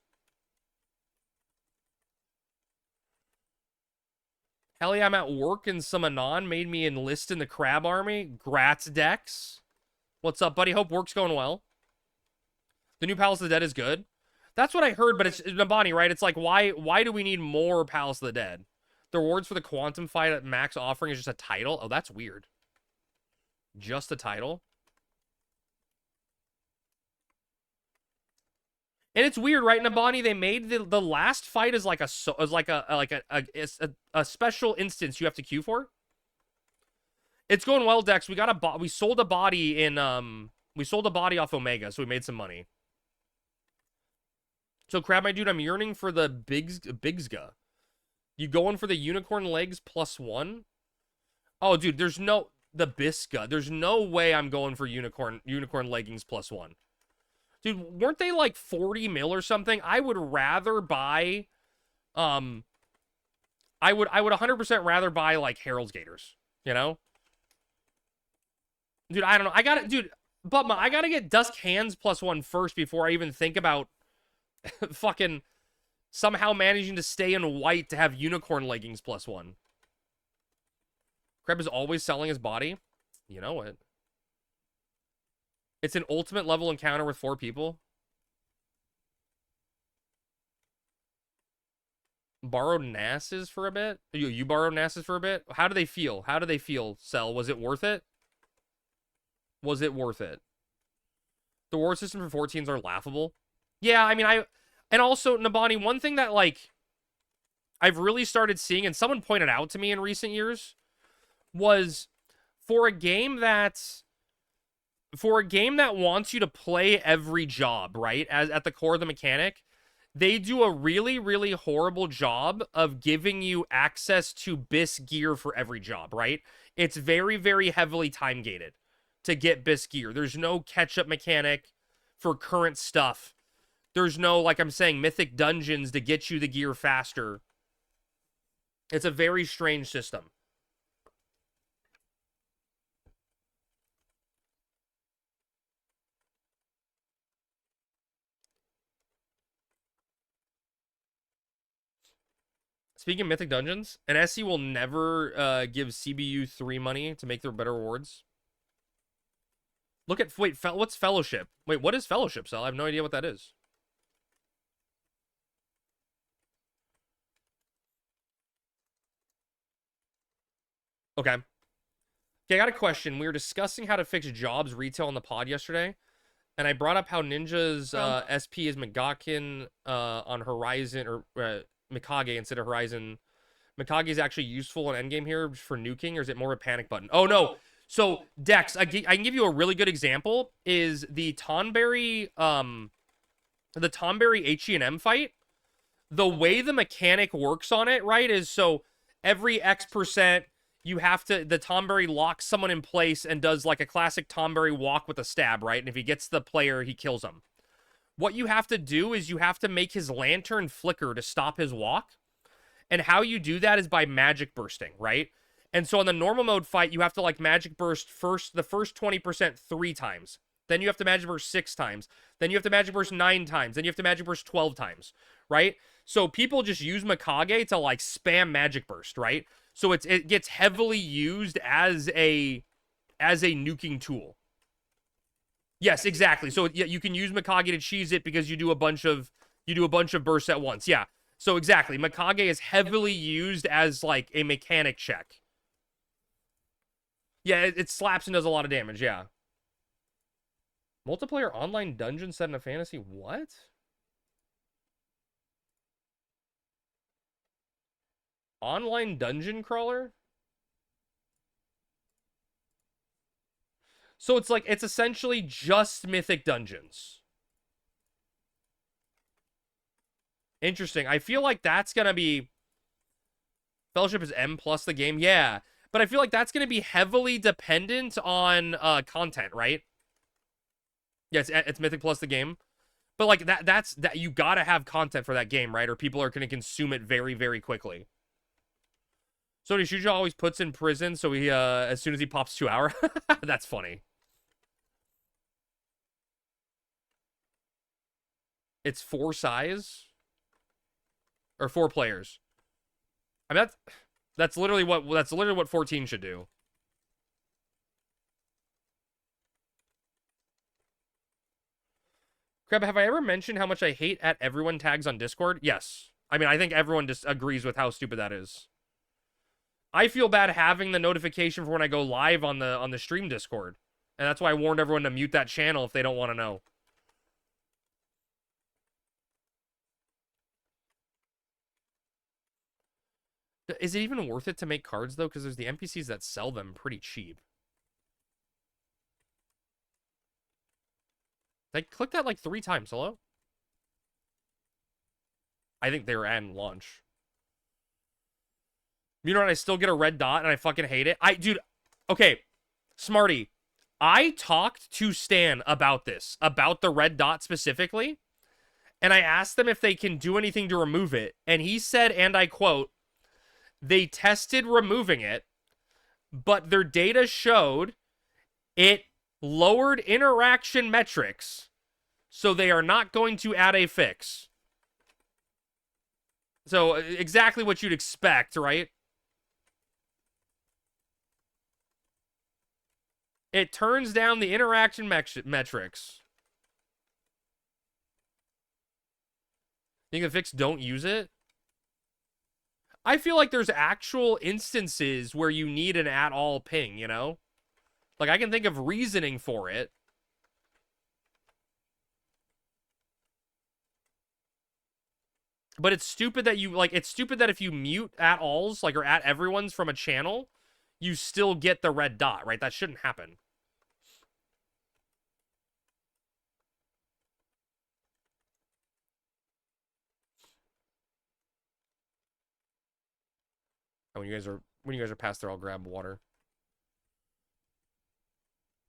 Hell yeah, I'm at work and some Anon made me enlist in the Crab Army. Grats, Dex. What's up, buddy? Hope work's going well. The new Palace of the Dead is good. That's what I heard, but it's Nabani, right? It's like, why do we need more Palace of the Dead? The rewards for the Quantum fight at max offering is just a title? Oh, that's weird. Just a title? And it's weird, right? Nabani, they made the last fight is like a special instance you have to queue for. It's going well, Dex. We sold a body in we sold a body off Omega, so we made some money. So Crab, my dude, I'm yearning for the Bigsga. You going for the unicorn legs +1? Oh, dude, there's no the Bisca. There's no way I'm going for unicorn leggings +1. Dude, weren't they like 40 mil or something? I would rather buy I would 100% rather buy like Harold's Gators, you know? Dude, I don't know. I got to I got to get Dusk Hands +1 first before I even think about fucking somehow managing to stay in white to have unicorn leggings +1. Kreb is always selling his body. You know it. It's an ultimate level encounter with 4 people. Borrowed Nasses for a bit? You borrowed Nasses for a bit? How do they feel? How do they feel, Cell? Was it worth it? Was it worth it? The war system for 14s are laughable. Yeah, I mean, and also, Nabani, one thing that, like, I've really started seeing, and someone pointed out to me in recent years, was for a game that wants you to play every job, right, as at the core of the mechanic, they do a really, really horrible job of giving you access to BIS gear for every job, right? It's very, very heavily time-gated to get BIS gear. There's no catch-up mechanic for current stuff. There's no, like I'm saying, mythic dungeons to get you the gear faster. It's a very strange system. Speaking of mythic dungeons, an SC will never give CBU 3 money to make their better rewards. Look at, wait, what's Fellowship? Wait, what is Fellowship, Sal? I have no idea what that is. Okay. Okay, I got a question. We were discussing how to fix jobs retail on the pod yesterday, and I brought up how Ninja's SP is Magakin on Horizon, or Mikage instead of Horizon. Mikage is actually useful in endgame here for nuking, or is it more of a panic button? Oh, no. So, Dex, I can give you a really good example, is the Tonberry H&M fight. The way the mechanic works on it, right, is so every X%, you have to, the Tonberry locks someone in place and does like a classic Tonberry walk with a stab, right? And if he gets the player, he kills him. What you have to do is you have to make his lantern flicker to stop his walk. And how you do that is by magic bursting, right? And so on the normal mode fight, you have to like magic burst the first 20% 3 times. Then you have to magic burst 6 times. Then you have to magic burst 9 times. Then you have to magic burst 12 times, right? So people just use Mikage to like spam magic burst, right? So it gets heavily used as a nuking tool. Yes, exactly. So yeah, you can use Mikage to cheese it because you do a bunch of bursts at once. Yeah. So exactly, Mikage is heavily used as like a mechanic check. Yeah, it slaps and does a lot of damage. Yeah. Multiplayer online dungeon set in a fantasy. What? Online dungeon crawler? So it's like, it's essentially just mythic dungeons. Interesting. I feel like that's going to be... Fellowship is M plus the game. Yeah. But I feel like that's going to be heavily dependent on content, right? Yeah, it's mythic plus the game. But like that's you got to have content for that game, right? Or people are going to consume it very, very quickly. So Nishuja always puts in prison, so he as soon as he pops 2 hour. That's funny. It's 4 size or 4 players. I mean that's literally what 14 should do. Crab, have I ever mentioned how much I hate at everyone tags on Discord? Yes. I mean, I think everyone just agrees with how stupid that is. I feel bad having the notification for when I go live on the stream Discord. And that's why I warned everyone to mute that channel if they don't want to know. Is it even worth it to make cards, though? Because there's the NPCs that sell them pretty cheap. I clicked that like 3 times. Hello? I think they were at launch. You know what? I still get a red dot and I fucking hate it. Dude, okay. Smarty, I talked to Stan about this, about the red dot specifically. And I asked them if they can do anything to remove it. And he said, and I quote, they tested removing it, but their data showed it lowered interaction metrics, so they are not going to add a fix. So, exactly what you'd expect, right? It turns down the interaction metrics. Think the fix don't use it? I feel like there's actual instances where you need an at-all ping, you know? Like, I can think of reasoning for it. But it's stupid that you, like, it's stupid that if you mute at-alls, like, or at everyone's from a channel, you still get the red dot, right? That shouldn't happen. And when you guys are past there, I'll grab water.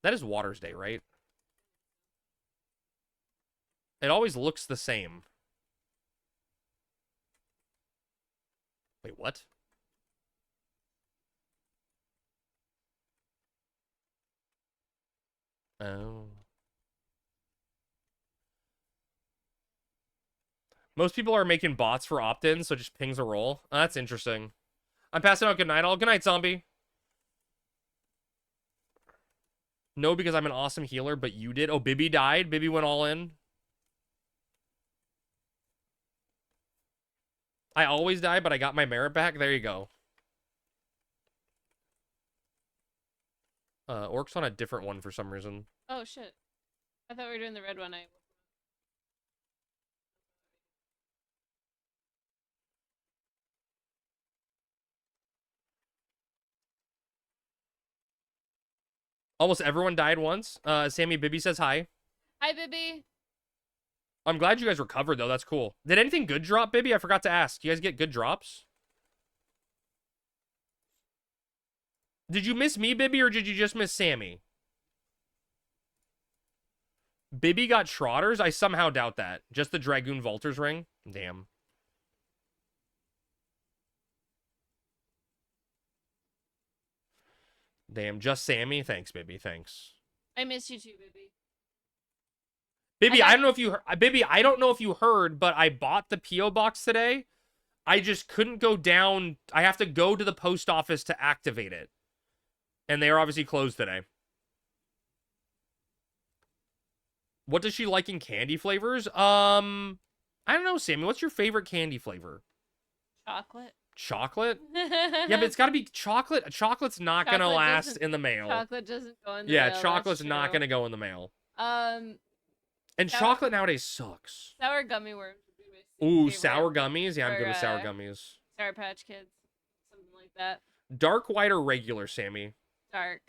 That is Water's Day, right? It always looks the same. Wait, what? Oh. Most people are making bots for opt-ins, so it just pings a roll. Oh, that's interesting. I'm passing out good night all. Good night, zombie. No, because I'm an awesome healer, but you did. Oh, Bibby died. Bibby went all in. I always die, but I got my merit back. There you go. Orc's on a different one for some reason. Oh shit! I thought we were doing the red one. Almost everyone died once. Sammy Bibby says hi. Hi, Bibby. I'm glad you guys recovered, though. That's cool. Did anything good drop, Bibby? I forgot to ask. Do you guys get good drops? Did you miss me, Bibby, or did you just miss Sammy? Bibby got Trotters? I somehow doubt that. Just the Dragoon Vaulter's ring? Damn. Damn, just Sammy? Thanks, Bibby. Thanks. I miss you too, Bibby. Bibby, I don't know if you Bibby, I don't know if you heard, but I bought the P.O. box today. I just couldn't go down. I have to go to the post office to activate it. And they are obviously closed today. What does she like in candy flavors? I don't know, Sammy. What's your favorite candy flavor? Chocolate. Chocolate? Yeah, but it's got to be chocolate. Chocolate's not going to last in the mail. Chocolate doesn't go in the mail. Yeah, chocolate's not going to go in the mail. And sour, chocolate nowadays sucks. Sour gummy worms would be my Ooh, favorite. sour gummies? Yeah, I'm Or, good with sour gummies. Sour Patch Kids. Something like that. Dark, white, or regular, Sammy? Dark.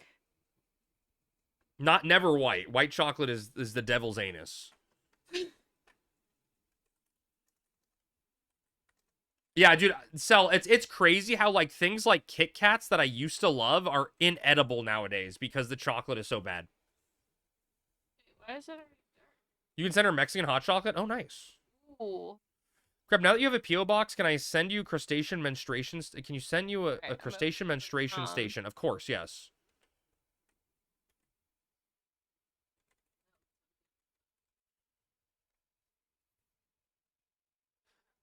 Never white. White chocolate is the devil's anus. Yeah, dude, Cell, it's crazy how, like, things like Kit Kats that I used to love are inedible nowadays because the chocolate is so bad. Why is that? You can send her Mexican hot chocolate? Oh, nice. Ooh. Crap, now that you have a P.O. box, can I send you crustacean menstruation? Can you send you a crustacean menstruation station? Of course, yes.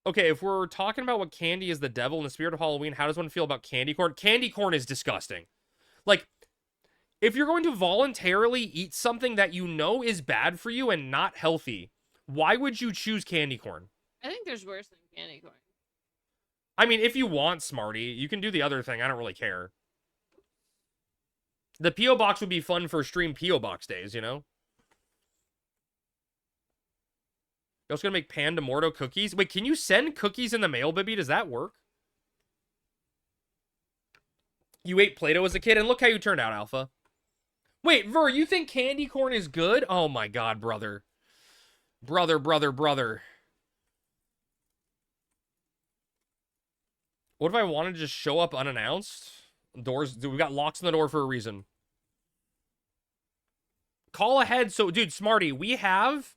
Okay, if we're talking about what candy is the devil in the spirit of Halloween, how does one feel about candy corn? Candy corn is disgusting. Like, if you're going to voluntarily eat something that you know is bad for you and not healthy, Why would you choose candy corn? I think there's worse than candy corn. I mean, if you want, Smarty, you can do the other thing. I don't really care. The P.O. Box would be fun for stream P.O. Box days, you know? You're also gonna make Panda Morto cookies? Wait, can you send cookies in the mail, Bibby? Does that work? You ate Play-Doh as a kid, and look how you turned out, Alpha. Wait, Ver, you think candy corn is good? Oh my god, brother. Brother. What if I wanted to just show up unannounced? Doors, dude, we got locks on the door for a reason. Call ahead, so, dude, Smarty, we have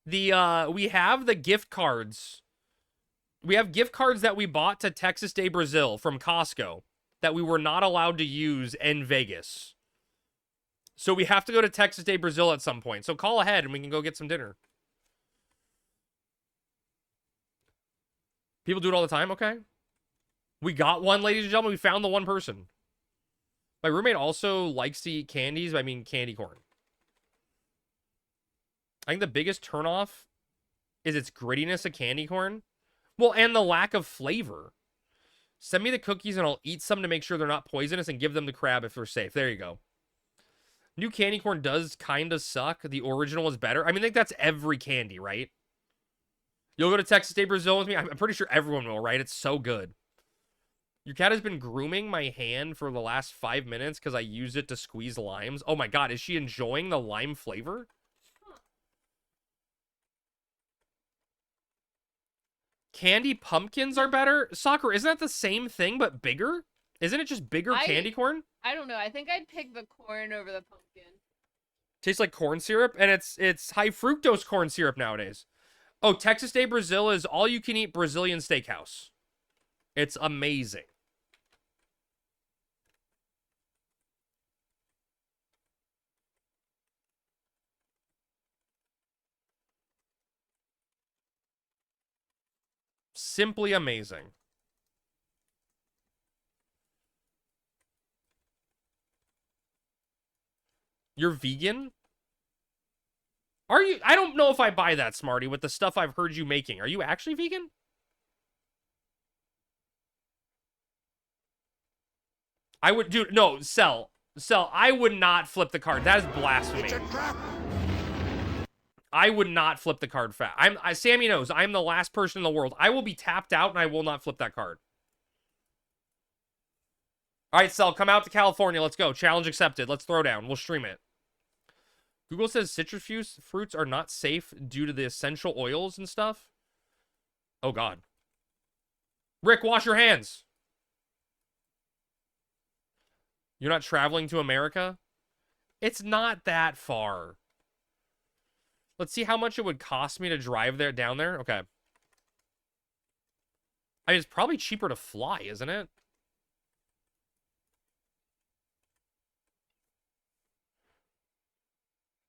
the gift cards. We have gift cards that we bought to Texas Day Brazil from Costco that we were not allowed to use in Vegas. So we have to go to Texas Day Brazil at some point. So call ahead and we can go get some dinner. People do it all the time? Okay. We got one, ladies and gentlemen. We found the one person. My roommate also likes to eat candies. I mean, candy corn. I think the biggest turnoff is its grittiness of candy corn. Well, and the lack of flavor. Send me the cookies and I'll eat some to make sure they're not poisonous and give them to Crab if they're safe. There you go. New candy corn does kind of suck. The original was better. I mean, I think that's every candy, right? You'll go to Texas Day Brazil with me? I'm pretty sure everyone will, right? It's so good. Your cat has been grooming my hand for the last 5 minutes because I used it to squeeze limes. Oh my god, is she enjoying the lime flavor? Candy pumpkins are better? Soccer, isn't that the same thing but bigger? Isn't it just bigger candy corn? I don't know. I think I'd pick the corn over the pumpkin. Tastes like corn syrup, and it's high fructose corn syrup nowadays. Oh, Texas Day Brazil is all you can eat Brazilian steakhouse. It's amazing. Simply amazing. You're vegan? Are you? I don't know if I buy that, Smarty, with the stuff I've heard you making. Are you actually vegan? I would, dude, no, Cell, I would not flip the card. That is blasphemy. It's a trap. I would not flip the card fat. Sammy knows, I'm the last person in the world. I will be tapped out and I will not flip that card. All right, Cell, come out to California. Let's go. Challenge accepted. Let's throw down. We'll stream it. Google says citrus fruits are not safe due to the essential oils and stuff. Oh, God. Rick, wash your hands. You're not traveling to America? It's not that far. Let's see how much it would cost me to drive there down there. Okay. I mean, it's probably cheaper to fly, isn't it?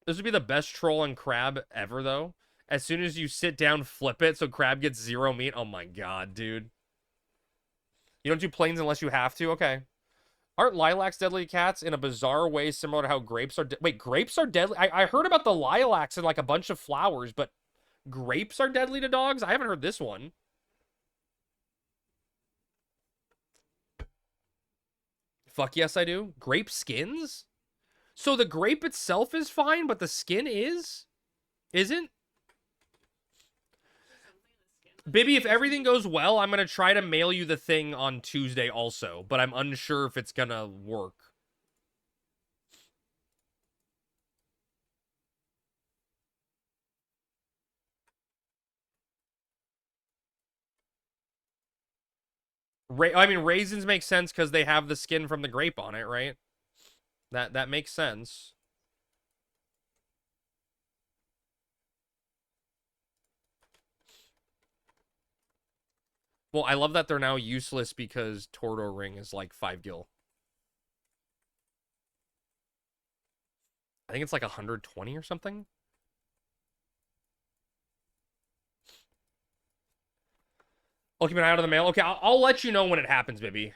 This would be the best troll on Crab ever, though. As soon as you sit down, flip it so Crab gets 0 meat. Oh my god, dude. You don't do planes unless you have to? Okay. Aren't lilacs deadly to cats in a bizarre way similar to how grapes are... Wait, grapes are deadly? I heard about the lilacs and like a bunch of flowers, but grapes are deadly to dogs? I haven't heard this one. Fuck yes, I do. Grape skins? So the grape itself is fine, but the skin is? Isn't? Bibby, if everything goes well, I'm going to try to mail you the thing on Tuesday also, but I'm unsure if it's going to work. I mean, raisins make sense because they have the skin from the grape on it, right? That makes sense. Well, I love that they're now useless because Tordor Ring is like 5 gil. I think it's like 120 or something. I'll keep an eye out on the mail. Okay, I'll let you know when it happens, baby.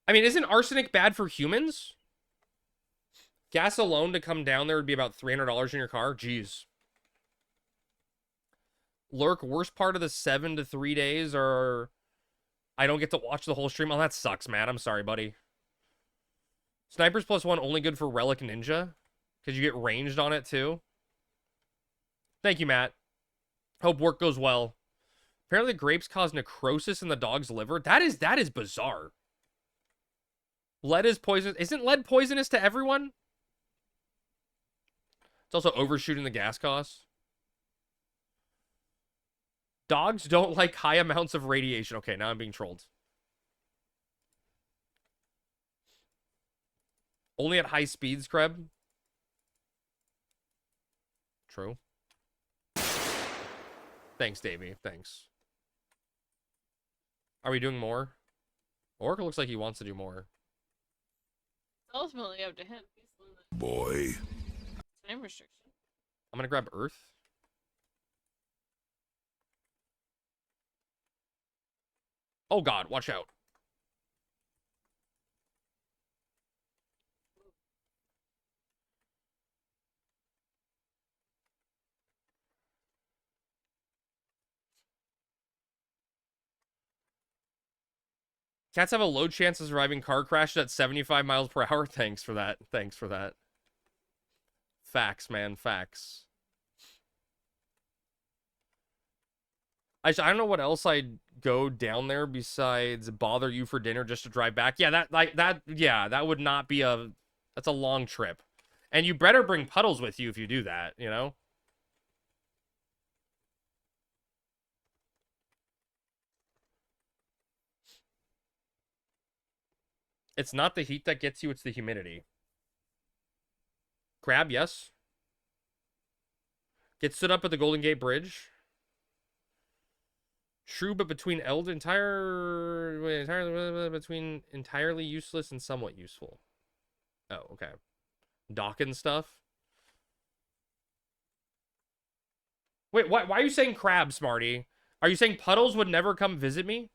I mean, isn't arsenic bad for humans? Gas alone to come down there would be about $300 in your car? Jeez. Lurk, worst part of the 7 to 3 days are I don't get to watch the whole stream. Oh, that sucks, man. I'm sorry, buddy. Snipers +1 only good for Relic Ninja because you get ranged on it too. Thank you, Matt. Hope work goes well. Apparently, grapes cause necrosis in the dog's liver. That is bizarre. Lead is poisonous. Isn't lead poisonous to everyone? It's also overshooting the gas costs. Dogs don't like high amounts of radiation. Okay, now I'm being trolled. Only at high speeds, Kreb. True. Thanks, Davey. Thanks. Are we doing more? Orc looks like he wants to do more. It's ultimately up to him. He's the one that Boy. time restriction. I'm gonna grab Earth. Oh god, watch out. Cats have a low chance of surviving car crashes at 75 miles per hour. Thanks for that. Thanks for that. Facts, man. Facts. I don't know what else I'd go down there besides bother you for dinner just to drive back. Yeah, that would not be that's a long trip. And you better bring puddles with you if you do that, you know? It's not the heat that gets you, it's the humidity. Crab, yes. Get stood up at the Golden Gate Bridge. True, but between between entirely useless and somewhat useful. Oh, okay. Dawkins stuff. Wait, why are you saying crab, Smarty? Are you saying puddles would never come visit me?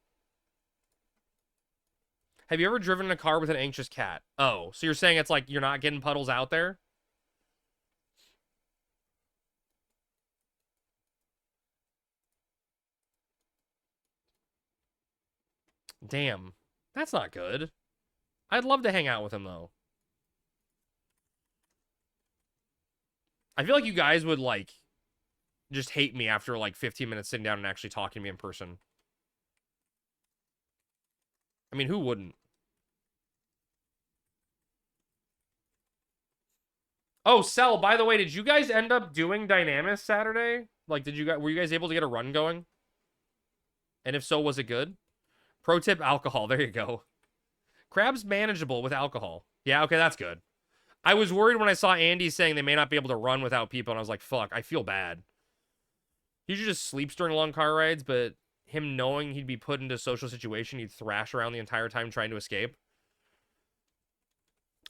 Have you ever driven in a car with an anxious cat? Oh, so you're saying it's like you're not getting puddles out there? Damn. That's not good. I'd love to hang out with him, though. I feel like you guys would, like, just hate me after, like, 15 minutes sitting down and actually talking to me in person. I mean, who wouldn't? Oh, Cell, by the way, did you guys end up doing Dynamis Saturday? Like, were you guys able to get a run going? And if so, was it good? Pro tip, alcohol. There you go. Crab's manageable with alcohol. Yeah, okay, that's good. I was worried when I saw Andy saying they may not be able to run without people, and I was like, fuck, I feel bad. He usually just sleeps during long car rides, but him knowing he'd be put into a social situation, he'd thrash around the entire time trying to escape.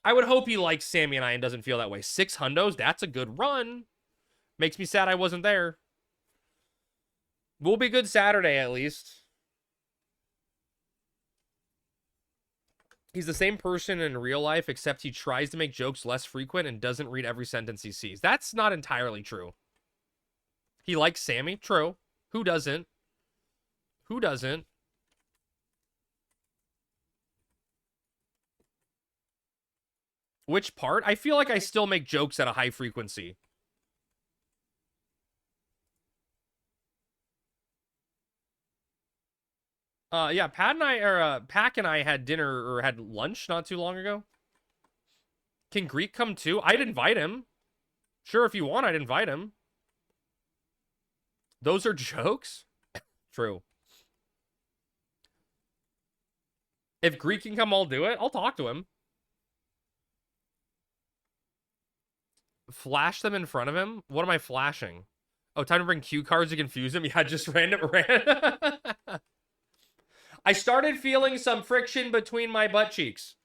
I would hope he likes Sammy and I and doesn't feel that way. 6 hundos, that's a good run. Makes me sad I wasn't there. Will be good Saturday, at least. He's the same person in real life, except he tries to make jokes less frequent and doesn't read every sentence he sees. That's not entirely true. He likes Sammy. True. Who doesn't? Who doesn't? Which part? I feel like I still make jokes at a high frequency. Yeah, Pack and I had dinner, or had lunch not too long ago. Can Greek come too? I'd invite him. Sure, if you want, I'd invite him. Those are jokes? True. If Greek can come, I'll do it. I'll talk to him. Flash them in front of him? What am I flashing? Oh, time to bring cue cards to confuse him? Yeah, just random. I started feeling some friction between my butt cheeks.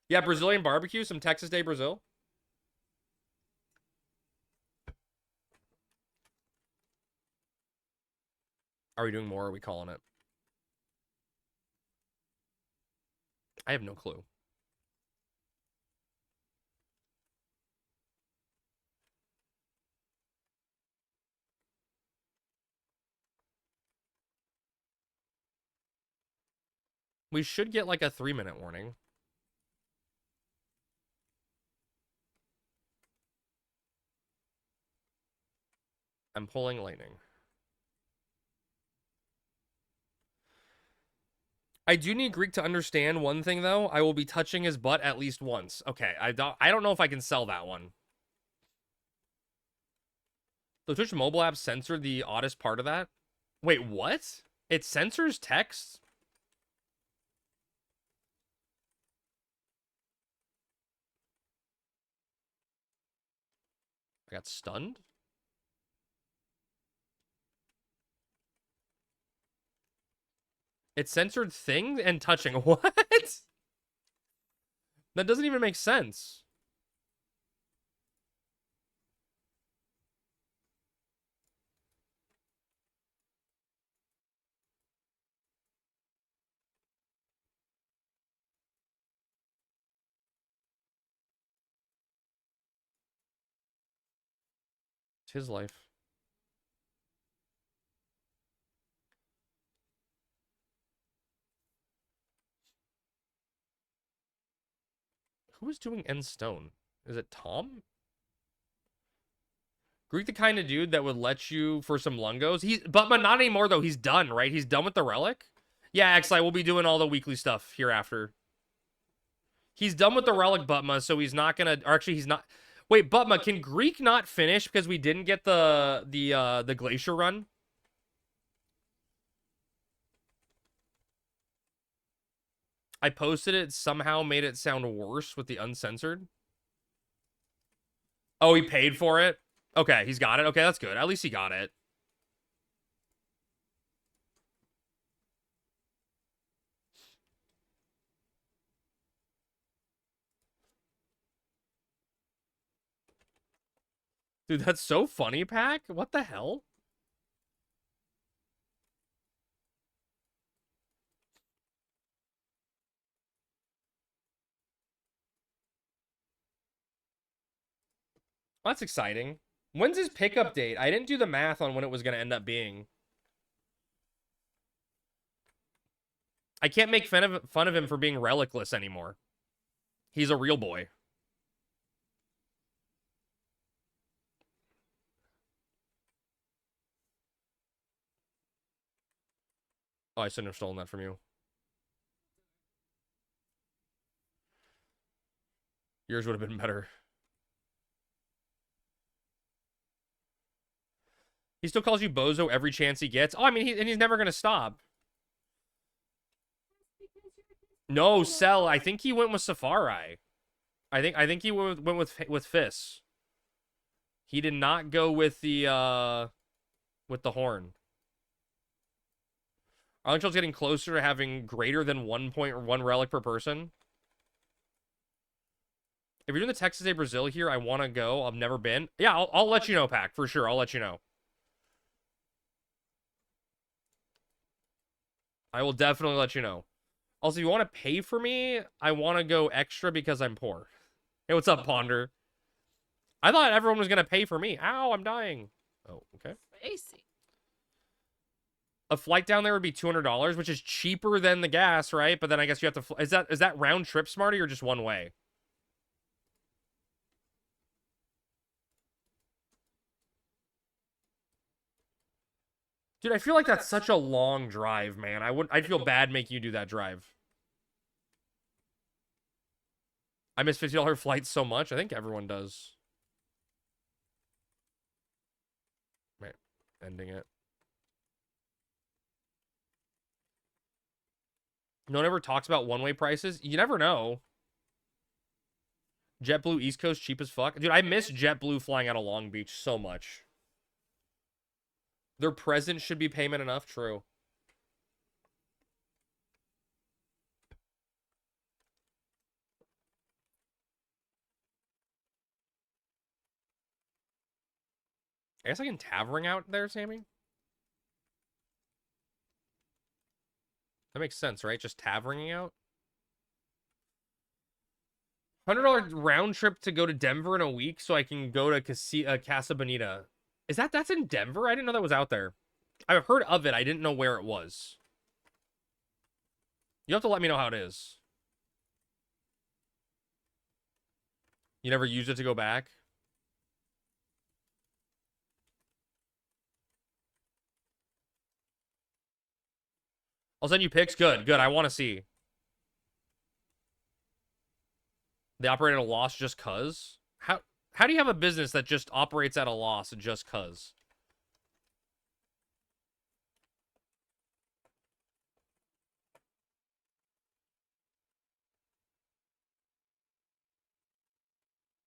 Yeah, Brazilian barbecue, some Texas Day Brazil. Are we doing more, or are we calling it? I have no clue. We should get like a 3-minute warning. I'm pulling lightning. I do need Greek to understand one thing though. I will be touching his butt at least once. Okay, I don't know if I can sell that one. The Twitch mobile app censored the oddest part of that. Wait, what? It censors text? I got stunned? It censored things and touching. What? That doesn't even make sense. It's his life. Who is doing End Stone? Is it Tom? Greek the kind of dude that would let you for some lungos. But not anymore though. He's done, right? He's done with the relic. Yeah, Xli, we'll be doing all the weekly stuff hereafter. He's done with the relic, Butma, so he's not gonna. Or actually, he's not. Wait, Butma, can Greek not finish because we didn't get the glacier run? I posted it, somehow made it sound worse with the uncensored. Oh, he paid for it? Okay, he's got it. Okay, that's good. At least he got it. Dude, that's so funny, Pack. What the hell? That's exciting. When's his pickup date? I didn't do the math on when it was going to end up being. I can't make fun of him for being relicless anymore. He's a real boy. Oh, I shouldn't have stolen that from you. Yours would have been better. He still calls you bozo every chance he gets. Oh, I mean, he's never going to stop. No, Cell. I think he went with Safari. I think he went with Fizz. He did not go with the horn. Arlenchild's getting closer to having greater than 1.1 relic per person. If you're doing the Texas Day Brazil here, I want to go. I've never been. Yeah, I'll let you know, Pack, for sure. I'll let you know. I will definitely let you know. Also, if you want to pay for me, I want to go extra because I'm poor. Hey, what's up, Ponder? I thought everyone was going to pay for me. Ow, I'm dying. Oh, okay. Crazy. A flight down there would be $200, which is cheaper than the gas, right? But then I guess you have to... Is that round trip, Smarty, or just one way? Dude, I feel like that's such a long drive, man. I'd feel bad making you do that drive. I miss $50 flights so much. I think everyone does. Right, ending it. No one ever talks about one-way prices. You never know. JetBlue East Coast cheap as fuck. Dude, I miss JetBlue flying out of Long Beach so much. Their presence should be payment enough. True. I guess I can Tavering out there, Sammy. That makes sense, right? Just Taveringing out. $100 round trip to go to Denver in a week so I can go to Casa Bonita. That's in Denver? I didn't know that was out there. I've heard of it. I didn't know where it was. You have to let me know how it is. You never used it to go back? I'll send you pics. Good, good. I want to see. They operate at a loss just cuz? How do you have a business that just operates at a loss just cuz?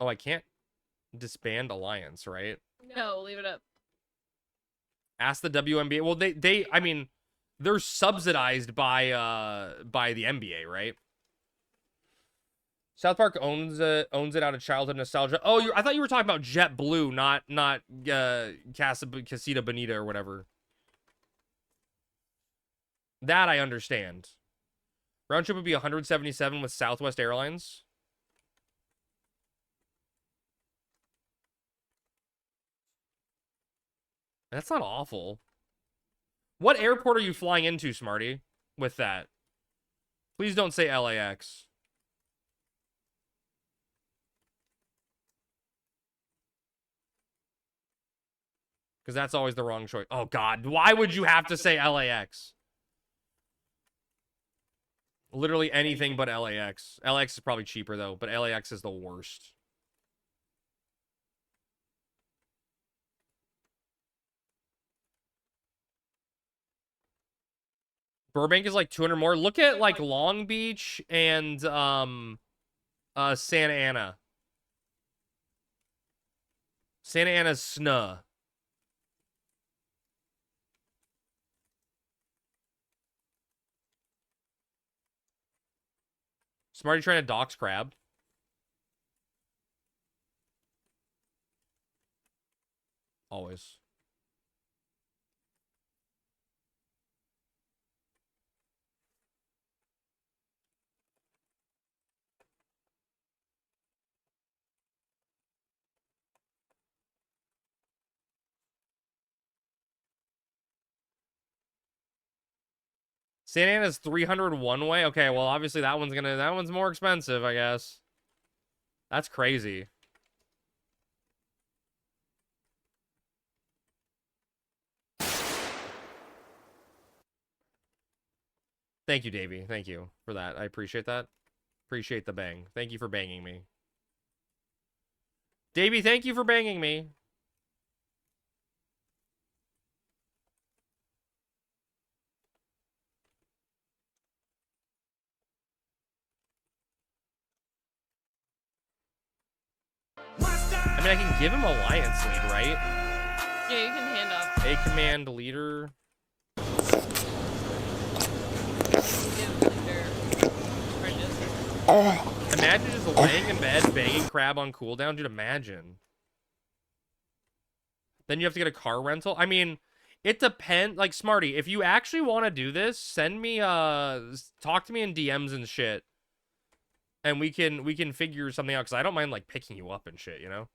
Oh, I can't disband Alliance, right? No, leave it up. Ask the WNBA. Well, I mean, they're subsidized by the NBA, right? South Park owns it out of childhood nostalgia. Oh, I thought you were talking about JetBlue, not Casita Bonita or whatever. That I understand. Round trip would be 177 with Southwest Airlines. That's not awful. What airport are you flying into, Smarty, with that? Please don't say LAX. Because that's always the wrong choice. Oh, God. Why would you have to say LAX? Literally anything but LAX. LAX is probably cheaper, though, but LAX is the worst. Burbank is like 200 more. Look at like Long Beach and Santa Ana. Santa Ana's SNA. Smarty trying to dox crab. Always. Santa Ana's 300 one way. Okay, well, obviously that one's more expensive, I guess. That's crazy. Thank you, Davey. Thank you for that. I appreciate that. Appreciate the bang. Thank you for banging me. Davey, thank you for banging me. I mean, I can give him Alliance lead, right? Yeah, you can hand up. A command leader. Give leader. Apprentice. Imagine just laying in bed, banging crab on cooldown. Dude, imagine. Then you have to get a car rental. I mean, it depends. Like, Smarty, if you actually want to do this, send me, talk to me in DMs and shit. And we can figure something out, because I don't mind, like, picking you up and shit, you know?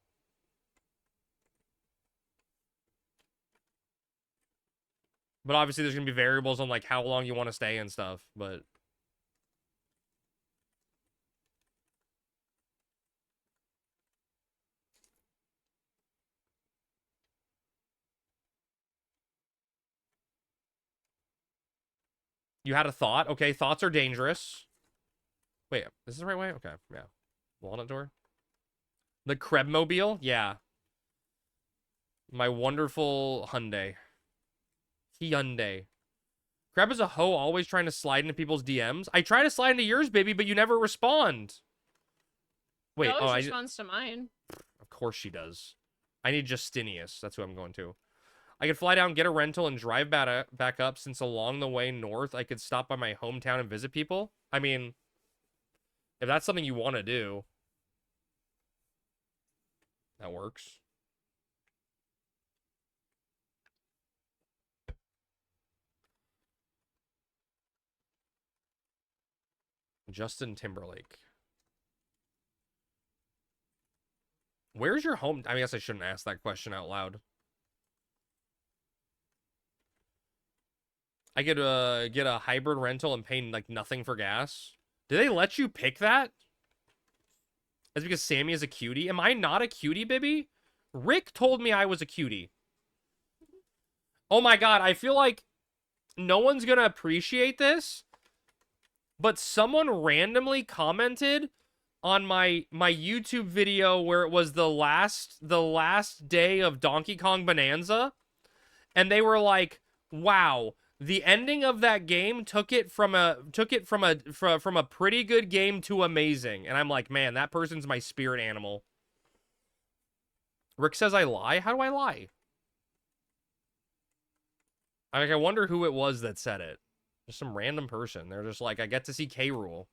But obviously there's going to be variables on, like, how long you want to stay and stuff, but... You had a thought? Okay, thoughts are dangerous. Wait, is this the right way? Okay, yeah. Walnut door? The Krebmobile? Yeah. My wonderful Hyundai. Hyundai. Crab is a hoe, always trying to slide into people's DMs. I try to slide into yours, baby, but you never respond. Wait, She oh, always responds to mine. Of course she does. I need Justinius. That's who I'm going to. I could fly down, get a rental, and drive back up, since along the way north, I could stop by my hometown and visit people. I mean, if that's something you want to do, that works. Justin Timberlake. Where's your home? I guess I shouldn't ask that question out loud. I could get a hybrid rental and pay like nothing for gas. Do they let you pick that? That's because Sammy is a cutie. Am I not a cutie, Bibby? Rick told me I was a cutie. Oh my god, I feel like no one's gonna appreciate this, but someone randomly commented on my YouTube video where it was the last day of Donkey Kong Bonanza, and they were like, "Wow, the ending of that game took it from a pretty good game to amazing." And I'm like, "Man, that person's my spirit animal." Rick says I lie. How do I lie? I wonder who it was that said it. Just some random person. They're just like, I get to see K. Rool.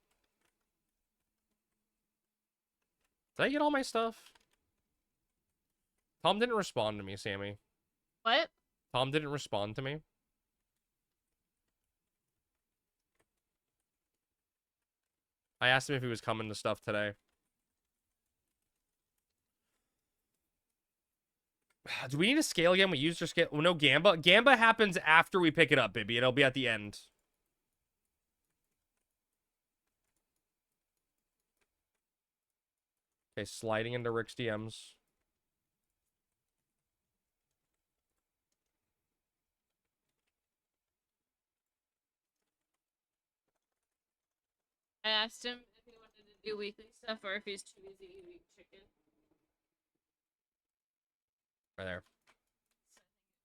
Did I get all my stuff? Tom didn't respond to me, Sammy. What? Tom didn't respond to me. I asked him if he was coming to stuff today. Do we need to scale again? We used our scale. Well, no, Gamba. Gamba happens after we pick it up, baby. It'll be at the end. Okay, sliding into Rick's DMs. I asked him if he wanted to do weekly stuff or if he's too busy eating chicken. Right there.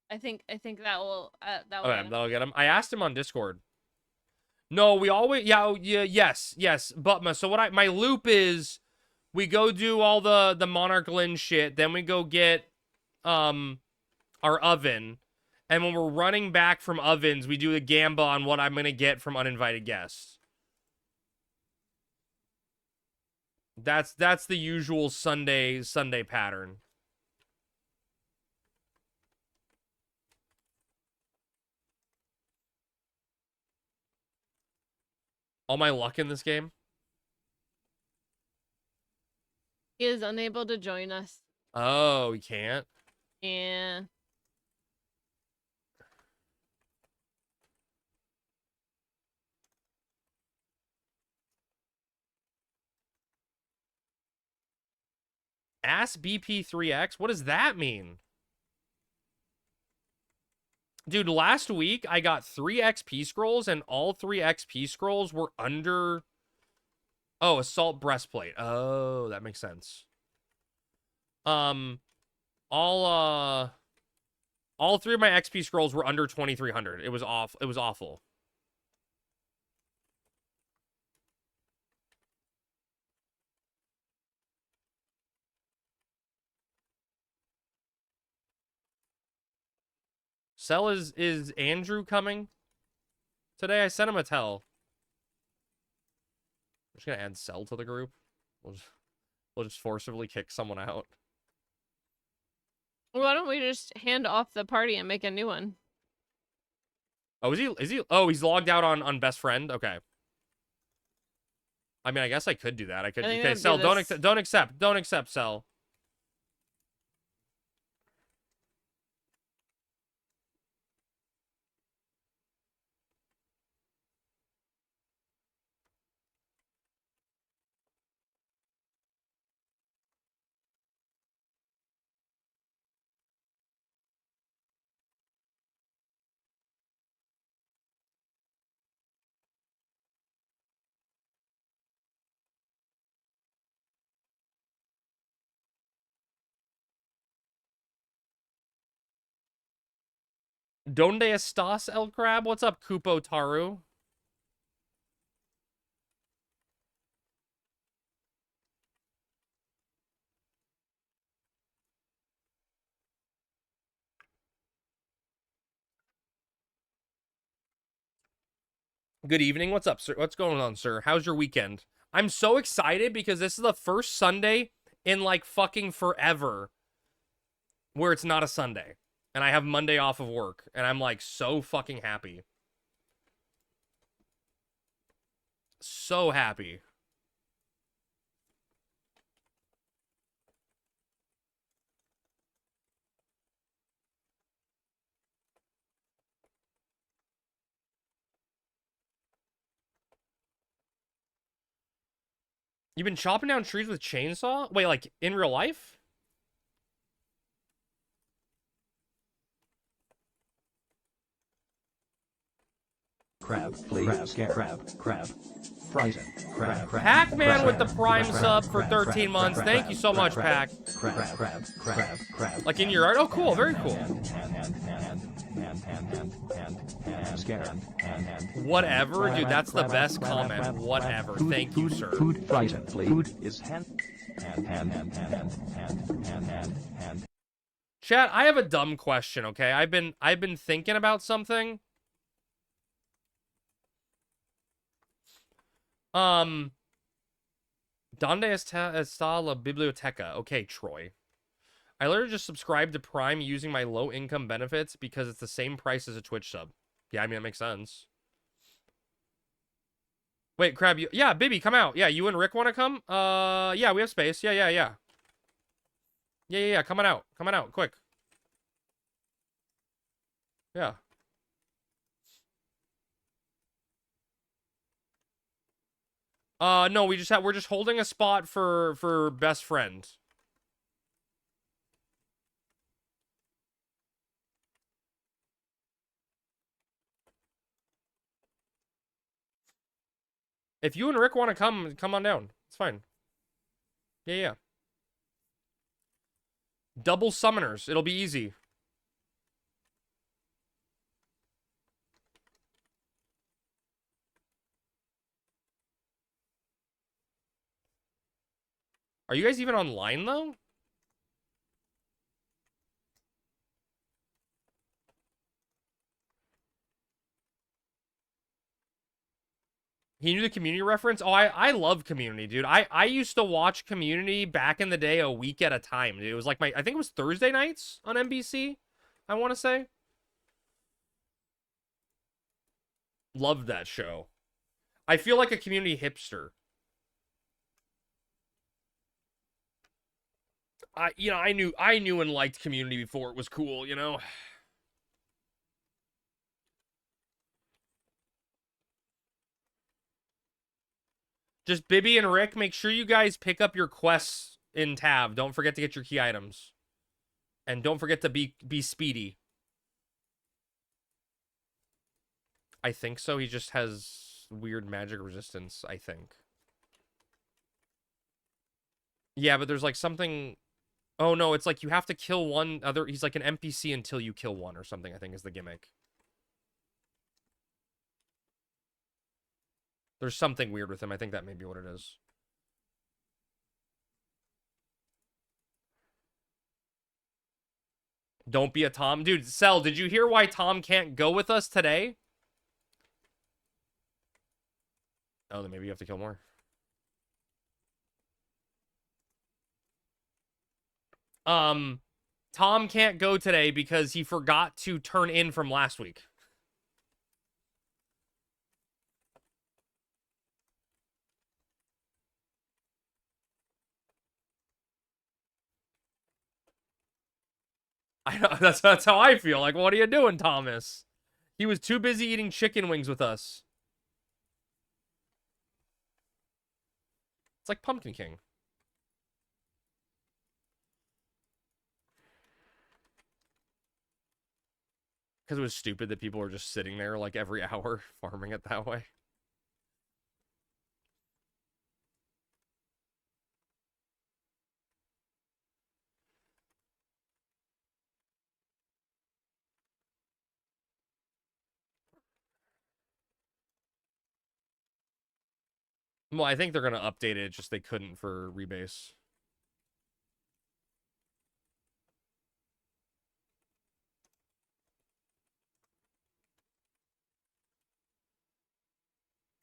I think that will get Okay, him. that'll get him. I asked him on Discord. No, we always yes. But so what my loop is, we go do all the Monarch Lynn shit, then we go get our oven, and when we're running back from ovens, we do the Gamba on what I'm gonna get from uninvited guests. That's the usual Sunday pattern. All my luck in this game. He is unable to join us. Oh, he can't. Yeah. Ask BP3X? What does that mean? Dude, last week I got 3 XP scrolls and all 3 XP scrolls were under... Oh, assault breastplate. Oh, that makes sense. All 3 of my XP scrolls were under 2300. It was off. It was awful. Cell is Andrew coming today? I sent him a tell. I'm just gonna add Cell to the group. We'll just forcibly kick someone out. Why don't we just hand off the party and make a new one? Oh, is he? Oh, he's logged out on best friend. Okay. I mean, I guess I could do that. I could. Okay, Cell, don't accept, Cell. Donde estás, El Crab? What's up, Kupo Taru? Good evening. What's up, sir? What's going on, sir? How's your weekend? I'm so excited because this is the first Sunday in like fucking forever where it's not a Sunday. And I have Monday off of work. And I'm like so fucking happy. So happy. You've been chopping down trees with chainsaw? Wait, like in real life? Crab, please. Crab. Frozen. Crab. Pac-Man with the Prime crab, sub for crab, 13 crab, months. crab, Thank you so much, crab, Pac. crab. Like in your art? Oh, cool. Very cool. Whatever, dude. That's the best comment. Whatever. Thank you, sir. Food frozen. Food is hand. Chat, I have a dumb question, okay? I've been thinking about something. Donde está la biblioteca? Okay, Troy. I literally just subscribed to Prime using my low income benefits because it's the same price as a Twitch sub. Yeah, I mean, that makes sense. Wait, Crab, yeah, Bibby, come out. Yeah, you and Rick want to come? Yeah, we have space. Yeah. Yeah, come on out. Come on out, quick. Yeah. No, we're just holding a spot for best friend. If you and Rick want to come on down. It's fine. Yeah. Double summoners. It'll be easy. Are you guys even online, though? He knew the Community reference? Oh, I love Community, dude. I used to watch Community back in the day a week at a time, dude. It was like I think it was Thursday nights on NBC, I want to say. Loved that show. I feel like a Community hipster. I knew and liked Community before it was cool, you know? Just Bibby and Rick, make sure you guys pick up your quests in tab. Don't forget to get your key items. And don't forget to be speedy. I think so. He just has weird magic resistance, I think. Yeah, but there's like something... Oh, no, it's like you have to kill one other... He's like an NPC until you kill one or something, I think is the gimmick. There's something weird with him. I think that may be what it is. Don't be a Tom. Dude, Cell, did you hear why Tom can't go with us today? Oh, then maybe you have to kill more. Tom can't go today because he forgot to turn in from last week. I know, that's how I feel. Like, what are you doing, Thomas? He was too busy eating chicken wings with us. It's like Pumpkin King. Because it was stupid that people were just sitting there like every hour farming it that way. Well, I think they're going to update it, just they couldn't for rebase.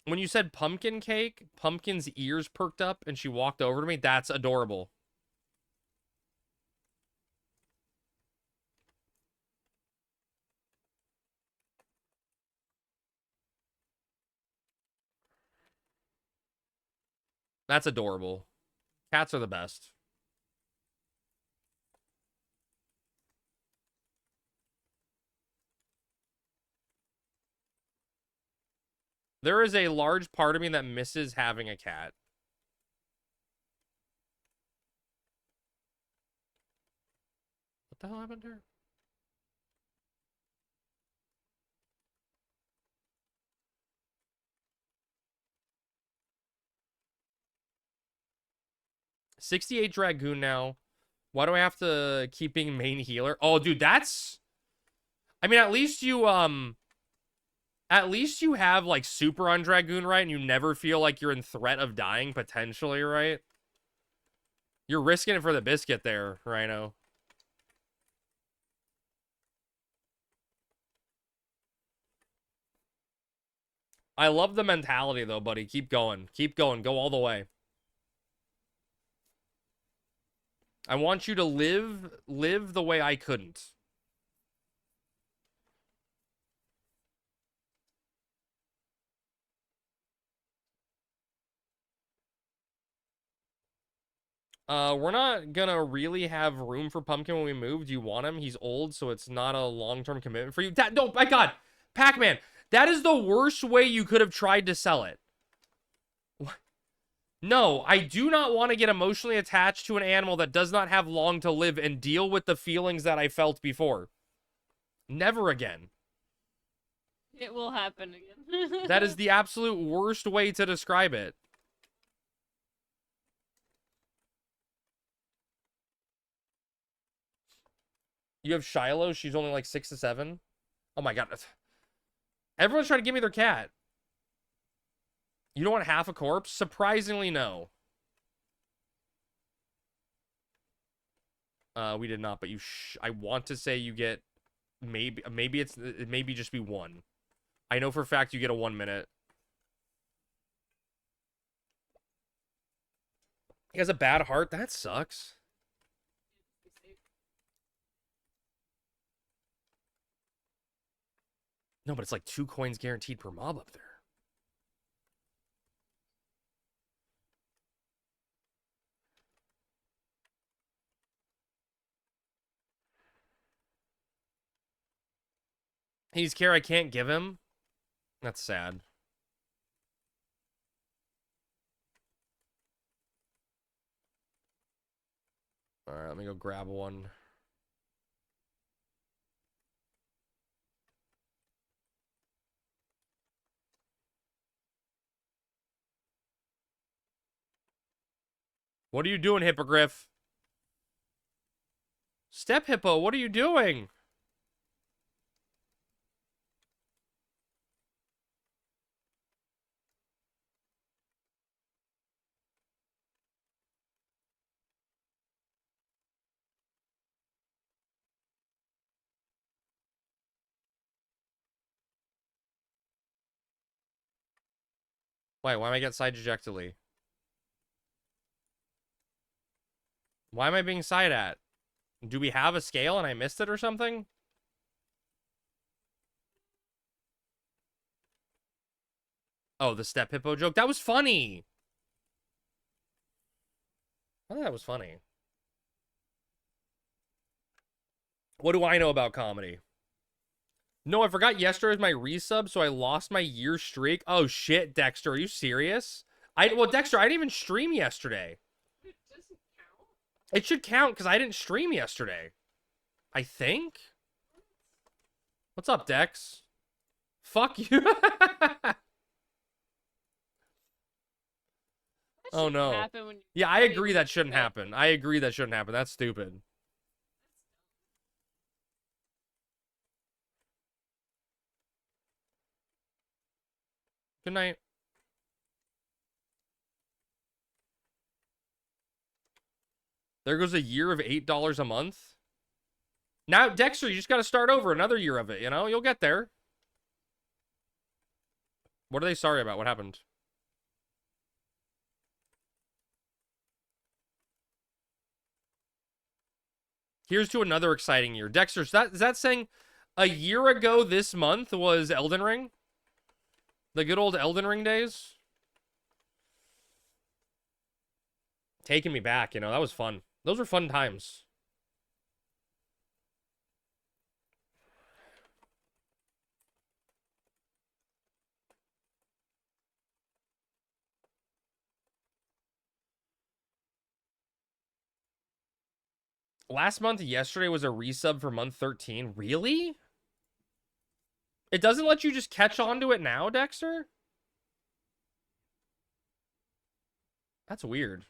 When you said pumpkin cake, Pumpkin's ears perked up and she walked over to me. That's adorable. That's adorable. Cats are the best. There is a large part of me that misses having a cat. What the hell happened here? $68 Dragoon now. Why do I have to keep being main healer? Oh, dude, that's... I mean, at least you have, like, super on Dragoon, right? And you never feel like you're in threat of dying, potentially, right? You're risking it for the biscuit there, Rhino. I love the mentality, though, buddy. Keep going. Keep going. Go all the way. I want you to live the way I couldn't. We're not gonna really have room for Pumpkin when we move. Do you want him? He's old, so it's not a long-term commitment for you. No, my God. Pac-Man, that is the worst way you could have tried to sell it. What? No, I do not want to get emotionally attached to an animal that does not have long to live and deal with the feelings that I felt before. Never again. It will happen again. That is the absolute worst way to describe it. You have Shiloh. She's only like 6 to 7. Oh my God. Everyone's trying to give me their cat. You don't want half a corpse? Surprisingly, no. We did not, but I want to say you get maybe it maybe just be one. I know for a fact you get a 1 minute. He has a bad heart. That sucks. No, but it's like 2 coins guaranteed per mob up there. He's care I can't give him. That's sad. All right, let me go grab one. What are you doing, Hippogriff? Step Hippo, what are you doing? Wait, why am I getting side dejectedly? Why am I being side at? Do we have a scale and I missed it or something? Oh, the Step Hippo joke? That was funny! I thought that was funny. What do I know about comedy? No, I forgot yesterday was my resub, so I lost my year streak. Oh shit, Dexter, are you serious? Well, Dexter, I didn't even stream yesterday. It doesn't count. It should count because I didn't stream yesterday. I think. What's up, Dex? Fuck you. Oh no. Yeah, I agree that shouldn't happen. I agree that shouldn't happen. That's stupid. Good night. There goes a year of $8 a month. Now, Dexter, you just got to start over another year of it, you know? You'll get there. What are they sorry about? What happened? Here's to another exciting year. Dexter, is that saying a year ago this month was Elden Ring? The good old Elden Ring days? Taking me back, you know, that was fun. Those were fun times. Last month, yesterday was a resub for month 13. Really? It doesn't let you just catch on to it now, Dexter? That's weird.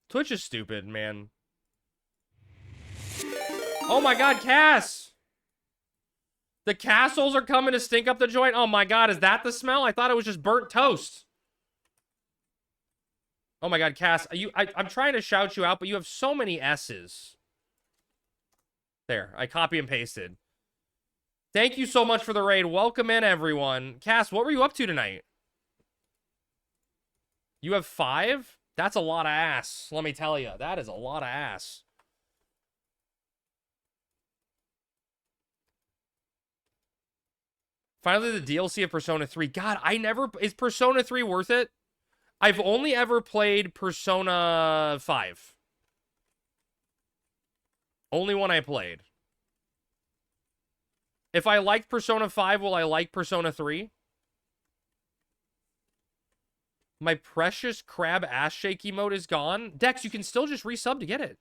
Twitch is stupid, man. Oh my god, Cass! The castles are coming to stink up the joint? Oh my god, is that the smell? I thought it was just burnt toast. Oh my god, Cass, I'm trying to shout you out, but you have so many S's. There, I copy and pasted. Thank you so much for the raid. Welcome in, everyone. Cass, what were you up to tonight? You have 5? That's a lot of ass, let me tell you. That is a lot of ass. Finally, the DLC of Persona 3. God, is Persona 3 worth it? I've only ever played Persona 5. Only one I played. If I liked Persona 5, will I like Persona 3? My precious crab ass shake emote is gone. Dex, you can still just resub to get it.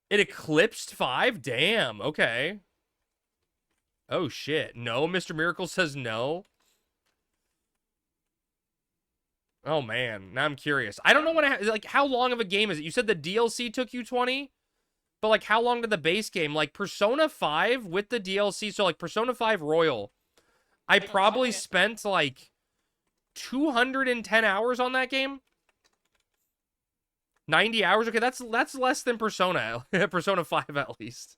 It eclipsed 5? Damn, okay. Oh, shit. No, Mr. Miracle says no. Oh, man. Now I'm curious. I don't know like, how long of a game is it? You said the DLC took you 20? But, like, how long did the base game? Like, Persona 5 with the DLC, so, like, Persona 5 Royal, I probably spent, like, 210 hours on that game? 90 hours? Okay, that's less than Persona. Persona 5, at least.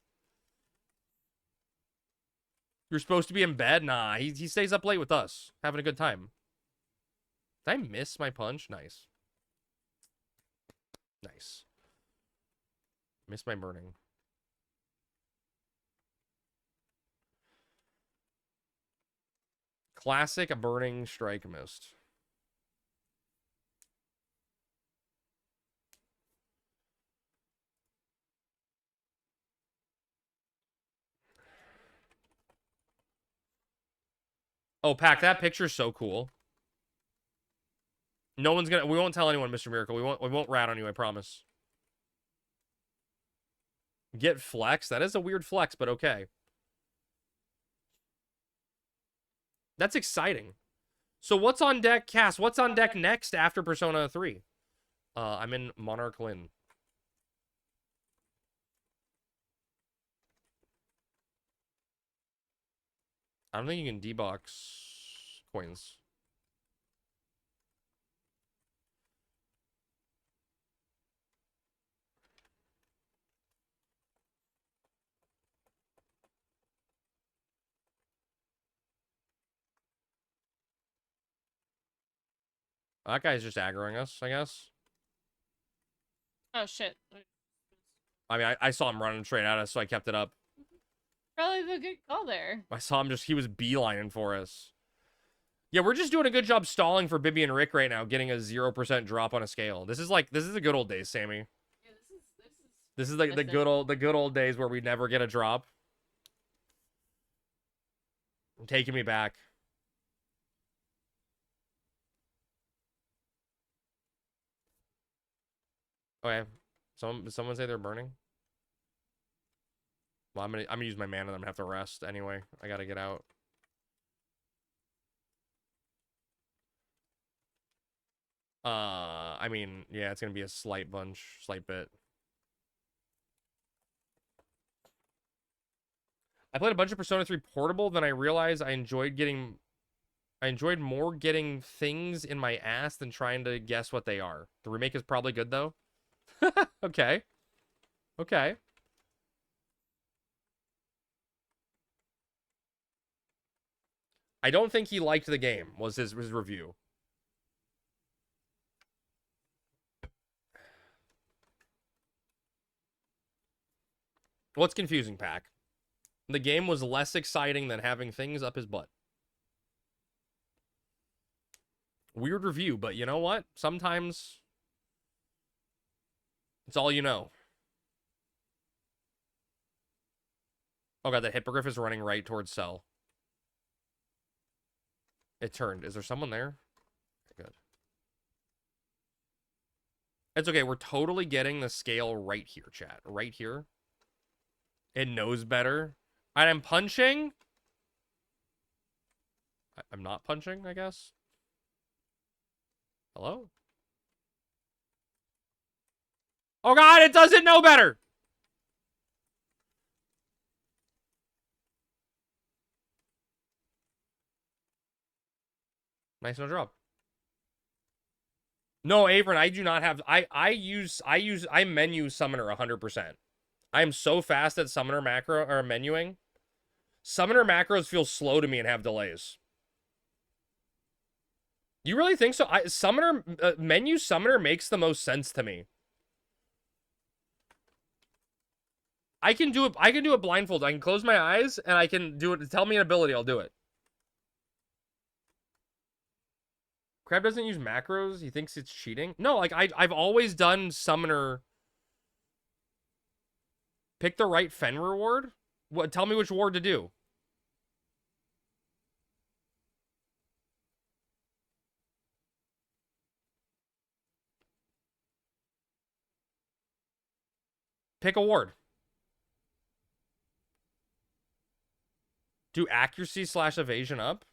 You're supposed to be in bed? Nah, he stays up late with us, having a good time. Did I miss my punch? Nice. Nice. Missed my burning. Classic, a burning strike missed. Oh, Pack, that picture's so cool. No one's gonna... We won't tell anyone, Mr. Miracle. We won't rat on you, I promise. Get flex? That is a weird flex, but okay. That's exciting. So what's on deck, Cass? What's on deck next after Persona 3? I'm in Monarch Lynn. I don't think you can D-box coins. That guy's just aggroing us, I guess. Oh shit. I mean, I saw him running straight at us, so I kept it up. Probably the good call there. I saw him he was beelining for us. Yeah, we're just doing a good job stalling for Bibby and Rick right now, getting a 0% drop on a scale. This is the good old days, Sammy. Yeah, This is like the good old days where we never get a drop. Taking me back. Okay. Someone say they're burning? Well, I'm gonna use my mana, then I'm gonna have to rest anyway. I gotta get out. I mean, yeah, it's gonna be a slight bit. I played a bunch of Persona 3 Portable, then I realized I enjoyed more getting things in my ass than trying to guess what they are. The remake is probably good, though. Okay. Okay. I don't think he liked the game, was his review. What's confusing, Pack? The game was less exciting than having things up his butt. Weird review, but you know what? Sometimes it's all you know. Oh god, that Hippogriff is running right towards Cell. It turned. Is there someone there? Okay, good. It's okay. We're totally getting the scale right here, chat. Right here. It knows better. And I'm punching. I'm not punching, I guess. Hello? Oh god, it doesn't know better! Nice no drop. No, Avern, I do not have I menu summoner 100%. I am so fast at summoner macro or menuing. Summoner macros feel slow to me and have delays. You really think so? Menu summoner makes the most sense to me. I can do it blindfold. I can close my eyes and I can do it. Tell me an ability, I'll do it. Crab doesn't use macros. He thinks it's cheating. No, like I've always done summoner. Pick the right Fenrir ward. What? Tell me which ward to do. Pick a ward. Do accuracy / evasion up.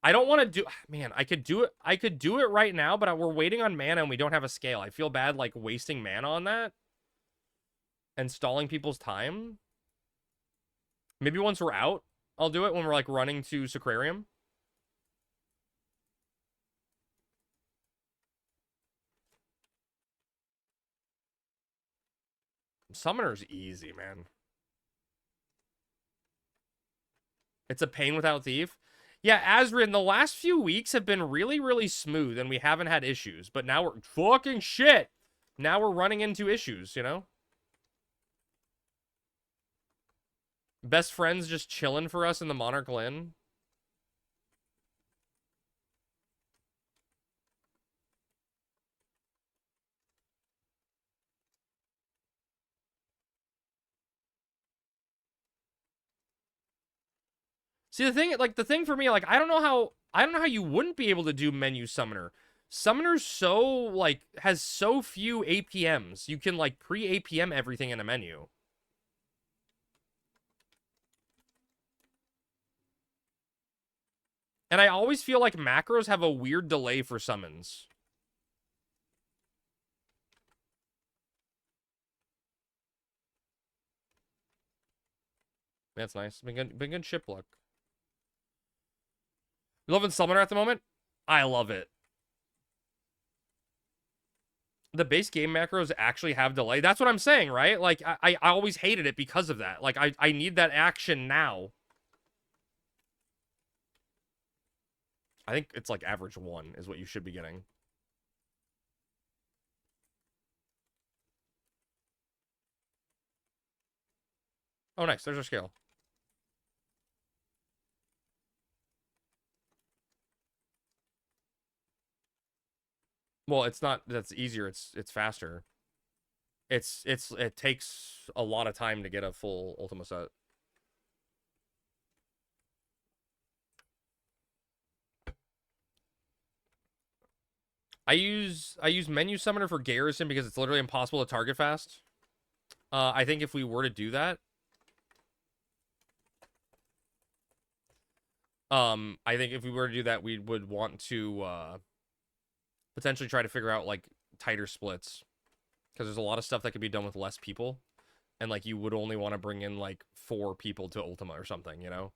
I don't want to do... Man, I could do it right now, but we're waiting on mana and we don't have a scale. I feel bad, like, wasting mana on that. And stalling people's time. Maybe once we're out, I'll do it when we're, like, running to Sacrarium. Summoner's easy, man. It's a pain without Thief. Yeah, Azrin, the last few weeks have been really, really smooth, and we haven't had issues. But now we're... Fucking shit! Now we're running into issues, you know? Best friends just chilling for us in the Monarch Linn. See, the thing for me, like, I don't know how you wouldn't be able to do menu summoner. Summoner's so, like, has so few APMs. You can, like, pre-APM everything in a menu. And I always feel like macros have a weird delay for summons. That's nice. Been good ship luck. You loving Summoner at the moment? I love it. The base game macros actually have delay. That's what I'm saying, right? Like, I always hated it because of that. Like, I need that action now. I think it's like average 1 is what you should be getting. Oh, nice. There's our scale. Well, it's not that's easier, it's faster. It takes a lot of time to get a full Ultima set. I use menu summoner for Garrison because it's literally impossible to target fast. I think if we were to do that, I think if we were to do that, we would want to potentially try to figure out like tighter splits, because there's a lot of stuff that could be done with less people, and like you would only want to bring in like 4 people to Ultima or something, you know?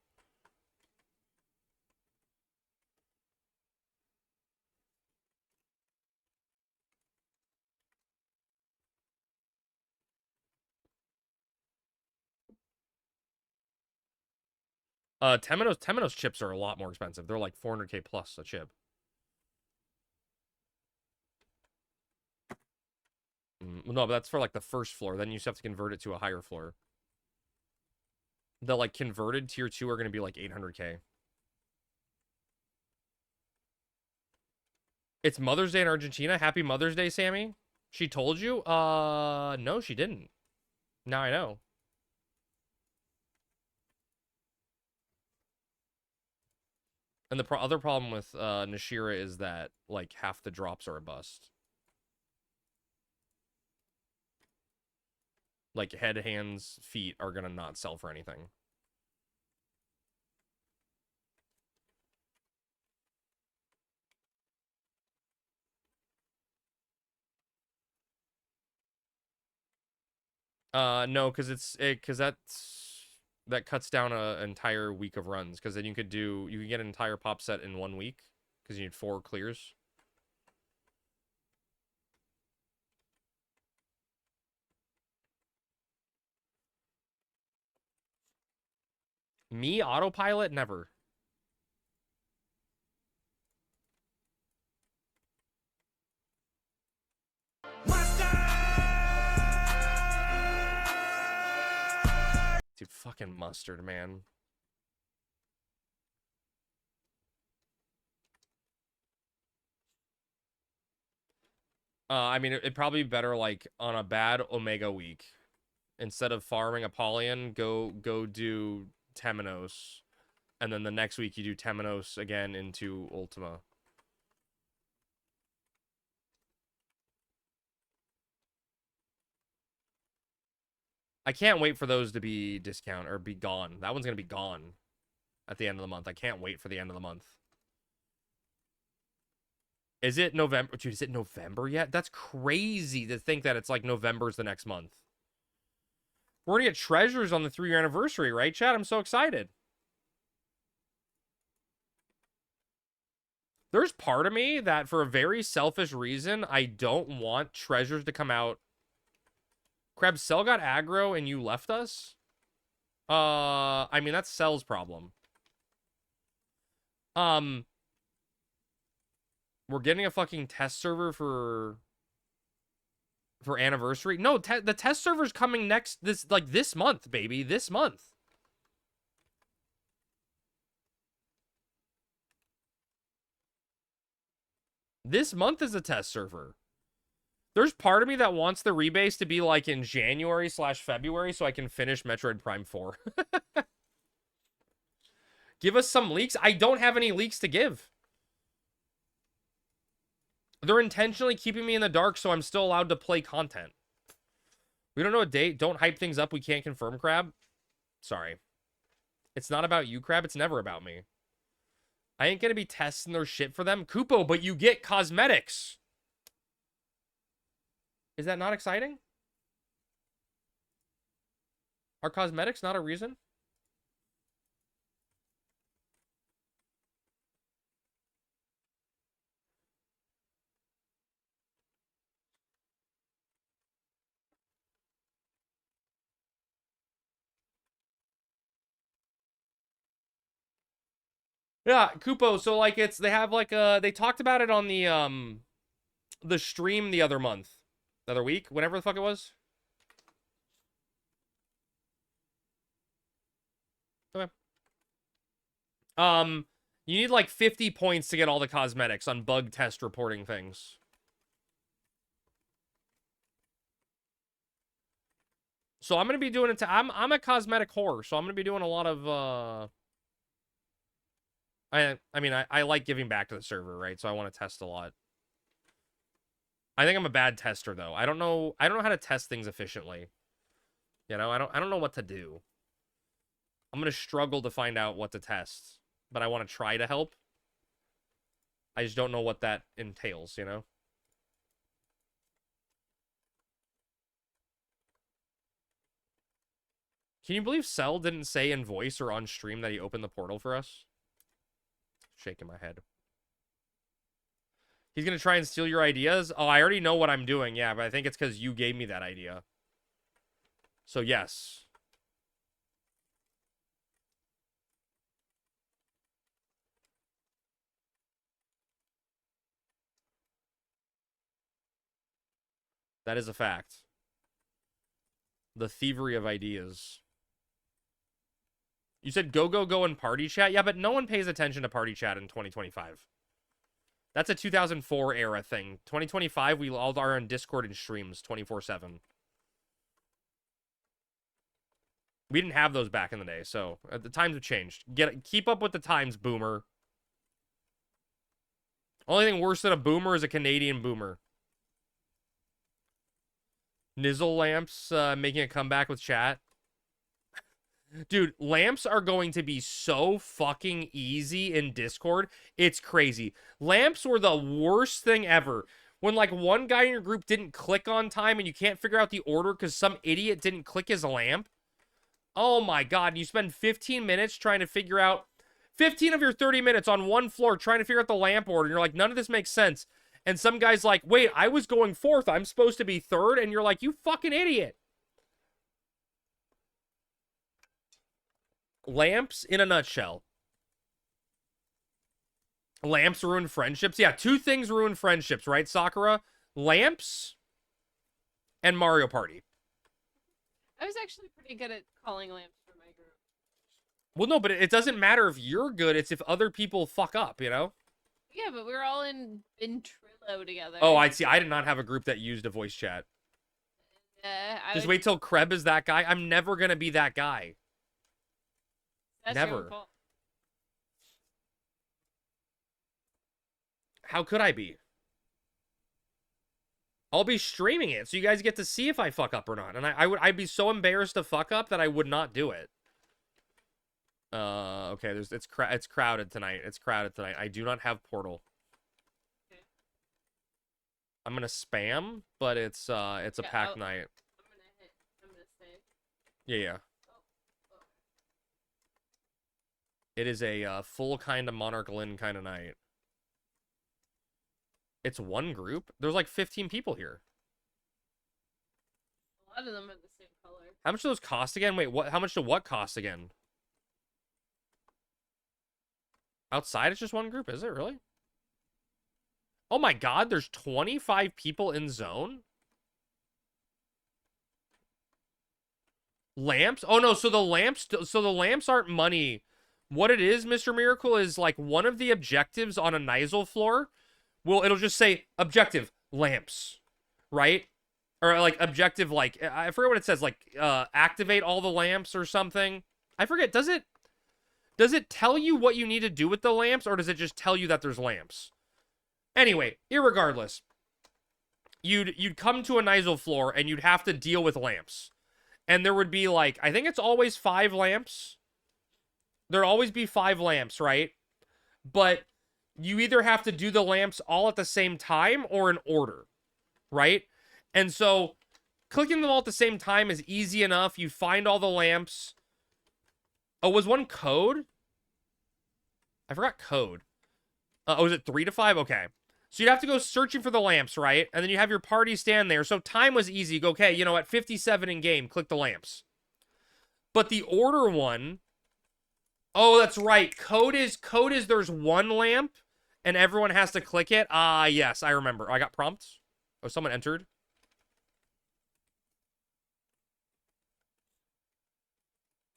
Temenos chips are a lot more expensive. They're like 400k plus a chip. No, but that's for like the first floor. Then you just have to convert it to a higher floor. The like converted tier 2 are going to be like 800k. It's Mother's Day in Argentina. Happy Mother's Day, Sammy. She told you? No, she didn't. Now I know. And the other problem with Nashira is that, like, half the drops are a bust. Like, head, hands, feet are gonna not sell for anything. No, because that cuts down an entire week of runs. Because then you could get an entire pop set in 1 week. Because you need 4 clears. Me, autopilot, never. Dude, fucking mustard, man. I mean, it'd probably be better, like, on a bad Omega week. Instead of farming Apollyon, go do Temenos. And then the next week you do Temenos again into Ultima. I can't wait for those to be discount or be gone. That one's gonna be gone at the end of the month. I can't wait for the end of the month. Is it November? Dude, is it November yet? That's crazy to think that it's like November's the next month. We're gonna get treasures on the 3-year anniversary, right, Chad? I'm so excited. There's part of me that, for a very selfish reason, I don't want treasures to come out. Crab, Cell got aggro and you left us? I mean, that's Cell's problem. We're getting a fucking test server for anniversary. No, the test server's coming this month, baby. This month. This month is a test server. There's part of me that wants the rebase to be like in January/February so I can finish Metroid Prime 4. Give us some leaks. I don't have any leaks to give. They're intentionally keeping me in the dark so I'm still allowed to play content. We don't know a date. Don't hype things up we can't confirm, Crab. Sorry. It's not about you, Crab. It's never about me. I ain't gonna be testing their shit for them. Kupo, but you get cosmetics. Is that not exciting? Are cosmetics not a reason? Yeah, Kupo, so like they have like they talked about it on the stream the other week, whenever the fuck it was. Okay. You need like 50 points to get all the cosmetics on bug test reporting things. So I'm gonna be doing it I'm a cosmetic whore, so I'm gonna be doing a lot of I mean I like giving back to the server, right? So I want to test a lot. I think I'm a bad tester though. I don't know how to test things efficiently. You know, I don't know what to do. I'm going to struggle to find out what to test, but I want to try to help. I just don't know what that entails, you know? Can you believe Cell didn't say in voice or on stream that he opened the portal for us? Shaking my head. He's going to try and steal your ideas? Oh, I already know what I'm doing. Yeah, but I think it's because you gave me that idea. So, yes. That is a fact. The thievery of ideas. You said go in party chat? Yeah, but no one pays attention to party chat in 2025. That's a 2004 era thing. 2025, we all are on Discord and streams 24/7. We didn't have those back in the day, so the times have changed. Keep up with the times, boomer. Only thing worse than a boomer is a Canadian boomer. Nizzle lamps making a comeback with chat. Dude, lamps are going to be so fucking easy in Discord. It's crazy. Lamps were the worst thing ever. When, like, one guy in your group didn't click on time and you can't figure out the order because some idiot didn't click his lamp. Oh my god, you spend 15 minutes trying to figure out... 15 of your 30 minutes on one floor trying to figure out the lamp order. And you're like, none of this makes sense. And some guy's like, wait, I was going fourth. I'm supposed to be third. And you're like, you fucking idiot. Lamps in a nutshell. Lamps ruin friendships. Yeah, two things ruin friendships, right, Sakura? Lamps and Mario Party. I was actually pretty good at calling lamps for my group. Well, no, but it doesn't matter if you're good. It's if other people fuck up, you know? Yeah, but we were all in Trello together. Oh, I see. I did not have a group that used a voice chat. Just wait till Kreb is that guy. I'm never going to be that guy. That's never. Your own fault. How could I be? I'll be streaming it so you guys get to see if I fuck up or not. And I'd be so embarrassed to fuck up that I would not do it. Okay, it's crowded tonight. It's crowded tonight. I do not have Portal. Okay. I'm gonna spam, but it's a packed night. I'm gonna say. Yeah. It is a full kind of Monarch Lynn kind of night. It's one group? There's like 15 people here. A lot of them are the same color. How much do those cost again? Wait, what? How much do what cost again? Outside it's just one group, is it really? Oh my god, there's 25 people in zone? Lamps? Oh no, so the lamps aren't money. What it is, Mr. Miracle, is like one of the objectives on a Nizal floor. Well, it'll just say objective lamps, right? Or like objective, like I forget what it says, like activate all the lamps or something. I forget. Does it tell you what you need to do with the lamps, or does it just tell you that there's lamps? Anyway, irregardless, you'd come to a Nizal floor and you'd have to deal with lamps, and there would be like, I think it's always 5 lamps. There'd always be 5 lamps, right? But you either have to do the lamps all at the same time or in order, right? And so clicking them all at the same time is easy enough. You find all the lamps. Oh, was one code? I forgot code. Oh, is it 3 to 5? Okay. So you'd have to go searching for the lamps, right? And then you have your party stand there. So time was easy. You go, okay, you know, at 57 in game, click the lamps. But the order one... Oh, that's right. Code is there's one lamp and everyone has to click it. Ah, yes, I remember. I got prompts. Oh, someone entered.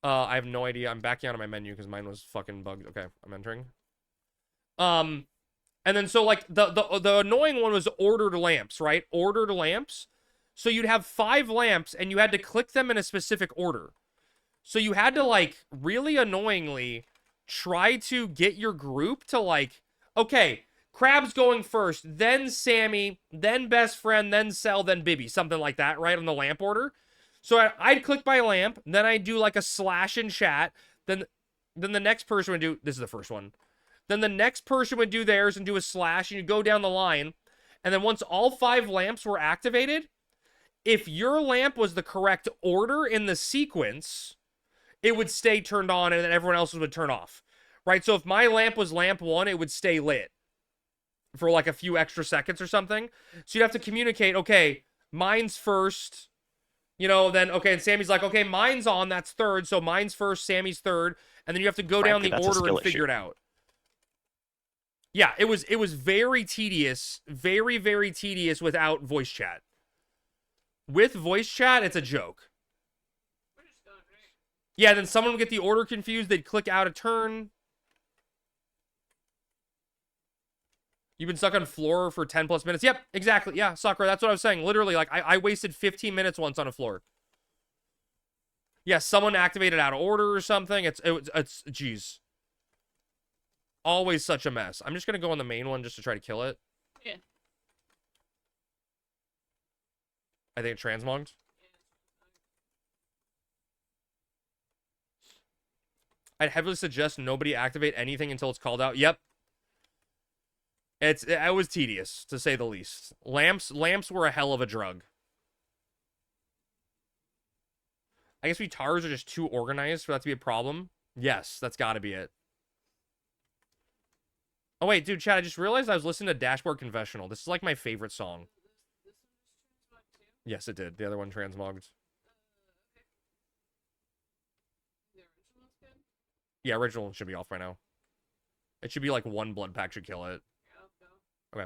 I have no idea. I'm backing out of my menu because mine was fucking bugged. Okay, I'm entering. And then so like the annoying one was ordered lamps, right? Ordered lamps. So you'd have 5 lamps and you had to click them in a specific order. So you had to, like, really annoyingly try to get your group to, like, okay, Crab's going first, then Sammy, then Best Friend, then Cell, then Bibby. Something like that, right, on the lamp order. So I'd click my lamp, then I'd do, like, a slash in chat, then the next person would do, this is the first one. Then the next person would do theirs and do a slash, and you'd go down the line. And then once all 5 lamps were activated, if your lamp was the correct order in the sequence... it would stay turned on and then everyone else's would turn off, right? So if my lamp was lamp 1, it would stay lit for like a few extra seconds or something. So you'd have to communicate, okay, mine's first, you know, then, okay, and Sammy's like, okay, mine's on, that's third, so mine's first, Sammy's third, and then you have to go down the order and figure it out. Yeah, it was very tedious, very, very tedious without voice chat. With voice chat, it's a joke. Yeah, then someone would get the order confused. They'd click out a turn. You've been stuck on floor for 10 plus minutes. Yep, exactly. Yeah, Sakura, that's what I was saying. Literally, like, I wasted 15 minutes once on a floor. Yeah, someone activated out of order or something. It's geez. Always such a mess. I'm just gonna go on the main one just to try to kill it. Yeah. I think it transmogged. I'd heavily suggest nobody activate anything until it's called out. Yep. It was tedious, to say the least. Lamps were a hell of a drug. I guess we TARs are just too organized for that to be a problem. Yes, that's gotta be it. Oh wait, dude, chat, I just realized I was listening to Dashboard Confessional. This is like my favorite song. Yes, it did. The other one transmogged. Yeah, original one should be off by now. It should be like one blood pack should kill it. Okay.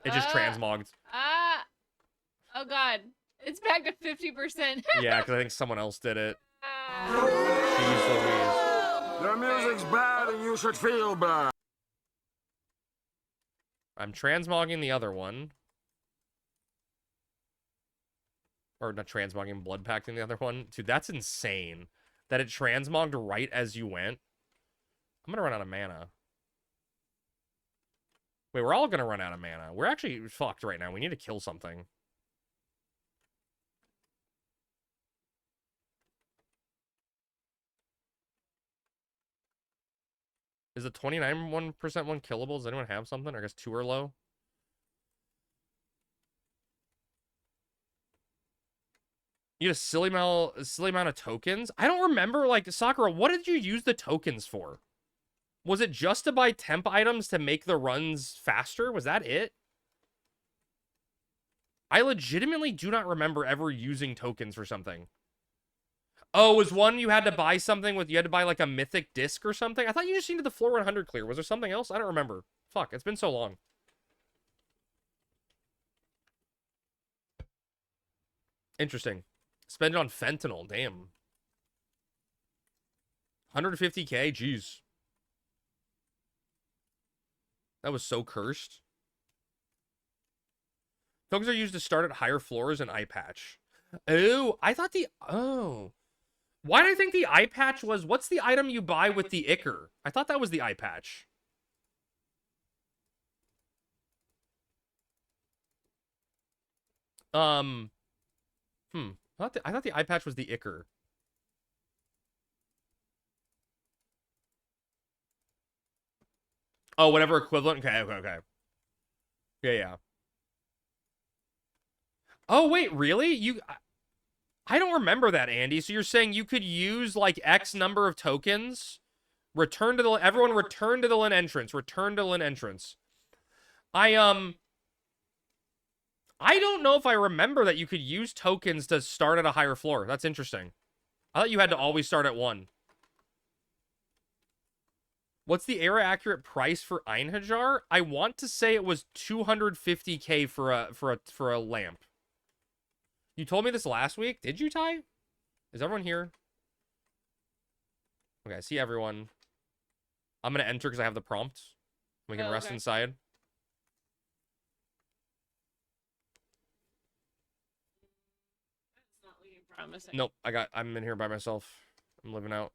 It just transmogged. Oh god. It's back to 50%. Yeah, because I think someone else did it. Jeez Louise. Your music's bad and you should feel bad. I'm transmogging the other one. Or not transmogging, blood packing the other one. Dude, that's insane. That it transmogged right as you went. I'm gonna run out of mana. Wait, we're all gonna run out of mana. We're actually fucked right now. We need to kill something. Is the 29% one killable? Does anyone have something? Or I guess 2 are low? You had a silly amount of tokens? I don't remember, like, Sakura, what did you use the tokens for? Was it just to buy temp items to make the runs faster? Was that it? I legitimately do not remember ever using tokens for something. Oh, was one you had to buy something with, you had to buy like a mythic disc or something? I thought you just needed the floor 100 clear. Was there something else? I don't remember. Fuck, it's been so long. Interesting. Spend it on fentanyl, damn. 150k, jeez. That was so cursed. Tokens are used to start at higher floors and eye patch. Oh, I thought the... Oh. Why did I think the eye patch was... What's the item you buy with the ichor? I thought that was the eye patch. I thought the eye patch was the ichor. Oh, whatever equivalent. Okay. Yeah. Oh, wait, really? I don't remember that, Andy. So you're saying you could use, like, X number of tokens? Everyone return to the Lin entrance. Return to Lin entrance. I don't know if I remember that you could use tokens to start at a higher floor. That's interesting. I thought you had to always start at 1. What's the era-accurate price for Einhajar? I want to say it was 250k for a lamp. You told me this last week. Did you, Ty? Is everyone here? Okay, I see everyone. I'm going to enter because I have the prompt. We can rest inside. That's not looking promising. Nope, I'm in here by myself. I'm living out.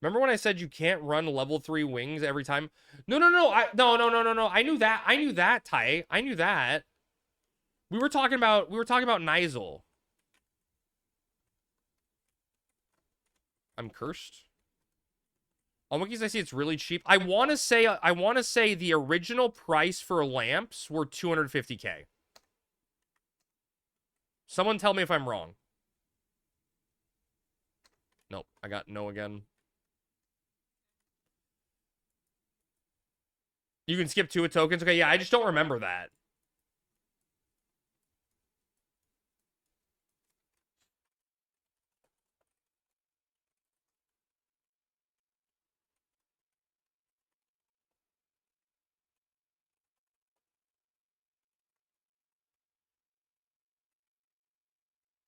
Remember when I said you can't run level 3 wings every time? No. No. I knew that, Ty. I knew that. We were talking about Nigel. I'm cursed. On wikis I see it's really cheap. I want to say the original price for lamps were 250k. Someone tell me if I'm wrong. Nope, I got no again. You can skip 2 with tokens. Okay, yeah, I just don't remember that.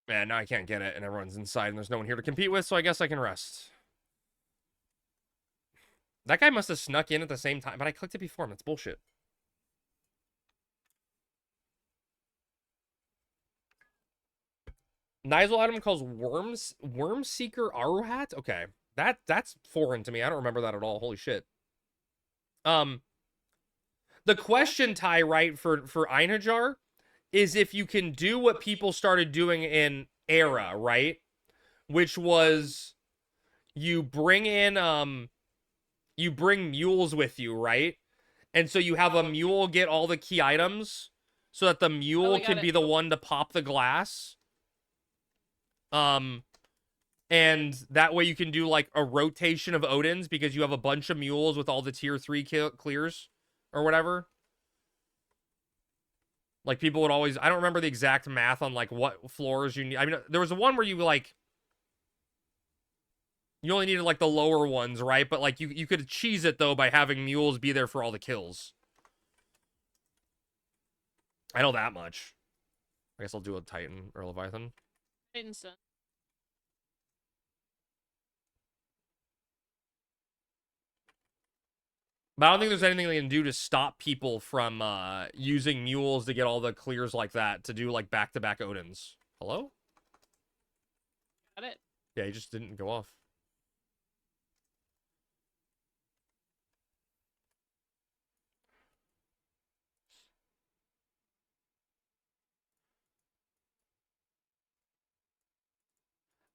Man, now I can't get it, and everyone's inside, and there's no one here to compete with, so I guess I can rest. That guy must have snuck in at the same time, but I clicked it before him. That's bullshit. Nigel item calls Worm Seeker Aruhat? Okay. That's foreign to me. I don't remember that at all. Holy shit. The question, Ty, right, for Einhajar is if you can do what people started doing in Era, right? Which was you bring in you bring mules with you, right? And so you have a mule get all the key items so that the mule can be the one to pop the glass. And that way you can do like a rotation of Odins because you have a bunch of mules with all the tier 3 clears or whatever. Like people would always, I don't remember the exact math on like what floors you need. I mean, there was one where you like, you only needed like the lower ones, right? But like you could cheese it though by having mules be there for all the kills. I know that much. I guess I'll do a Titan or Leviathan. Titan's done. But I don't think there's anything they can do to stop people from using mules to get all the clears like that to do like back-to-back Odins. Hello? Got it. Yeah, he just didn't go off.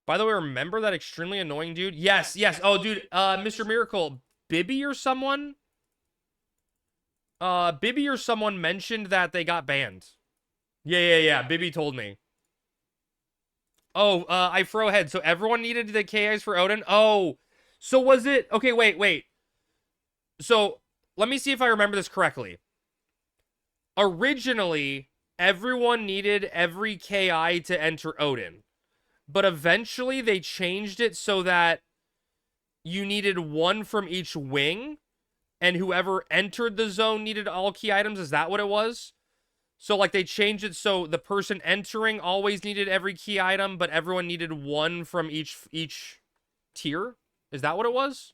By the way, remember that extremely annoying dude? Yes, yes. Oh, dude, Mr. Miracle, Bibby or someone? Bibby or someone mentioned that they got banned. Yeah. Bibby told me. Oh, I fro ahead. So everyone needed the KIs for Odin? Oh, so was it... Okay, wait. So, let me see if I remember this correctly. Originally, everyone needed every KI to enter Odin. But eventually, they changed it so that you needed one from each wing, and whoever entered the zone needed all key items. Is that what it was? So, like, they changed it so the person entering always needed every key item, but everyone needed one from each tier? Is that what it was?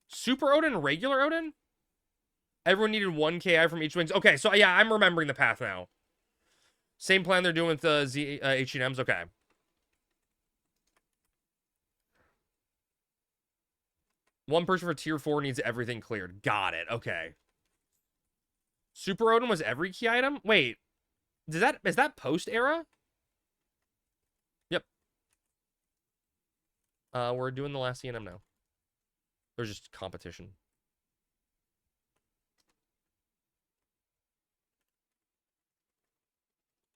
Super Odin, regular Odin? Everyone needed one KI from each wings. Okay, so yeah, I'm remembering the path now. Same plan they're doing with the H&Ms. Okay. One person for tier 4 needs everything cleared. Got it. Okay. Super Odin was every key item? Wait. Is that post-era? Yep. We're doing the last CNM now. There's just competition.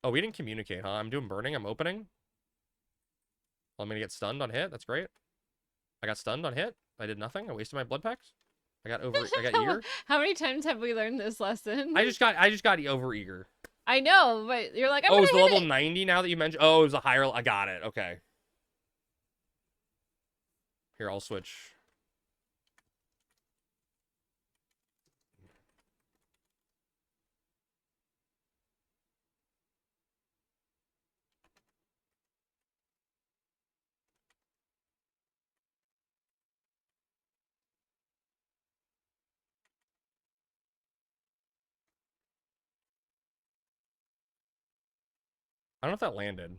Oh, we didn't communicate, huh? I'm doing burning. I'm opening. I'm gonna get stunned on hit. That's great. I got stunned on hit. I did nothing. I wasted my blood packs. I got eager. How many times have we learned this lesson? I just got over eager. I know, but you're like, oh, it's the level 90 now that you mentioned. Oh, it was a higher. I got it. Okay. Here, I'll switch. I don't know if that landed.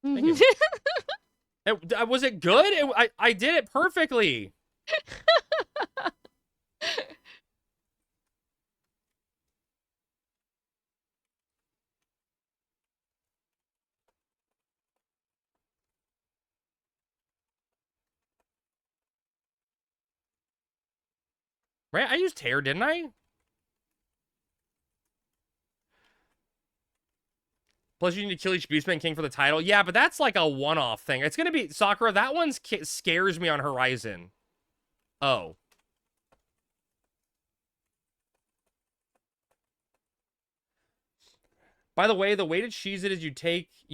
Thank you. Was it good? I did it perfectly. Right? I used tear, didn't I? Plus, you need to kill each Beastman King for the title. Yeah, but that's like a one-off thing. It's going to be... Sakura, that one scares me on Horizon. Oh. By the way to cheese it is you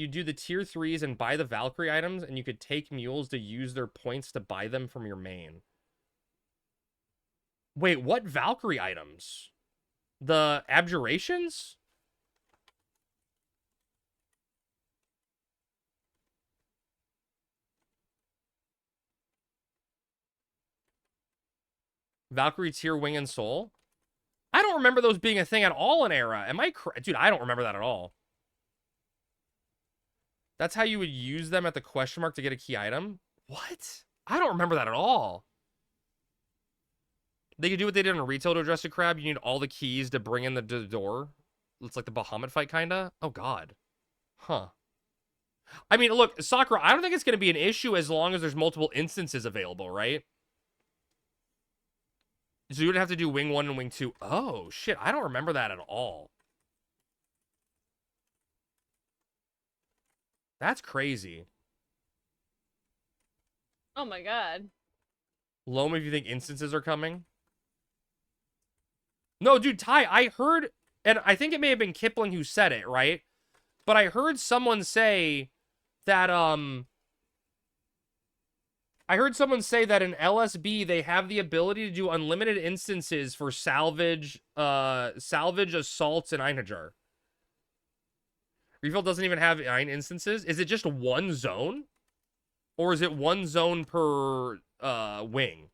do the tier 3s and buy the Valkyrie items, and you could take mules to use their points to buy them from your main. Wait, what Valkyrie items? The Abjurations? Valkyrie tier wing and soul? I don't remember those being a thing at all in Era. Am I correct? Dude, I don't remember that at all. That's how you would use them at the question mark to get a key item? What? I don't remember that at all. They could do what they did in retail to address a crab. You need all the keys to bring in the door. It's like the Bahamut fight, kinda. Oh, God. Huh. I mean, look, Sakura, I don't think it's going to be an issue as long as there's multiple instances available, right? So you would have to do Wing 1 and Wing 2. Oh, shit. I don't remember that at all. That's crazy. Oh my god. Loam, if you think instances are coming. No, dude, Ty, I heard, and I think it may have been Kipling who said it, right? But I heard someone say that, I heard someone say that in LSB, they have the ability to do unlimited instances for salvage, assaults, and Einajar. Refill doesn't even have 9 instances. Is it just one zone? Or is it one zone per, wing?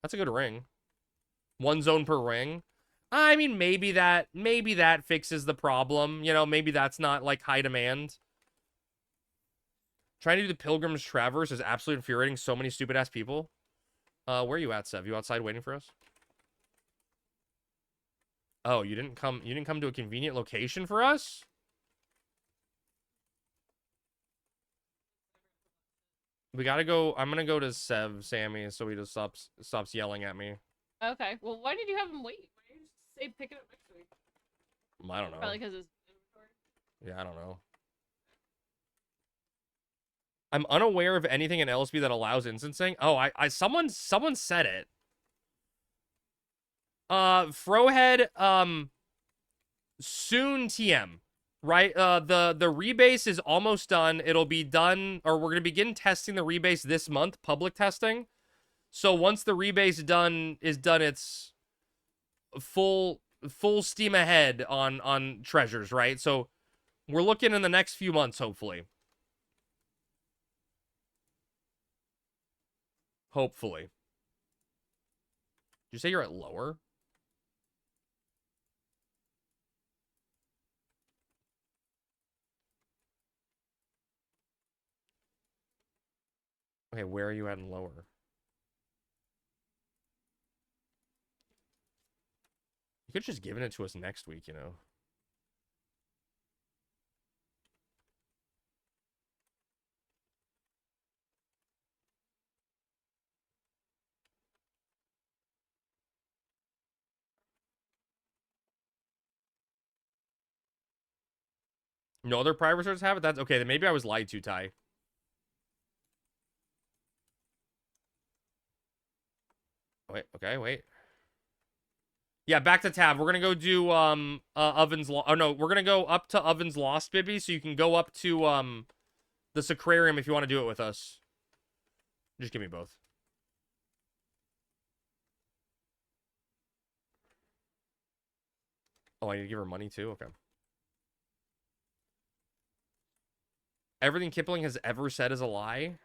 That's a good ring. One zone per ring. I mean, maybe that fixes the problem. You know, maybe that's not, like, high demand. Trying to do the Pilgrim's Traverse is absolutely infuriating so many stupid-ass people. Where are you at, Sev? You outside waiting for us? Oh, you didn't come to a convenient location for us? We gotta go. I'm gonna go to Sammy, so he just stops yelling at me. Okay. Well, why did you have him wait? Why didn't you just say pick it up next week? I don't know. Probably because it's inventory. Yeah, I don't know. I'm unaware of anything in LSB that allows instancing. Oh, someone said it. Frohead, soon TM, right? The rebase is almost done. It'll be done, or we're gonna begin testing the rebase this month, public testing. So once the rebase is done, it's full steam ahead on treasures, right? So we're looking in the next few months, hopefully. Hopefully. Did you say you're at lower? Okay, where are you at in lower? You could have just given it to us next week, you know? No other private servers have it? That's okay, then maybe I was lied to, Ty. Wait, okay, wait. Yeah, back to tab. We're gonna go do Oven's Lost. Oh no, we're gonna go up to Oven's Lost, Bibby, so you can go up to the Sacrarium if you want to do it with us. Just give me both. Oh, I need to give her money too? Okay. Everything Kipling has ever said is a lie?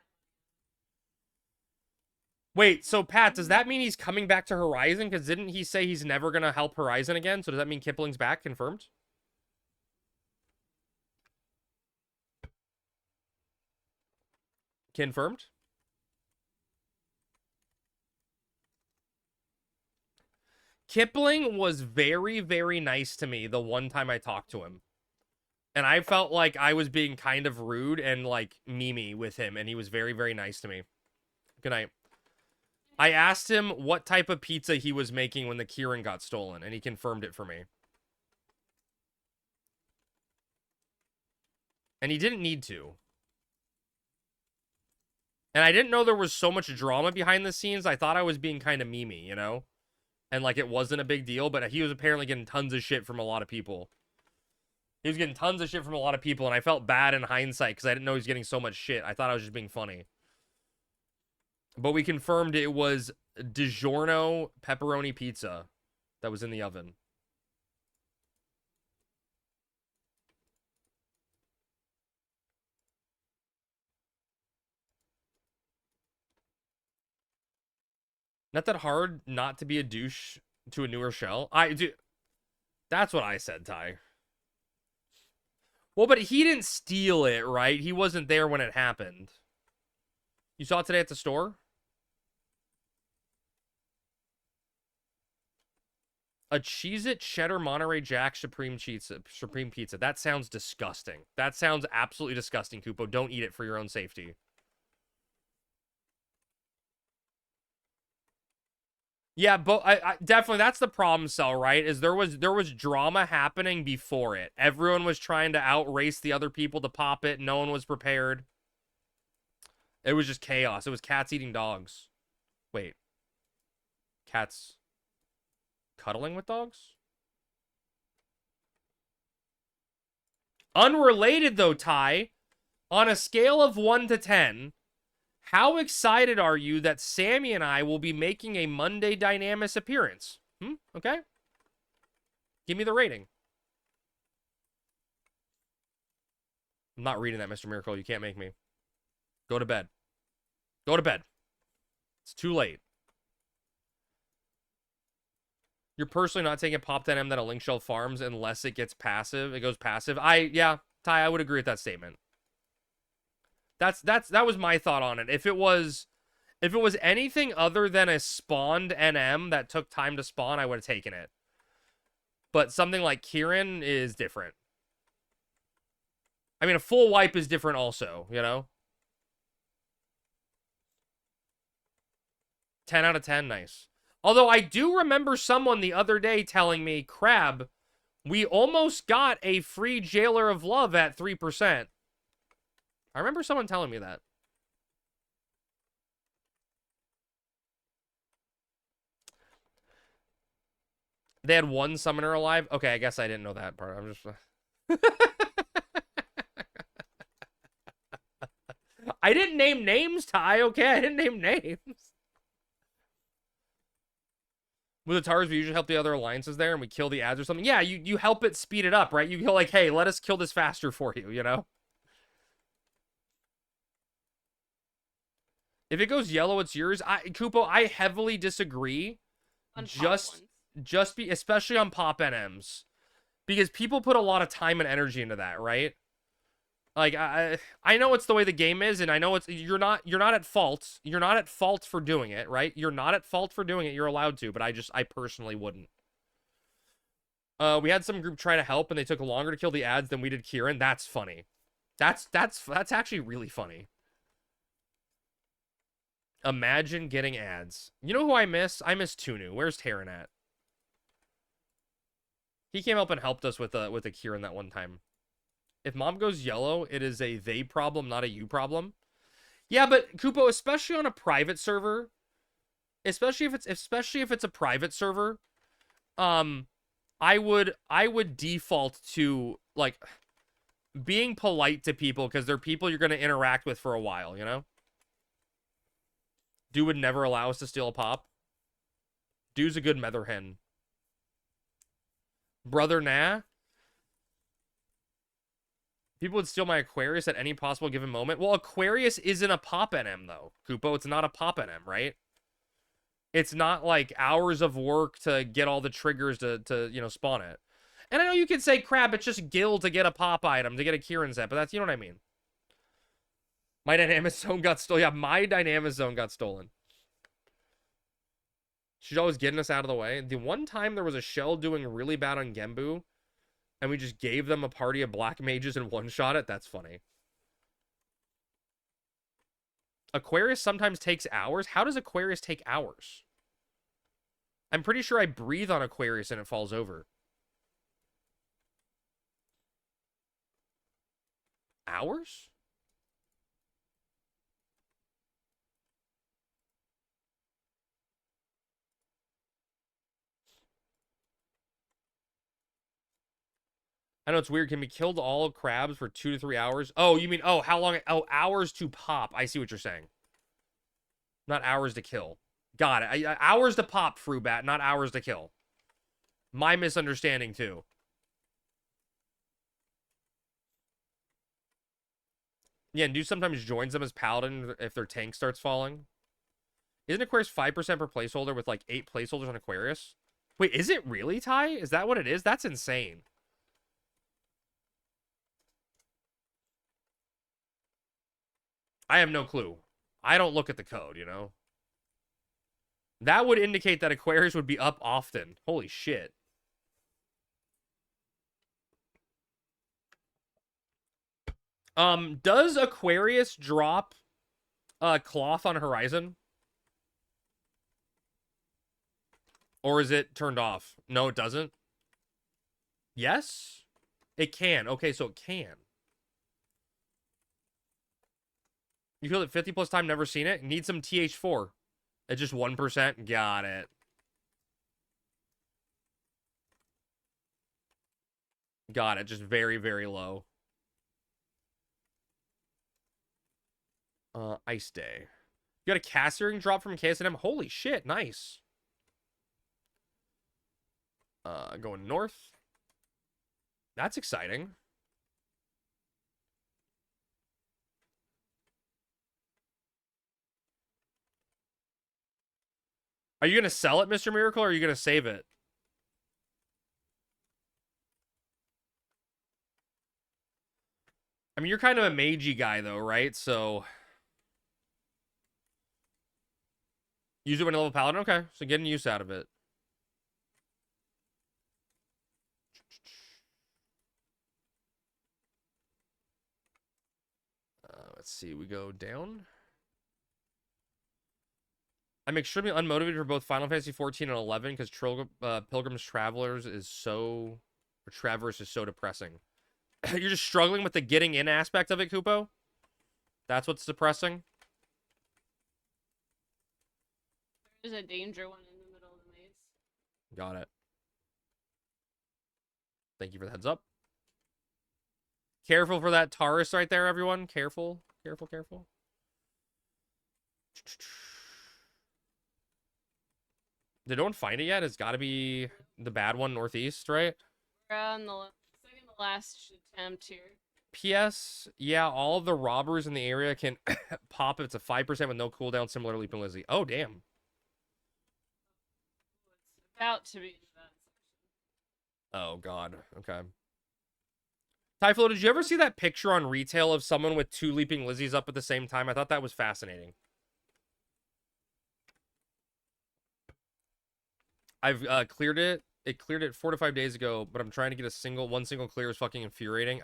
Wait, so Pat, does that mean he's coming back to Horizon? Because didn't he say he's never going to help Horizon again? So does that mean Kipling's back? Confirmed? Confirmed? Kipling was very, very nice to me the one time I talked to him. And I felt like I was being kind of rude and, like, memey with him. And he was very, very nice to me. Good night. I asked him what type of pizza he was making when the Kieran got stolen. And he confirmed it for me. And he didn't need to. And I didn't know there was so much drama behind the scenes. I thought I was being kind of memey, you know? And, like, it wasn't a big deal. But he was apparently getting tons of shit from a lot of people. He was getting tons of shit from a lot of people, and I felt bad in hindsight because I didn't know he was getting so much shit. I thought I was just being funny. But we confirmed it was DiGiorno pepperoni pizza that was in the oven. Not that hard not to be a douche to a newer shell. I do. That's what I said, Ty. Well, but he didn't steal it, right? He wasn't there when it happened. You saw it today at the store? A Cheez-It Cheddar Monterey Jack Supreme Pizza. That sounds disgusting. That sounds absolutely disgusting, Kupo. Don't eat it for your own safety. Yeah, but I definitely, that's the problem, Cell, right? Is there was drama happening before it. Everyone was trying to outrace the other people to pop it. No one was prepared. It was just chaos. It was cats eating dogs. Wait. Cats cuddling with dogs? Unrelated, though, Ty. On a scale of 1 to 10, how excited are you that Sammy and I will be making a Monday Dynamis appearance? Okay. Give me the rating. I'm not reading that, Mr. Miracle. You can't make me. Go to bed. Go to bed. It's too late. You're personally not taking Pop 10M that a Link Shell farms unless it gets passive. It goes passive. Yeah, Ty, I would agree with that statement. That was my thought on it. If it was anything other than a spawned NM that took time to spawn, I would have taken it. But something like Kieran is different. I mean, a full wipe is different also, you know? 10 out of 10, nice. Although I do remember someone the other day telling me, Crab, we almost got a free Jailer of Love at 3%. I remember someone telling me that. They had one summoner alive? Okay, I guess I didn't know that part. I'm just... I didn't name names, Ty, okay? I didn't name names. With the Tars, we usually help the other alliances there and we kill the ads or something. Yeah, you help it speed it up, right? You go like, hey, let us kill this faster for you, you know? If it goes yellow, it's yours. Kupo, I heavily disagree. Especially on Pop NMs. Because people put a lot of time and energy into that, right? Like, I know it's the way the game is, and I know you're not at fault. You're not at fault for doing it, right? You're not at fault for doing it. You're allowed to, but I personally wouldn't. We had some group try to help, and they took longer to kill the ads than we did Kieran. That's funny. That's actually really funny. Imagine getting ads. You know who I miss? I miss Tunu. Where's Terran at? He came up and helped us with a Kieran that one time. If mom goes yellow, it is a they problem, not a you problem. Yeah, but Kupo, especially on a private server, especially if it's a private server, I would default to like being polite to people because they're people you're going to interact with for a while, you know? Dude would never allow us to steal a pop. Dude's a good mether hen. Brother, nah. People would steal my Aquarius at any possible given moment. Well, Aquarius isn't a pop NM, though. Kupo, it's not a pop NM, right? It's not like hours of work to get all the triggers to you know, spawn it. And I know you could say, Crab, it's just gil to get a pop item, to get a Kieran set, but that's, you know what I mean. My Dynamic Zone got stolen. Yeah, my Dynamic Zone got stolen. She's always getting us out of the way. The one time there was a shell doing really bad on Gembu, and we just gave them a party of black mages and one-shot it, that's funny. Aquarius sometimes takes hours? How does Aquarius take hours? I'm pretty sure I breathe on Aquarius and it falls over. Hours? I know it's weird. Can be killed all crabs for 2 to 3 hours? Oh, you mean, oh, how long? Oh, hours to pop. I see what you're saying. Not hours to kill. Got it. Hours to pop, Frubat, not hours to kill. My misunderstanding, too. Yeah, and Dude sometimes joins them as Paladin if their tank starts falling. Isn't Aquarius 5% per placeholder with like 8 placeholders on Aquarius? Wait, is it really, Ty? Is that what it is? That's insane. I have no clue. I don't look at the code, you know? That would indicate that Aquarius would be up often. Holy shit. Does Aquarius drop cloth on Horizon? Or is it turned off? No, it doesn't. Yes? It can. Okay, so it can. You feel it 50 plus time, never seen it? Need some TH4. At just 1%? Got it. Got it. Just very, very low. Ice Day. You got a castering drop from KSM? Holy shit, nice. Going north. That's exciting. Are you going to sell it, Mr. Miracle, or are you going to save it? I mean, you're kind of a magey guy, though, right? So... use it when you level Paladin? Okay, so getting use out of it. Let's see, we go down. I'm extremely unmotivated for both Final Fantasy 14 and 11 because Pilgrim's Travelers is so... or Traverse is so depressing. You're just struggling with the getting in aspect of it, Kupo? That's what's depressing? There's a danger one in the middle of the maze. Got it. Thank you for the heads up. Careful for that Taurus right there, everyone. Careful. Careful, careful. Did no one find it yet? It's got to be the bad one northeast, right? We're on the second to last attempt here. P.S. Yeah, all of the robbers in the area can pop if it's a 5% with no cooldown, similar to Leaping Lizzie. Oh, damn. It's about to be the bad section. Oh, God. Okay. Typhlo, did you ever see that picture on retail of someone with 2 Leaping Lizzies up at the same time? I thought that was fascinating. I've cleared it. It cleared it 4 to 5 days ago, but I'm trying to get one single clear is fucking infuriating.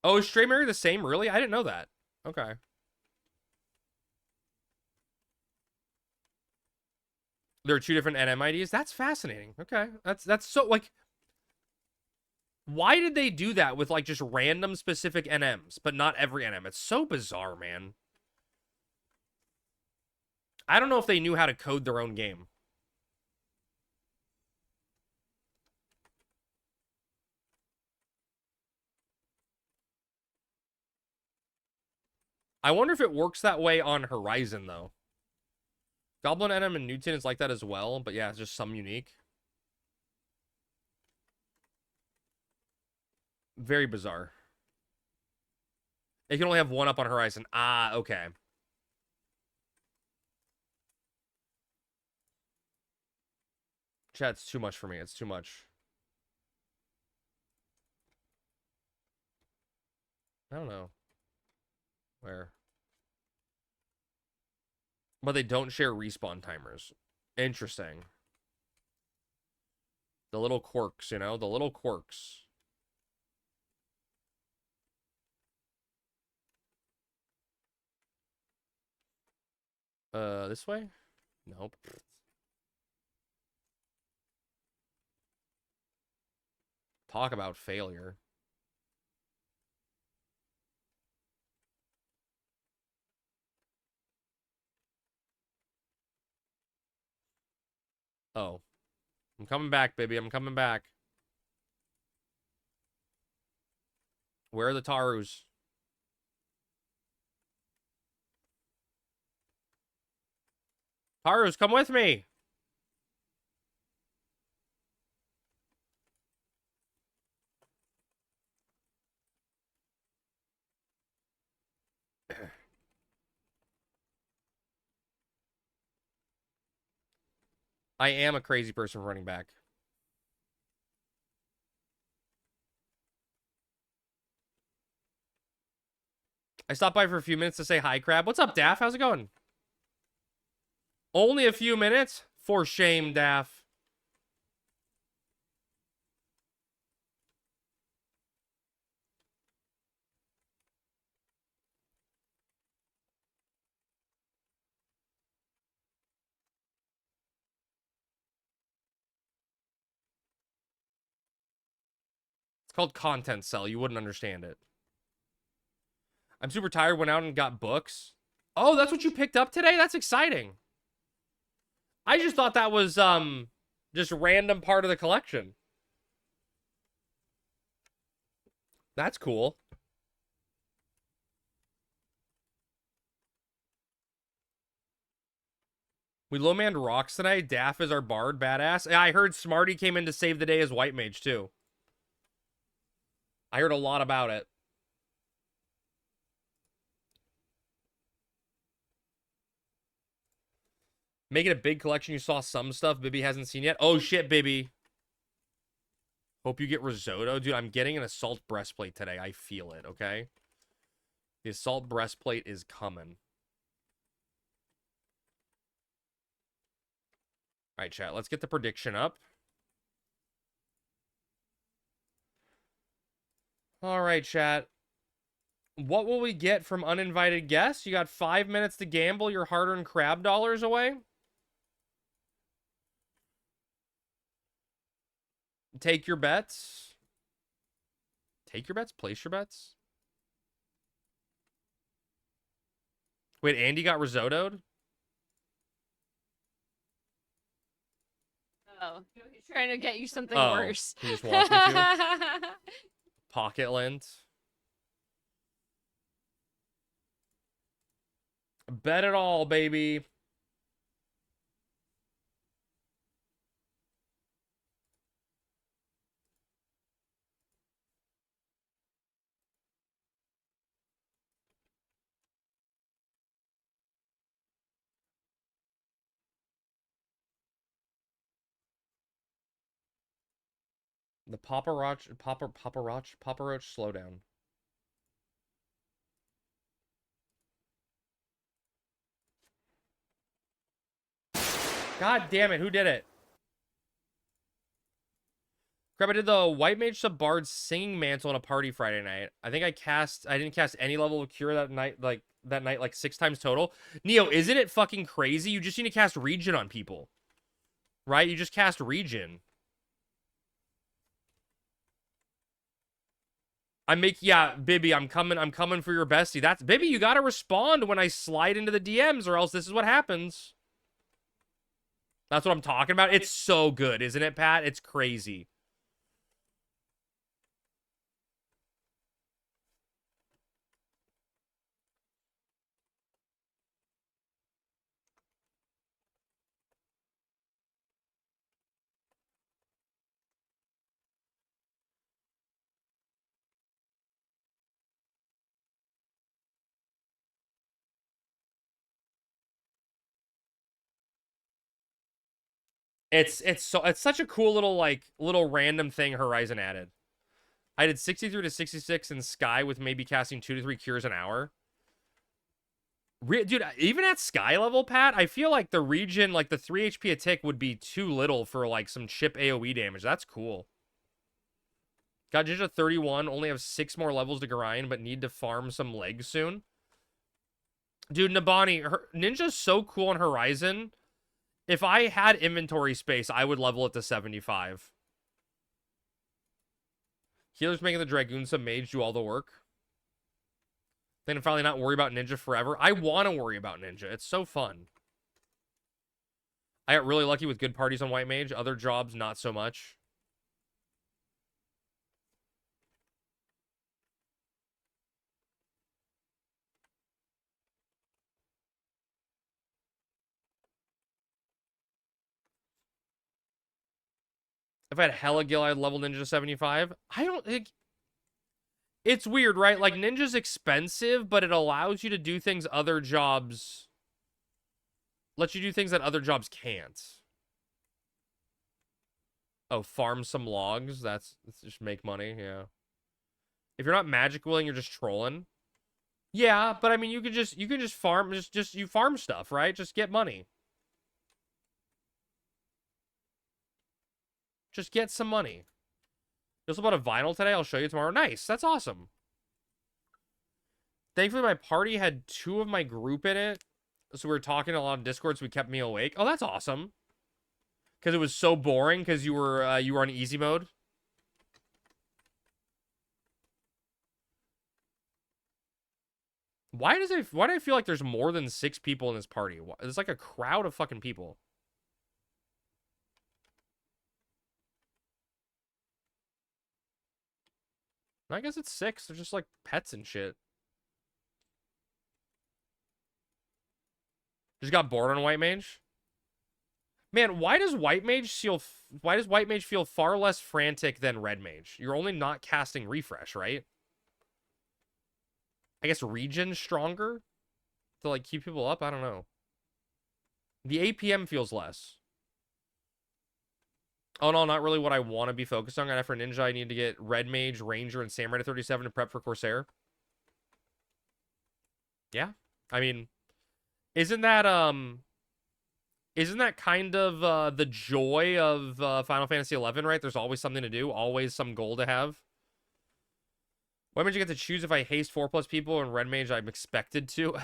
Oh, is Stray Mary the same? Really? I didn't know that. Okay. There are 2 different NM IDs? That's fascinating. Okay. That's so, like... why did they do that with, like, just random specific NMs, but not every NM? It's so bizarre, man. I don't know if they knew how to code their own game. I wonder if it works that way on Horizon, though. Goblin NM and Newton is like that as well, but yeah, it's just some unique. Very bizarre. It can only have 1 up on Horizon. Ah, okay. Chat, it's too much for me. It's too much. I don't know. Where? But they don't share respawn timers. Interesting. The little quirks, you know? The little quirks. This way? Nope. Talk about failure. Oh. I'm coming back, baby. I'm coming back. Where are the Tarus? Tarus, come with me! I am a crazy person running back. I stopped by for a few minutes to say hi, Crab. What's up, Daff? How's it going? Only a few minutes? For shame, Daff. It's called content cell. You wouldn't understand it. I'm super tired. Went out and got books. Oh, that's what you picked up today? That's exciting. I just thought that was just random part of the collection. That's cool. We low-manned rocks tonight. Daff is our bard, badass. I heard Smarty came in to save the day as White Mage, too. I heard a lot about it. Make it a big collection. You saw some stuff Bibby hasn't seen yet. Oh, shit, Bibby. Hope you get risotto. Dude, I'm getting an assault breastplate today. I feel it, okay? The assault breastplate is coming. All right, chat. Let's get the prediction up. All right, chat. What will we get from uninvited guests? You got 5 minutes to gamble your hard-earned crab dollars away. Take your bets. Take your bets? Place your bets? Wait, Andy got risottoed? Oh, he's trying to get you something Oh, worse. he just wants me to? Pocket lint. Bet it all, baby. The Papa Roach slowdown. God damn it, who did it? Crap, I did the White Mage sub Bard singing mantle on a party Friday night. I think I didn't cast any level of cure that night, like 6 times total. Neo, isn't it fucking crazy? You just need to cast Regen on people. Right? You just cast Regen. Yeah, Bibby, I'm coming for your bestie. That's Bibby, you gotta respond when I slide into the DMs, or else this is what happens. That's what I'm talking about. It's so good, isn't it, Pat? It's crazy. It's such a cool little random thing Horizon added. I did 63 to 66 in Sky with maybe casting 2 to 3 cures an hour. Dude, even at Sky level, Pat, I feel like the Regen, like the 3 HP a tick would be too little for like some chip AoE damage. That's cool. Got Ninja 31, only have 6 more levels to grind, but need to farm some legs soon. Dude, Nabani, Ninja's so cool on Horizon. If I had inventory space, I would level it to 75. Healer's making the Dragoon sub mage do all the work. Then finally not worry about Ninja forever. I want to worry about Ninja. It's so fun. I got really lucky with good parties on White Mage. Other jobs, not so much. If I had hella gil, I'd level Ninja to 75. I don't think... It's weird, right? Like, Ninja's expensive, but it allows you to do things other jobs... Lets you do things that other jobs can't. Oh, farm some logs? That's just make money, yeah. If you're not magic willing, you're just trolling. Yeah, but I mean, you could just farm, you farm stuff, right? Just get money. Just get some money. You also bought a vinyl today. I'll show you tomorrow. Nice. That's awesome. Thankfully, my party had 2 of my group in it. So we were talking a lot on Discord, so we kept me awake. Oh, that's awesome. Because it was so boring because you were on easy mode. Why do I feel like there's more than 6 people in this party? It's like a crowd of fucking people. I guess it's 6. They're just like pets and shit. Just got bored on White Mage. Man, why does White Mage feel far less frantic than Red Mage? You're only not casting refresh, right? I guess regen's stronger to like keep people up. I don't know. The APM feels less. Oh no, not really what I want to be focused on. After Ninja, I need to get Red Mage, Ranger, and Samurai to 37 to prep for Corsair. Yeah, I mean, isn't that kind of the joy of Final Fantasy XI, right? There's always something to do, always some goal to have. Why would you get to choose if I haste 4+ people and Red Mage I'm expected to?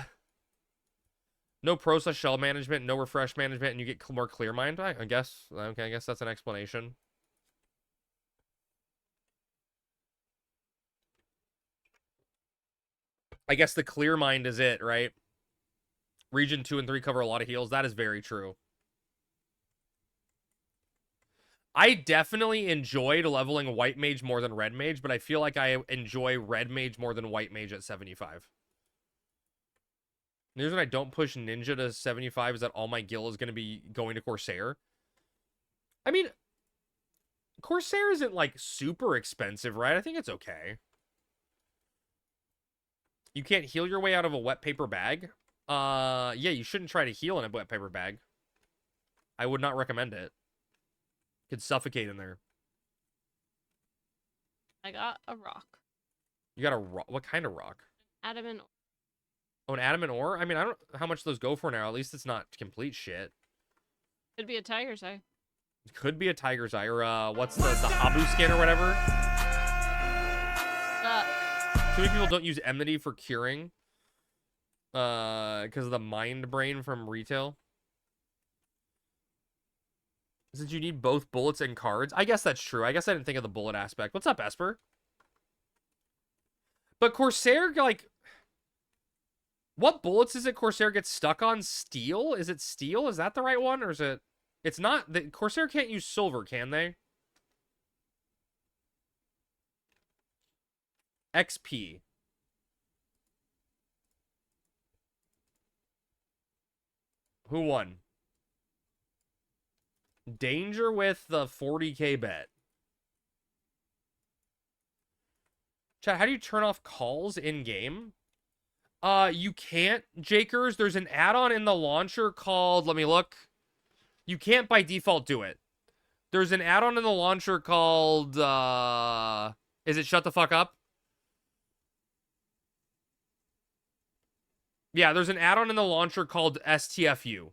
No process shell management, no refresh management, and you get more clear mind. I guess. Okay, I guess that's an explanation. I guess the clear mind is it, right? Region 2 and 3 cover a lot of heals. That is very true. I definitely enjoyed leveling White Mage more than Red Mage, but I feel like I enjoy Red Mage more than White Mage at 75. The reason I don't push Ninja to 75 is that all my gil is going to be going to Corsair. I mean, Corsair isn't, like, super expensive, right? I think it's okay. You can't heal your way out of a wet paper bag? Yeah, you shouldn't try to heal in a wet paper bag. I would not recommend it. Could suffocate in there. I got a rock. You got a rock? What kind of rock? Adamant. Oh, an adamant ore? I mean, I don't know how much those go for now. At least it's not complete shit. Could be a tiger's eye. It could be a tiger's eye, or what's the Habu skin or whatever? Too many people don't use enmity for curing. Because of the mind brain from retail. Since you need both bullets and cards. I guess that's true. I guess I didn't think of the bullet aspect. What's up, Esper? But Corsair, like... What bullets is it Corsair gets stuck on? Steel? Is it steel? Is that the right one? Or is it... It's not... The Corsair can't use silver, can they? XP. Who won? Danger with the 40k bet. Chat, how do you turn off calls in-game? You can't, Jakers. There's an add-on in the launcher called... Let me look. You can't by default do it. There's an add-on in the launcher called... Is it Shut the Fuck Up? Yeah, there's an add-on in the launcher called STFU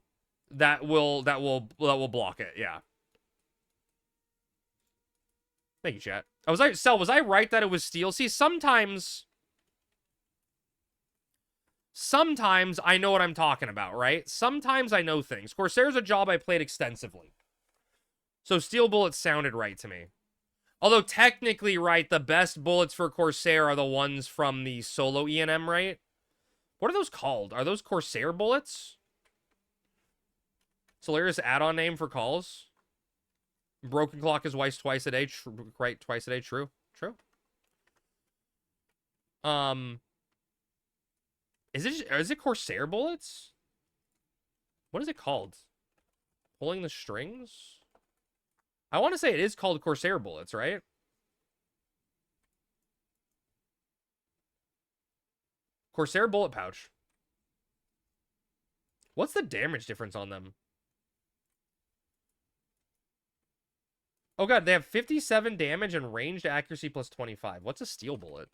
that will block it. Yeah. Thank you, chat. Was I right that it was steel? See, sometimes I know what I'm talking about, right? Sometimes I know things. Corsair's a job I played extensively. So steel bullets sounded right to me. Although technically, right, the best bullets for Corsair are the ones from the solo E&M, right? What are those called? Are those Corsair bullets? Solaris add-on name for calls? Broken clock is twice a day. Right, twice a day. True. True. Is it Corsair bullets? What is it called? Pulling the strings? I want to say it is called Corsair bullets, right? Corsair bullet pouch. What's the damage difference on them? Oh god, they have 57 damage and ranged accuracy plus 25. What's a steel bullet?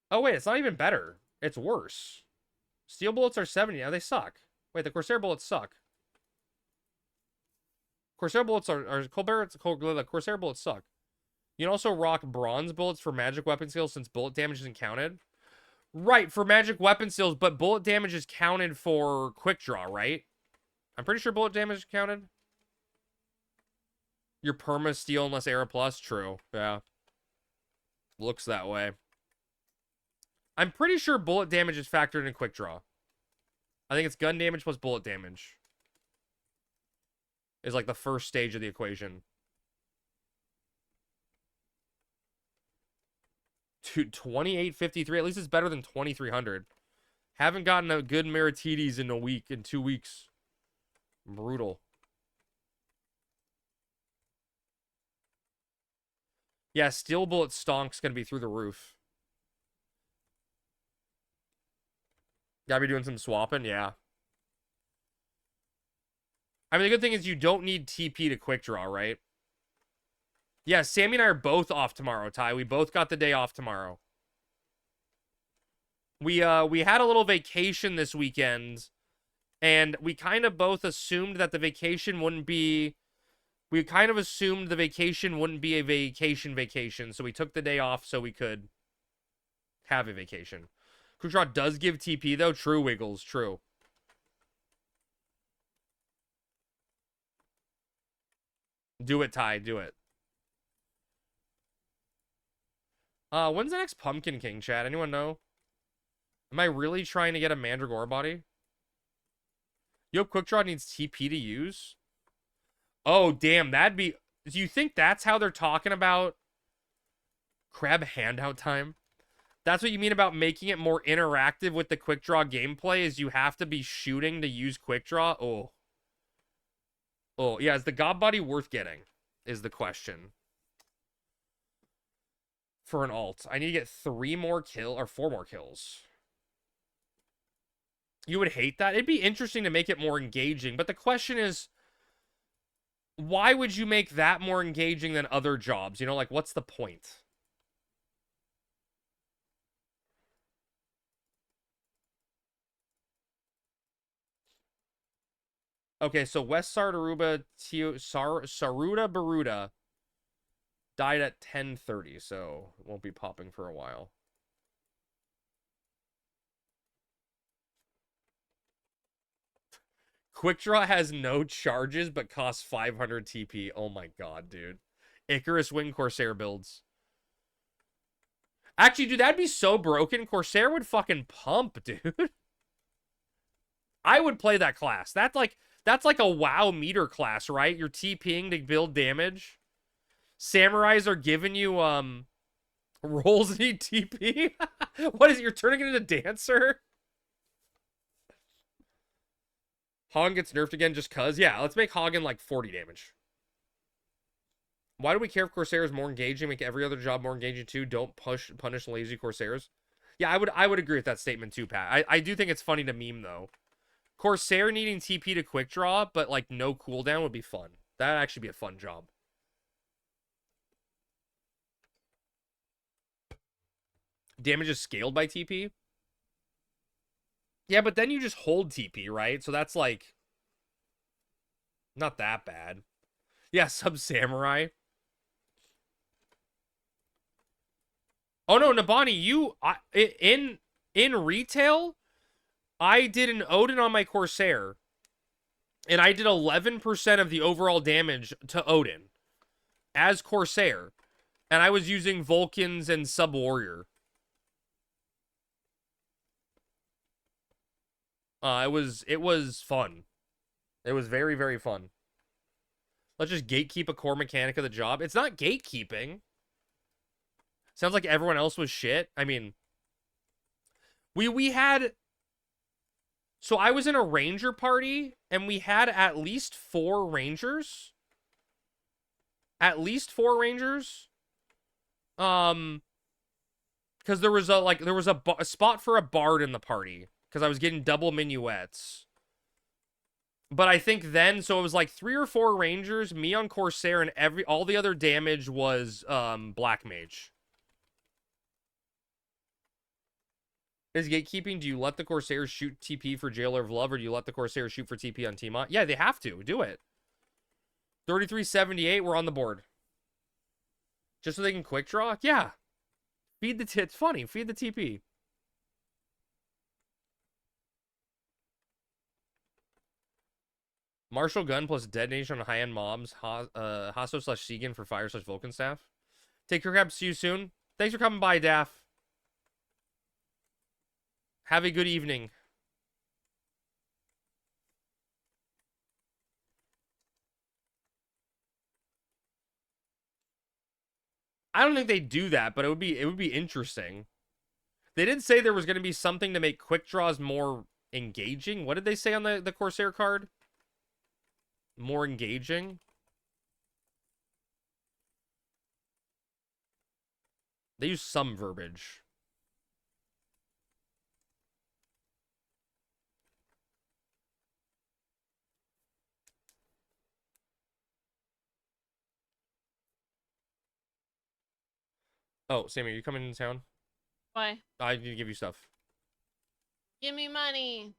Oh, wait, it's not even better. It's worse. Steel bullets are 70. Now they suck. Wait, the Corsair bullets suck. Corsair bullets are Corsair bullets suck. You can also rock bronze bullets for magic weapon skills since bullet damage isn't counted. Right, for magic weapon skills, but bullet damage is counted for quick draw, right? I'm pretty sure bullet damage is counted. Your perma steel unless Era Plus. True. Yeah. Looks that way. I'm pretty sure bullet damage is factored in quick draw. I think it's gun damage plus bullet damage. Is like the first stage of the equation. Dude, 2853. At least it's better than 2300. Haven't gotten a good Meritides in 2 weeks. Brutal. Yeah, steel bullet stonk's gonna be through the roof. Gotta be doing some swapping, yeah. I mean, the good thing is you don't need TP to quick draw, right? Yeah, Sammy and I are both off tomorrow, Ty. We both got the day off tomorrow. We had a little vacation this weekend, and we kind of both assumed that the vacation wouldn't be... We kind of assumed the vacation wouldn't be a vacation, so we took the day off so we could have a vacation. Quick draw does give TP, though. True, Wiggles. True. Do it, Ty. Do it. When's the next Pumpkin King, chat? Anyone know? Am I really trying to get a Mandragora body? Yo, Quick Draw needs TP to use? Oh, damn. That'd be... Do you think that's how they're talking about crab handout time? That's what you mean about making it more interactive with the Quick Draw gameplay, is you have to be shooting to use Quick Draw? Oh. Oh, yeah. Is the God body worth getting? Is the question. For an alt. I need to get 4 more kills. You would hate that? It'd be interesting to make it more engaging, but the question is, why would you make that more engaging than other jobs? You know, like, what's the point? Okay, so West Saruda Baruda died at 10:30, so it won't be popping for a while. Quick Draw has no charges, but costs 500 TP. Oh my god, dude. Icarus Wing Corsair builds. Actually, dude, that'd be so broken. Corsair would fucking pump, dude. I would play that class. That's like a WoW meter class, right? You're TPing to build damage. Samurais are giving you, rolls that need TP? What is it? You're turning it into Dancer? Hagen gets nerfed again just cuz? Yeah, let's make Hagen like 40 damage. Why do we care if Corsair is more engaging? Make every other job more engaging too. Don't punish lazy Corsairs. Yeah, I would agree with that statement too, Pat. I do think it's funny to meme though. Corsair needing TP to quick draw, but like no cooldown would be fun. That'd actually be a fun job. Damage is scaled by TP? Yeah, but then you just hold TP, right? So that's like not that bad. Yeah, sub Samurai. Oh no, Nabani, in retail, I did an Odin on my Corsair, and I did 11% of the overall damage to Odin as Corsair, and I was using Vulcans and Sub Warrior. It was fun. It was very, very fun. Let's just gatekeep a core mechanic of the job. It's not gatekeeping. Sounds like everyone else was shit. I mean, we had... So I was in a ranger party, and we had at least 4 rangers. At least 4 rangers. Because there was a spot for a bard in the party. Because I was getting double minuets. But I think then, so it was like 3 or 4 rangers, me on Corsair, and all the other damage was Black Mage. Is gatekeeping, do you let the Corsairs shoot TP for Jailer of Love, or do you let the Corsairs shoot for TP on Tiamat? Yeah, they have to. Do it. 3378, we're on the board. Just so they can quick draw? Yeah. Feed the it's funny. Feed the TP. Martial Gun plus Detonation on high-end mobs. Hasso/Segan for Fire/Vulcan Staff. Take your caps. See you soon. Thanks for coming by, Daff. Have a good evening. I don't think they do that, but it would be interesting. They did say there was going to be something to make quick draws more engaging. What did they say on the Corsair card? More engaging? They use some verbiage. Oh, Sammy, are you coming into town? Why? I need to give you stuff. Give me money.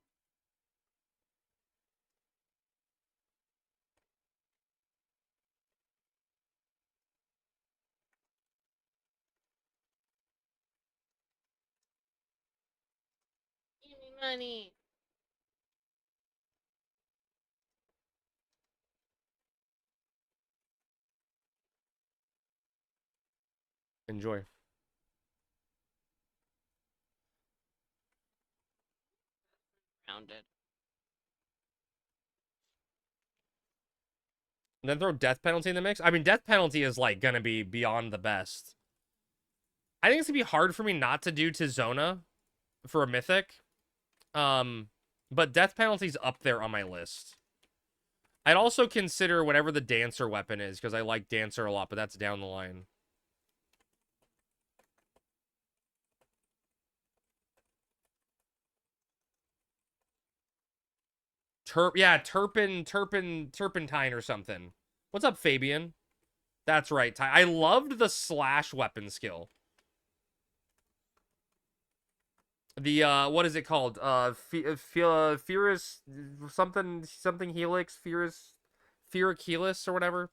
Give me money. Enjoy. Rounded. And then throw Death Penalty in the mix. I mean, Death Penalty is, like, gonna be beyond the best. I think it's gonna be hard for me not to do Tizona for a Mythic. But Death Penalty's up there on my list. I'd also consider whatever the Dancer weapon is, because I like Dancer a lot, but that's down the line. Turpentine or something. What's up, Fabian? That's right. I loved the slash weapon skill. The, what is it called? Fierus, something Helix, Furic Helix or whatever.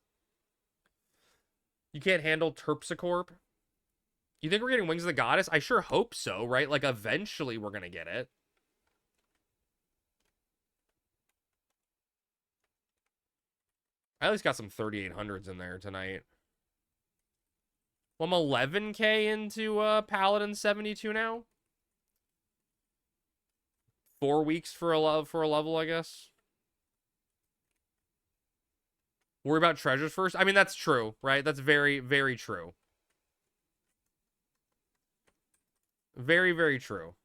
You can't handle Terpsichore. You think we're getting Wings of the Goddess? I sure hope so, right? Like, eventually we're gonna get it. I at least got some 3800s in there tonight. Well, I'm 11k into Paladin 72 now. 4 weeks for a level, I guess. Worry about treasures first. I mean, that's true, right? That's very, very true. Very, very true.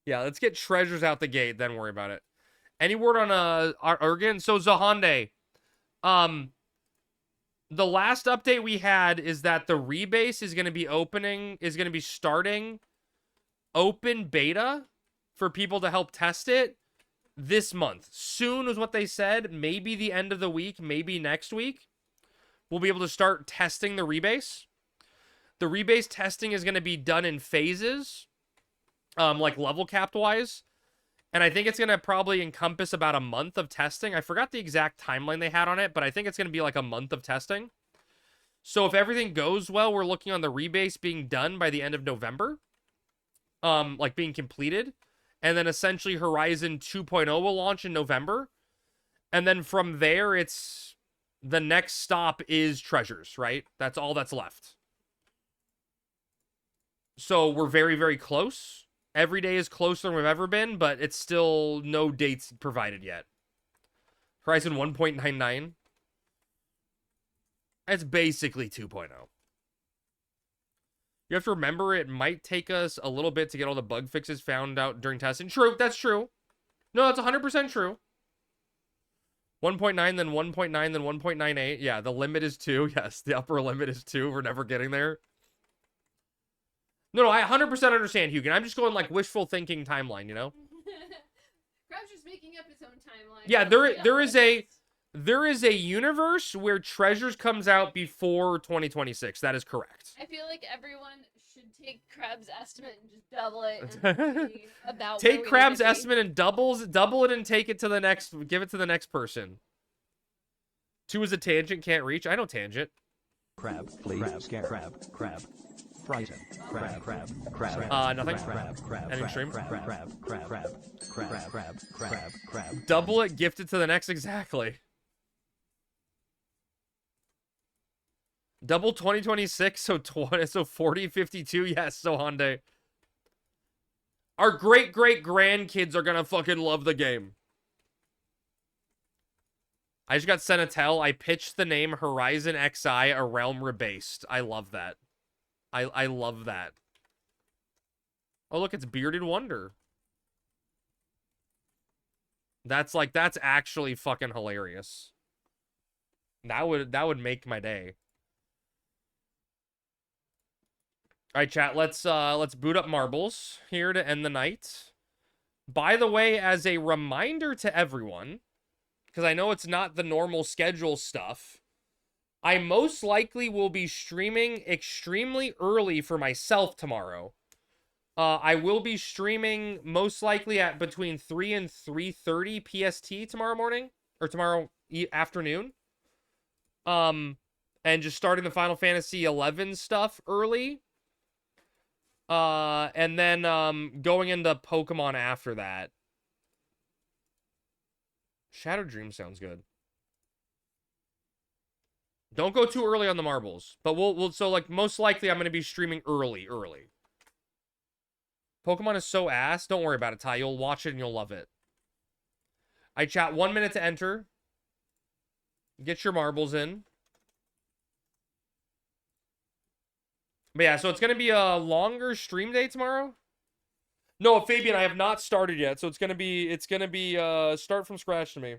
Yeah, let's get treasures out the gate, then worry about it. Any word on Urgan? So Zahande, the last update we had is that the rebase is going to be starting open beta for people to help test it this month. Soon is what they said. Maybe the end of the week, maybe next week. We'll be able to start testing the rebase. The rebase testing is going to be done in phases, like level capped wise. And I think it's going to probably encompass about a month of testing. I forgot the exact timeline they had on it, but I think it's going to be like a month of testing. So if everything goes well, we're looking on the rebase being done by the end of November. Like being completed. And then essentially Horizon 2.0 will launch in November. And then from there, the next stop is treasures, right? That's all that's left. So we're very, very close. Every day is closer than we've ever been, but it's still no dates provided yet. Horizon 1.99. That's basically 2.0. You have to remember it might take us a little bit to get all the bug fixes found out during testing. True, that's true. No, that's 100% true. 1.9, then 1.9, then 1.98. Yeah, the limit is 2. Yes, the upper limit is 2. We're never getting there. No, I 100% understand, Hugan. I'm just going like wishful thinking timeline, you know? Crab's just making up his own timeline. Yeah, there is a universe where Treasures comes out before 2026. That is correct. I feel like everyone should take Crab's estimate and just double it. And see about where Take we need Crab's to be. estimate and double it and take it to the next, give it to the next person. 2 is a tangent, can't reach. I know tangent. Crab, please. Crab. Frighten. Crab. Nothing. Crab. Any stream? Crab. Double it, gift it to the next, exactly. Double 2026, so 4052, yes, so Hyundai. Our great-great-grandkids are gonna fucking love the game. I just got sent a tell. I pitched the name Horizon XI, a realm rebased. I love that. I love that. Oh, look, it's Bearded Wonder. That's actually fucking hilarious. That would make my day. All right, chat, let's boot up Marbles here to end the night. By the way, as a reminder to everyone, because I know it's not the normal schedule stuff, I most likely will be streaming extremely early for myself tomorrow. I will be streaming most likely at between 3 and 3:30 PST tomorrow morning, or tomorrow afternoon. And just starting the Final Fantasy 11 stuff early. And then going into Pokemon after that. Shadow Dream sounds good. Don't go too early on the Marbles. But we'll so like most likely I'm gonna be streaming early. Pokemon is so ass. Don't worry about it, Ty. You'll watch it and you'll love it. I chat 1 minute to enter. Get your marbles in. But yeah, so it's gonna be a longer stream day tomorrow. No, Fabian, I have not started yet, so it's gonna be start from scratch to me.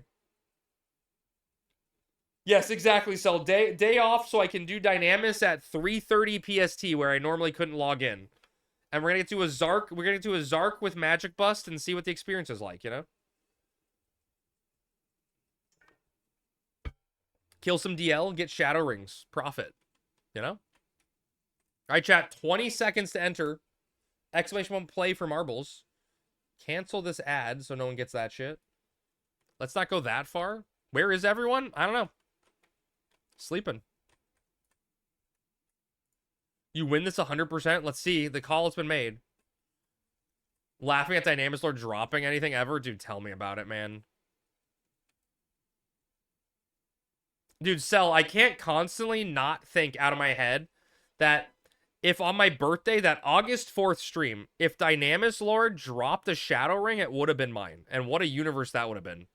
Yes, exactly. So day off, so I can do Dynamis at 3:30 PST, where I normally couldn't log in. And we're gonna get to a Zark. We're gonna do a Zark with Magic Bust and see what the experience is like. You know. Kill some DL, get Shadow Rings, profit. You know. All right, chat. 20 seconds to enter. Exclamation point play for marbles. Cancel this ad so no one gets that shit. Let's not go that far. Where is everyone? I don't know. Sleeping. You win this 100%? Let's see. The call has been made. Laughing at Dynamis Lord dropping anything ever? Dude, tell me about it, man. Dude, Cell, I can't constantly not think out of my head that if on my birthday, that August 4th stream, if Dynamis Lord dropped a Shadow Ring, it would have been mine. And what a universe that would have been.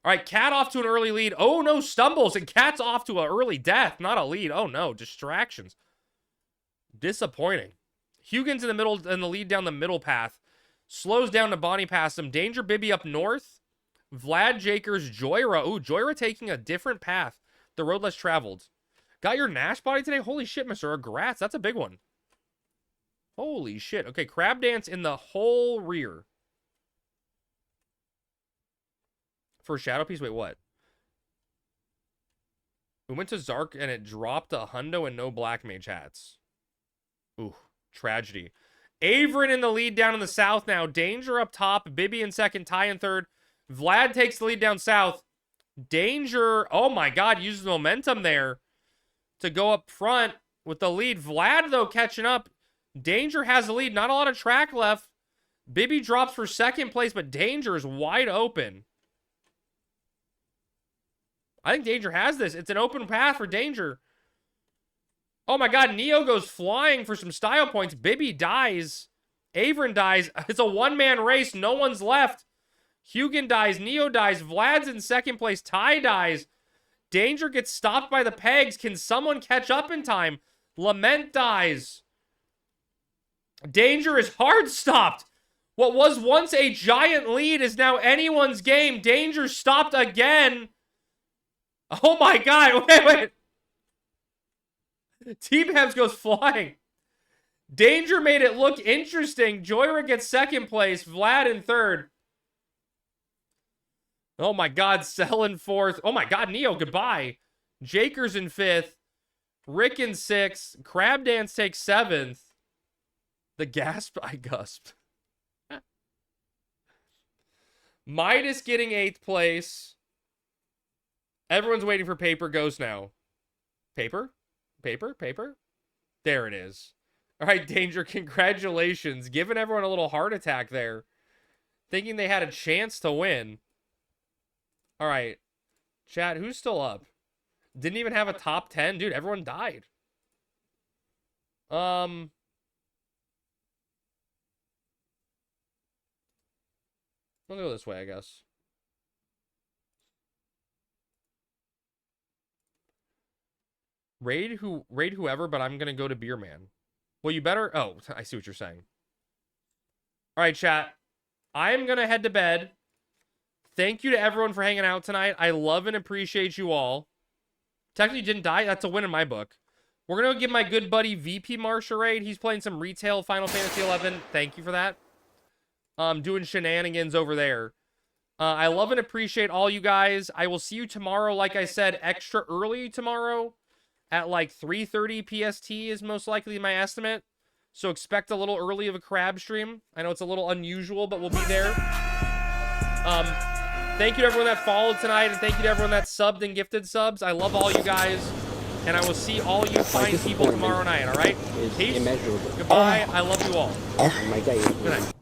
All right, Cat off to an early lead. Oh, no, stumbles. And Cat's off to an early death, not a lead. Oh, no, distractions. Disappointing. Hugin's in the middle, in the lead down the middle path. Slows down to Bonnie past him. Danger Bibby up north. Vlad Jakers, Joyra. Ooh, Joyra taking a different path. The road less traveled. Got your Nash body today? Holy shit, Mr. Grats. That's a big one. Holy shit. Okay, Crab Dance in the whole rear. For Shadow Piece? Wait, what? We went to Zark and it dropped a hundo and no Black Mage hats. Ooh, tragedy. Averin in the lead down in the south now. Danger up top. Bibby in second. Ty in third. Vlad takes the lead down south. Danger, oh my god, uses momentum there to go up front with the lead. Vlad, though, catching up. Danger has the lead. Not a lot of track left. Bibby drops for second place, but Danger is wide open. I think Danger has this. It's an open path for Danger. Oh my god, Neo goes flying for some style points. Bibby dies. Averin dies. It's a one-man race. No one's left. Hugin dies. Neo dies. Vlad's in second place. Ty dies. Danger gets stopped by the pegs. Can someone catch up in time? Lament dies. Danger is hard stopped. What was once a giant lead is now anyone's game. Danger stopped again. Oh my god. Wait. T-Babs goes flying. Danger made it look interesting. Joyra gets second place. Vlad in third. Oh my god, Cell in fourth. Oh my god, Neo, goodbye. Jakers in fifth. Rick in 6th. Crab Dance takes 7th. The gasp, I gusped. Midas getting 8th place. Everyone's waiting for Paper Ghost now. Paper? Paper? Paper? There it is. All right, Danger, congratulations. Giving everyone a little heart attack there. Thinking they had a chance to win. All right. Chat, who's still up? Didn't even have a top 10? Dude, everyone died. We'll go this way, I guess. Raid whoever, but I'm gonna go to Beer Man. Well, you better. Oh, I see what you're saying. All right, chat. I am gonna head to bed. Thank you to everyone for hanging out tonight. I love and appreciate you all. Technically didn't die. That's a win in my book. We're gonna give my good buddy VP Marsh a raid. He's playing some retail Final Fantasy 11. Thank you for that. Doing shenanigans over there. I love and appreciate all you guys. I will see you tomorrow. Like I said, extra early tomorrow at like 3:30 PST is most likely my estimate. So expect a little early of a crab stream. I know it's a little unusual, but we'll be there. Thank you to everyone that followed tonight, and thank you to everyone that subbed and gifted subs. I love all you guys, and I will see all you fine people tomorrow night, all right? Peace. Goodbye. I love you all. Oh my God. Good night.